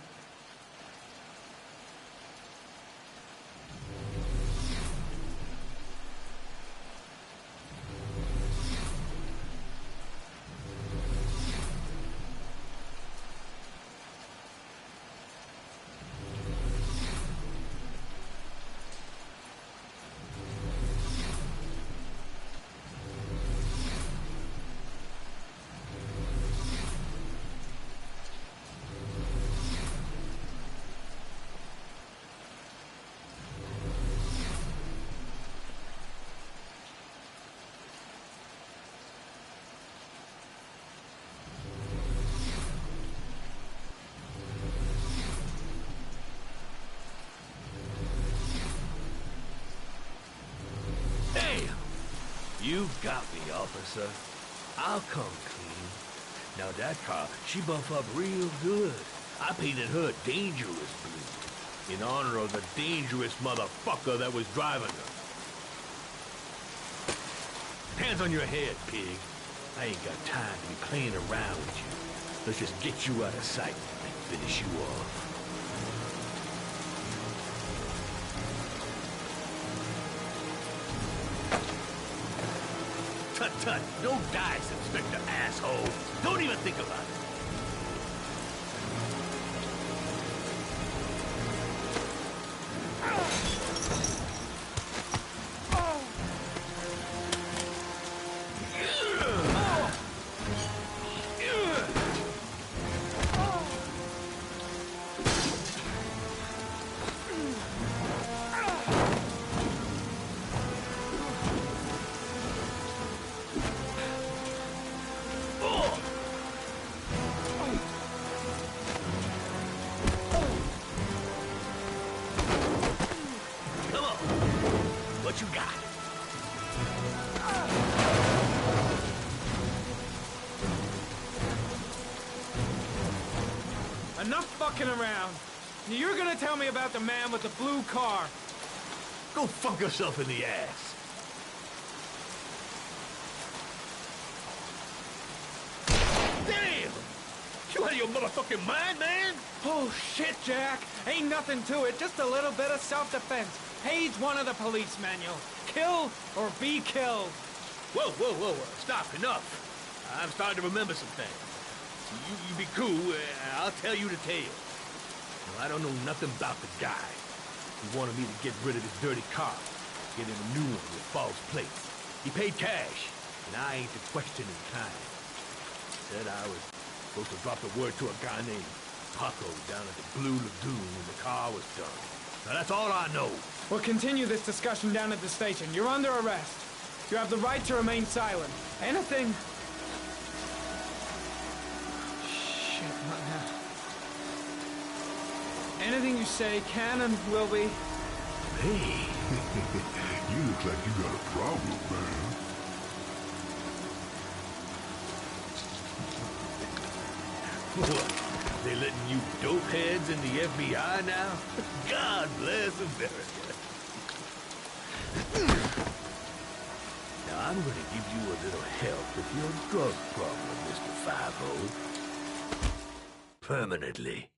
You got me, officer. I'll come clean. Now that car, she buff up real good. I painted her dangerous blue, in honor of the dangerous motherfucker that was driving her. Hands on your head, pig. I ain't got time to be playing around with you. Let's just get you out of sight and finish you off. Tut tut, no dice, Inspector asshole. Don't even think about it. What you got? Enough fucking around. You're gonna tell me about the man with the blue car. Go fuck yourself in the ass. Damn! You out of your motherfucking mind, man? Oh shit, Jack. Ain't nothing to it. Just a little bit of self-defense. Page 1 of the police manual. Kill or be killed. Whoa, whoa, whoa, whoa. Stop, enough. I'm starting to remember some things. You be cool, I'll tell you the tale. Well, I don't know nothing about the guy. He wanted me to get rid of this dirty car, get him a new one with false plates. He paid cash, and I ain't the questioning kind. Said I was supposed to drop the word to a guy named Paco down at the Blue Lagoon when the car was done. Now that's all I know. We'll continue this discussion down at the station. You're under arrest. You have the right to remain silent. Anything... Shit, not now. Anything you say can and will be... Hey, you look like you got a problem, man. What? They letting you dope heads in the FBI now? God bless America. Now, I'm gonna give you a little help with your drug problem, Mr. 5-0. Permanently.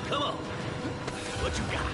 Come on. What you got?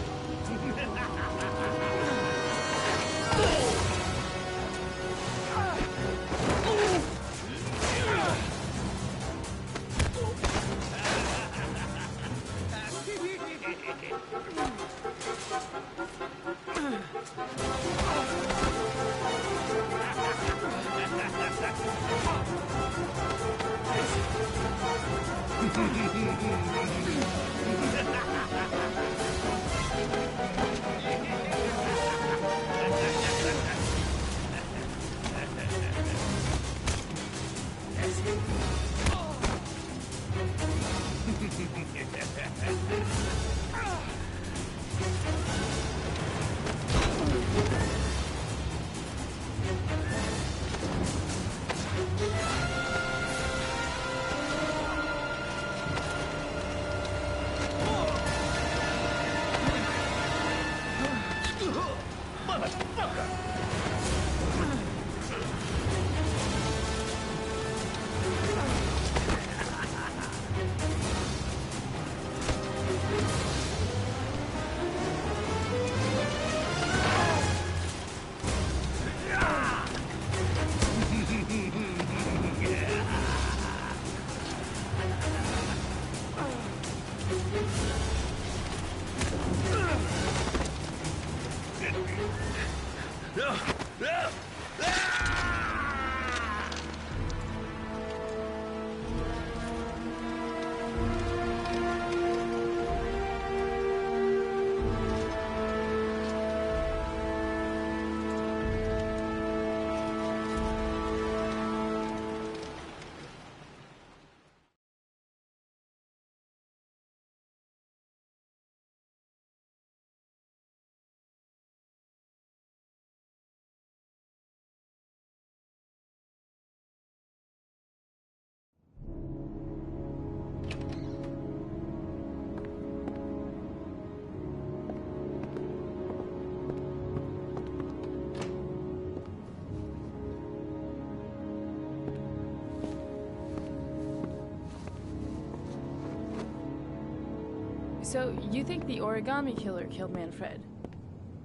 So, you think the origami killer killed Manfred?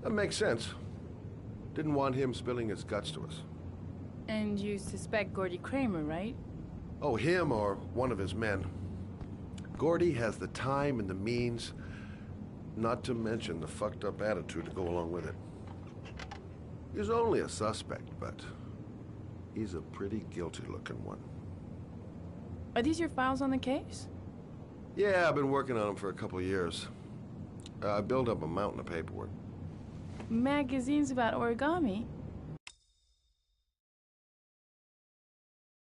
That makes sense. Didn't want him spilling his guts to us. And you suspect Gordy Kramer, right? Oh, him or one of his men. Gordy has the time and the means, not to mention the fucked up attitude to go along with it. He's only a suspect, but he's a pretty guilty-looking one. Are these your files on the case? Yeah, I've been working on him for a couple of years. I built up a mountain of paperwork. Magazines about origami?